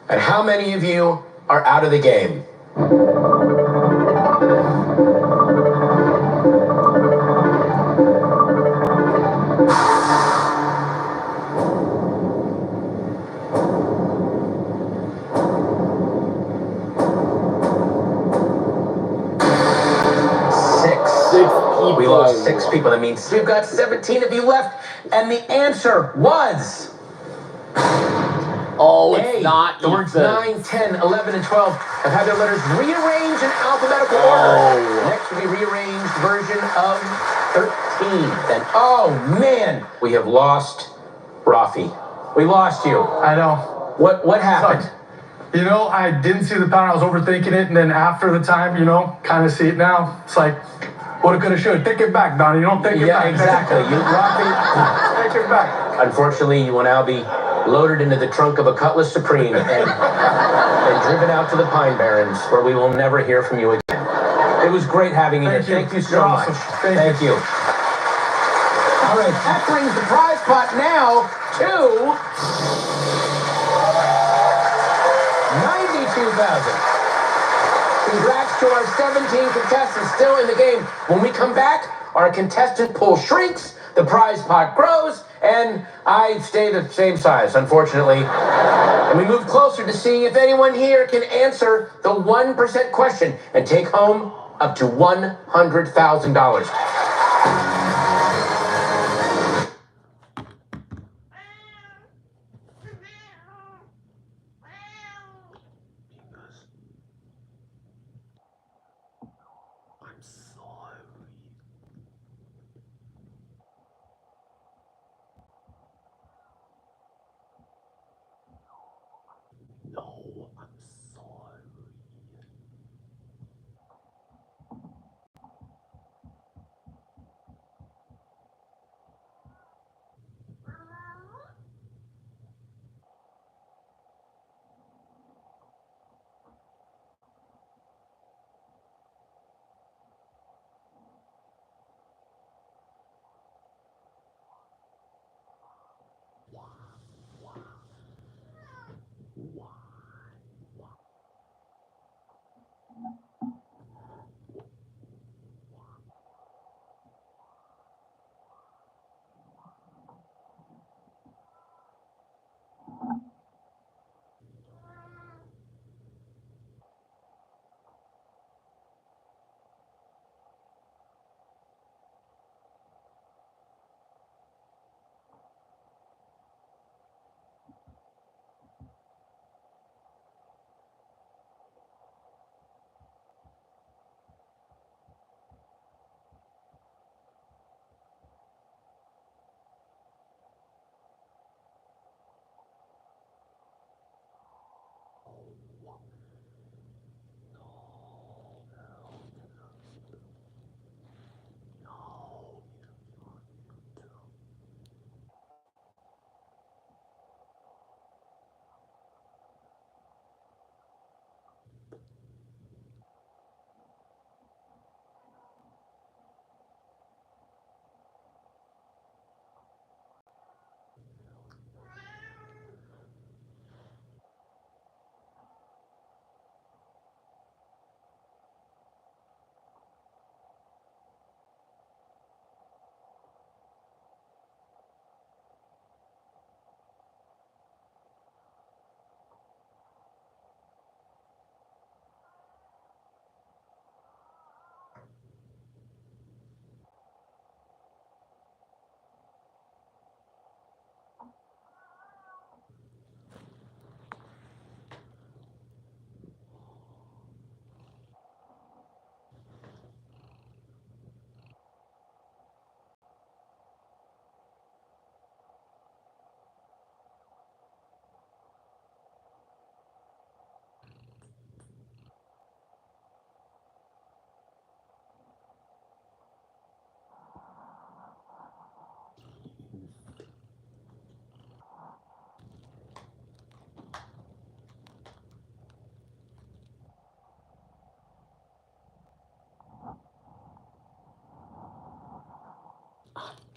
and how many of you are out of the game. We lost 6 people. That means we've got 17 of you left, and the answer was... Oh, it's A. not The words Ethan. 9, 10, 11, and 12 have had their letters rearranged in alphabetical order. Next will be rearranged version of 13. And oh man, we have lost Rafi. We lost you. I know. What happened? I didn't see the pattern. I was overthinking it, and then after the time, kind of see it now. It's like, woulda, coulda, shoulda. Take it back, Donnie. You don't take it back. Yeah, exactly. Rafi, take it back. Unfortunately, you will now be loaded into the trunk of a Cutlass Supreme and driven out to the Pine Barrens, where we will never hear from you again. It was great having you here. Thank you so much. Awesome. Thank you. All right, that brings the prize pot now to $92,000. Congrats to our 17 contestants still in the game. When we come back, our contestant pool shrinks, the prize pot grows, and I stay the same size, unfortunately. And we move closer to seeing if anyone here can answer the 1% question and take home up to $100,000.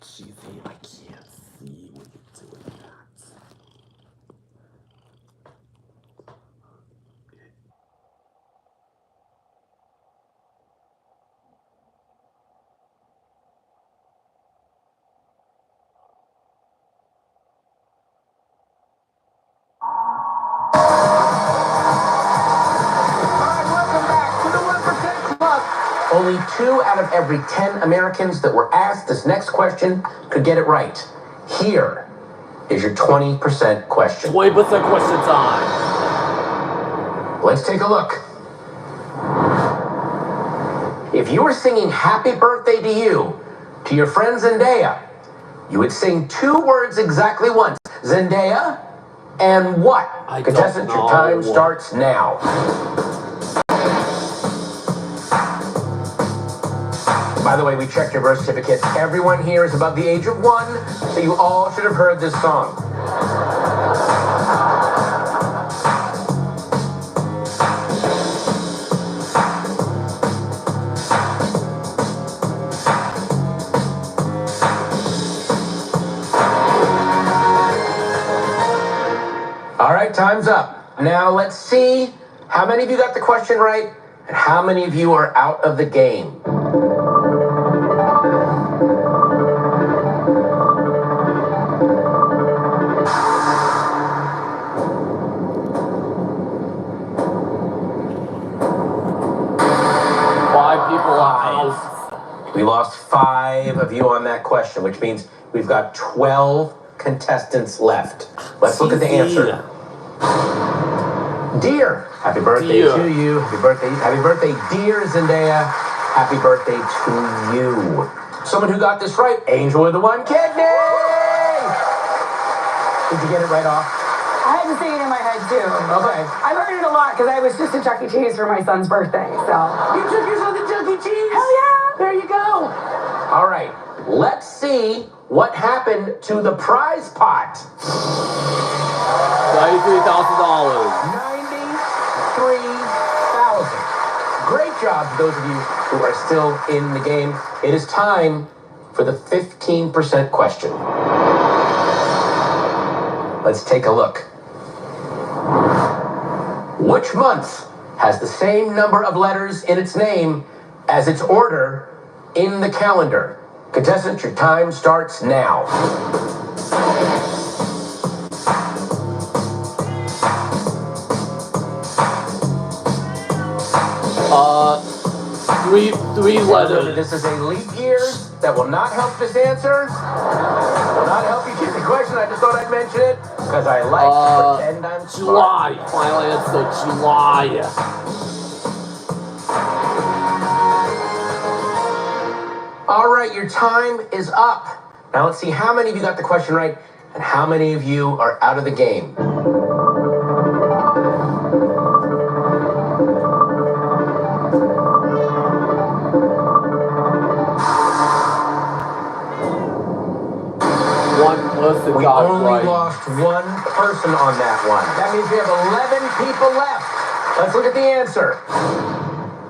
Cheesy, I can't see when you're doing that. Only 2 out of every 10 Americans that were asked this next question could get it right. Here is your 20% question. 20% question time. Let's take a look. If you were singing happy birthday to you to your friend Zendaya, you would sing 2 words exactly once. Zendaya and what? Contestants, your time starts now. By the way, we checked your birth certificate. Everyone here is above the age of 1, so you all should have heard this song. right, time's up. Now let's see how many of you got the question right and how many of you are out of the game. We lost 5 of you on that question, which means we've got 12 contestants left. Let's look at the answer. Dear, happy birthday to you. Happy birthday, dear Zendaya. Happy birthday to you. Someone who got this right, Angel with the 1 kidney. Did you get it right off? I had to say it in my head too. Okay. I've heard it a lot because I was just at Chuck E. Cheese for my son's birthday. So you took your son to Chuck E. Cheese? Hell yeah! There you go. All right. Let's see what happened to the prize pot. $93,000. $93,000. Great job to those of you who are still in the game. It is time for the 15% question. Let's take a look. Which month has the same number of letters in its name as its order in the calendar? Contestants, your time starts now. Three letters. This is a leap year. That will not help this answer. Will not help you get the question. I just thought I'd mention it because I like to pretend I'm July. Final answer, July. All right, your time is up. Now let's see how many of you got the question right and how many of you are out of the game. We only lost 1 person on that one. That means we have 11 people left. Let's look at the answer.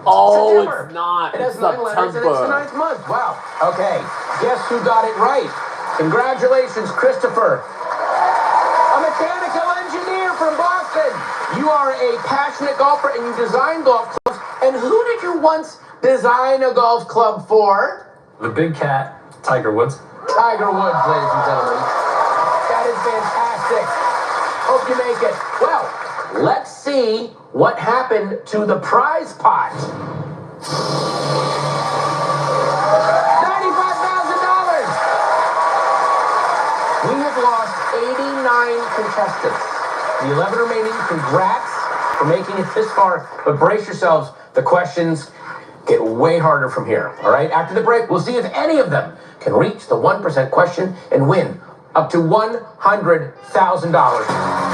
Oh, September. it's not. It has It's 9 letters and it's the 9th month. Wow. Okay. Guess who got it right? Congratulations, Christopher. A mechanical engineer from Boston. You are a passionate golfer and you design golf clubs. And who did you once design a golf club for? The big cat, Tiger Woods. Tiger Woods, ladies and gentlemen. That is fantastic. Hope you make it. Well, let's see what happened to the prize pot. $95,000. We have lost 89 contestants. The 11 remaining, congrats for making it this far, but brace yourselves. The questions get way harder from here. All right, after the break, we'll see if any of them can reach the 1% question and win up to $100,000.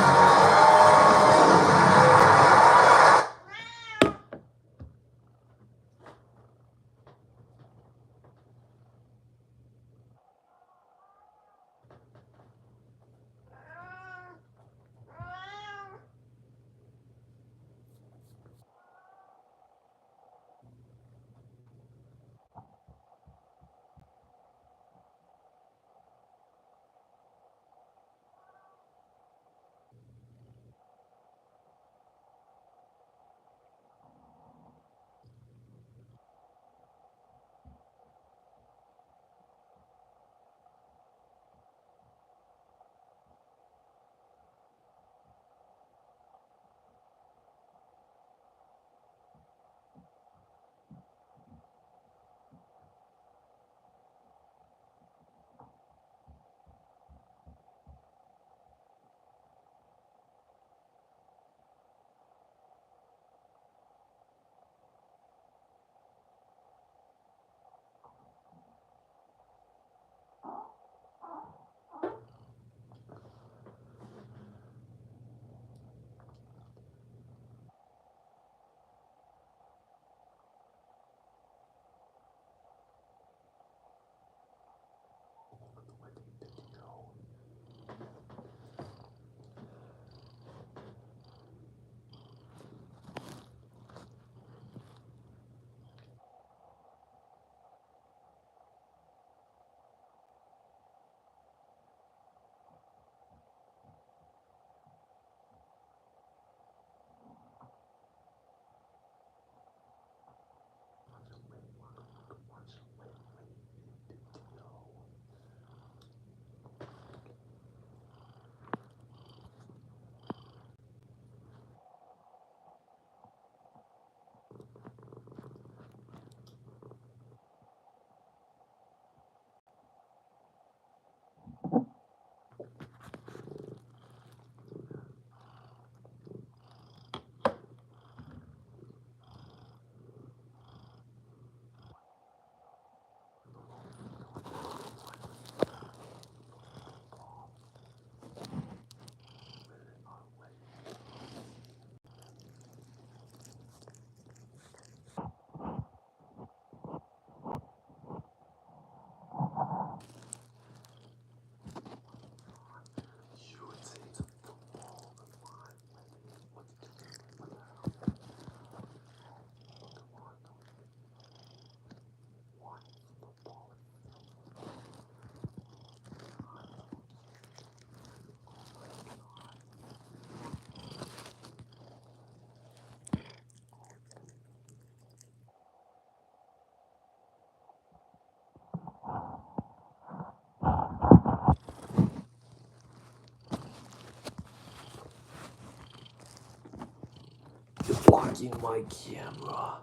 blocking my camera.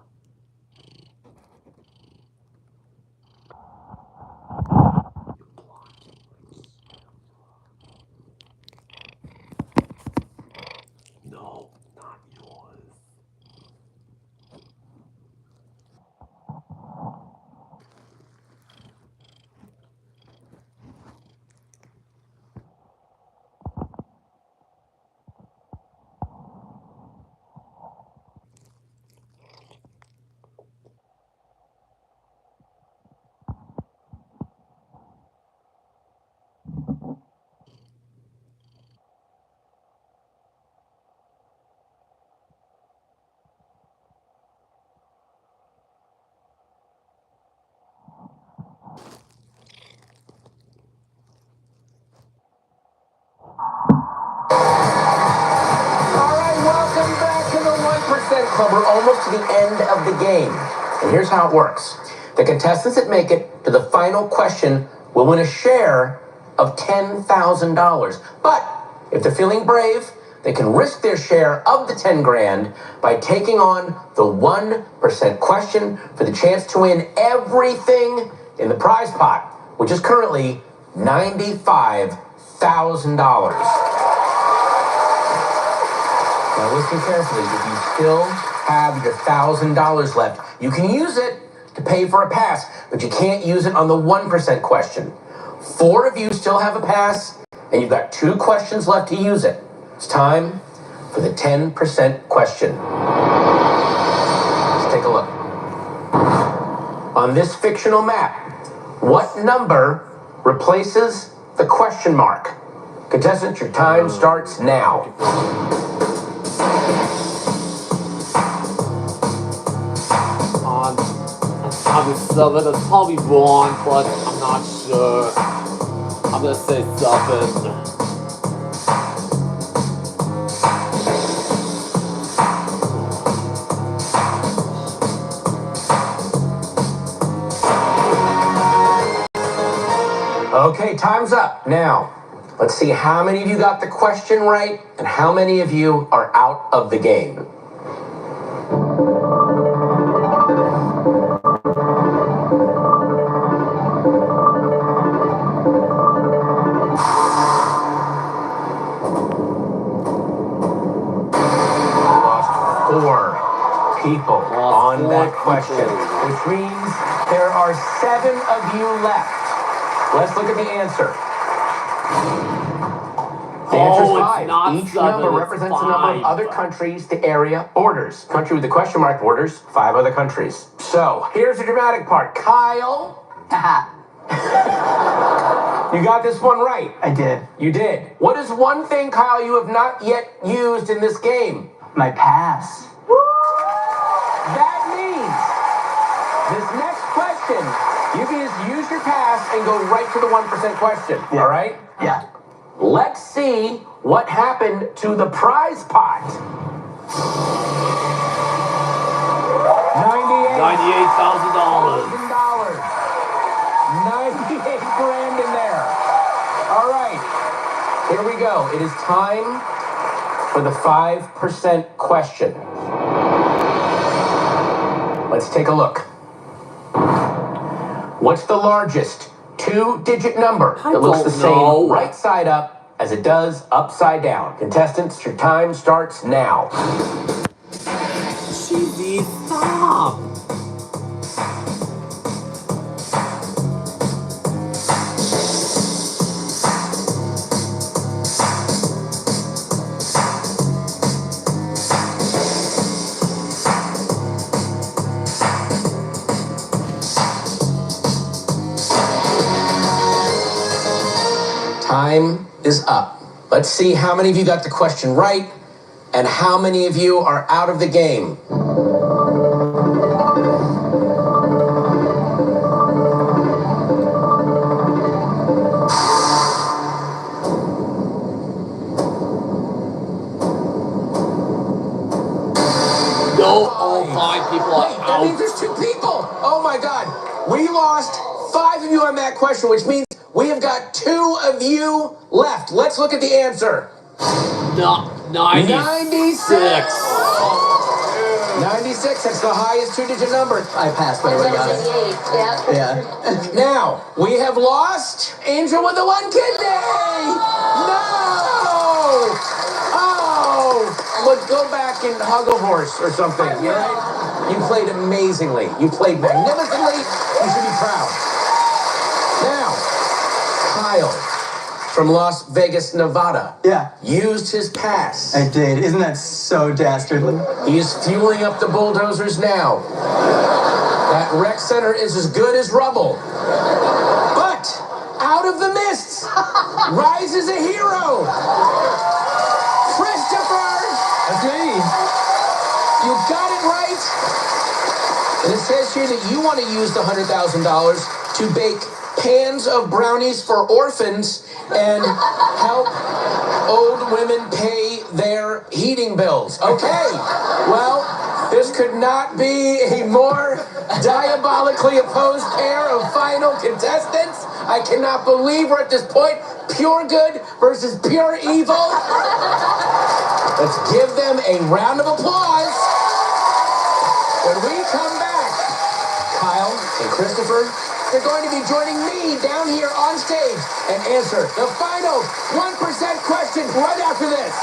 No, not yours. Welcome back to the 1% Club. We're almost to the end of the game. And here's how it works. The contestants that make it to the final question will win a share of $10,000. But if they're feeling brave, they can risk their share of the 10 grand by taking on the 1% question for the chance to win everything in the prize pot, which is currently $95,000. Now listen carefully. If you still have your $1,000 left, you can use it to pay for a pass, but you can't use it on the 1% question. 4 of you still have a pass, and you've got 2 questions left to use it. It's time for the 10% question. Let's take a look. On this fictional map, what number replaces the question mark? Contestants, your time starts now. Probably 7. That's probably wrong, but I'm not sure. I'm gonna say 7. Okay, time's up. Now, let's see how many of you got the question right and how many of you are out of the game. People on that question, which means there are 7 of you left. Let's look at the answer. The answer is 5. Each number represents a number of other countries the area borders. Country with the question mark borders 5 other countries. So here's the dramatic part. Kyle. You got this one right. I did. You did. What is one thing, Kyle, you have not yet used in this game? My pass. That means this next question, you can just use your pass and go right to the 1% question. Yeah. All right? Yeah. Let's see what happened to the prize pot. $98,000. $98 grand in there. All right. Here we go. It is time for the 5% question. Let's take a look. What's the largest 2-digit number that looks the same right side up as it does upside down? Contestants, your time starts now. Cheesy, stop. Time is up. Let's see how many of you got the question right and how many of you are out of the game. No, all 5 people are out. That means there's 2 people. Oh my God. We lost 5 of you on that question, which means we have got 2 of you left. Let's look at the answer. 96. 26. That's the highest two-digit number. I passed, but I would have got it. 88, yeah. Yeah. Now, we have lost Angel with the one kidney! No! Oh! But go back and hug a horse or something, you right? You played amazingly. You played magnificently. You should be proud. Now, Kyle from Las Vegas, Nevada. Yeah. Used his pass. I did. Isn't that so dastardly? He is fueling up the bulldozers now. That rec center is as good as rubble. But out of the mists rises a hero. Christopher! That's me. You got it right. And it says here that you want to use the $100,000 to bake pans of brownies for orphans and help old women pay their heating bills. Okay, well, this could not be a more diabolically opposed pair of final contestants. I cannot believe we're at this point. Pure good versus pure evil. Let's give them a round of applause. When we come back, Kyle and Christopher, they're going to be joining me down here on stage and answer the final 1% question right after this.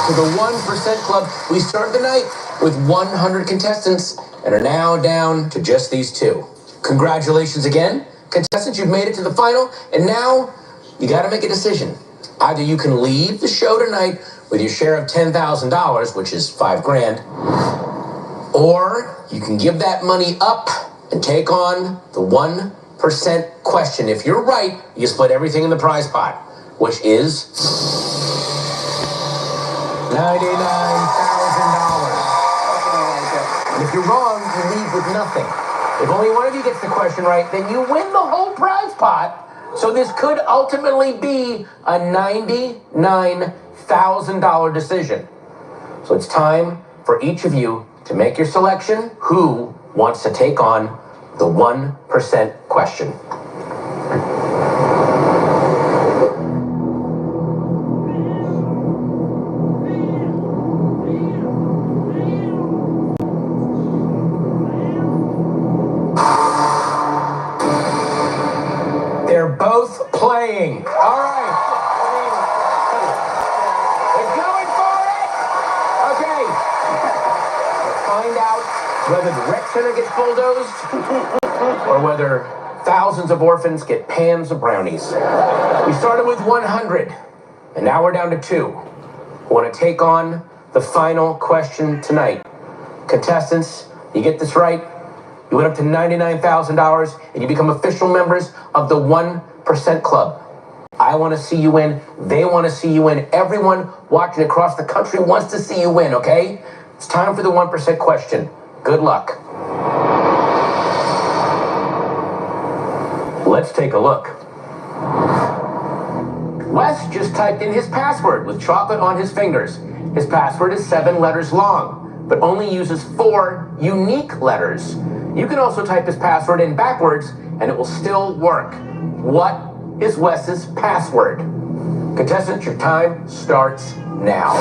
To the 1% Club. We started the night with 100 contestants and are now down to just these two. Congratulations again. Contestants, you've made it to the final, and now you got to make a decision. Either you can leave the show tonight with your share of $10,000, which is $5,000, or you can give that money up and take on the 1% 1% question. If you're right, you split everything in the prize pot, which is $99,000. And if you're wrong, you leave with nothing. If only one of you gets the question right, then you win the whole prize pot. So this could ultimately be a $99,000 decision. So it's time for each of you to make your selection. Who wants to take on the 1% question? They're both playing. All right. They're going for it. Okay. Let's find out whether the rec center gets bulldozed or whether thousands of orphans get pans of brownies. We started with 100, and now we're down to 2. Who want to take on the final question tonight? Contestants, you get this right, you went up to $99,000, and you become official members of the 1% Club. I want to see you win. They want to see you win. Everyone watching across the country wants to see you win, okay? It's time for the 1% question. Good luck. Let's take a look. Wes just typed in his password with chocolate on his fingers. His password is 7 letters long, but only uses 4 unique letters. You can also type his password in backwards, and it will still work. What is Wes's password? Contestants, your time starts now.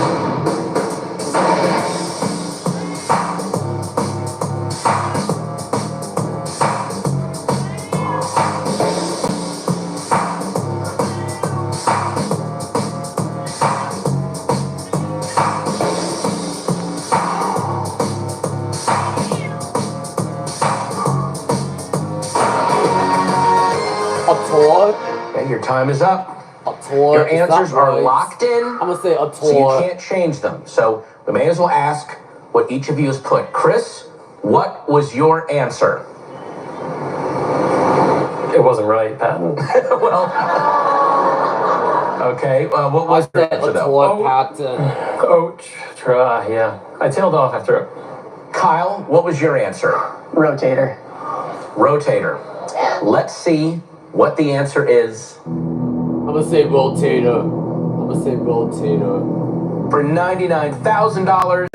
Okay, your time is up. Your answers are locked in. I'm gonna say a tour. So you can't change them. So we may as well ask what each of you has put. Chris, what was your answer? It wasn't right, Patton. Well, okay. What was your answer, though? Yeah. I tailed off after it. Kyle, what was your answer? Rotator. Rotator. Let's see what the answer is. I'm gonna say rotator. For $99,000.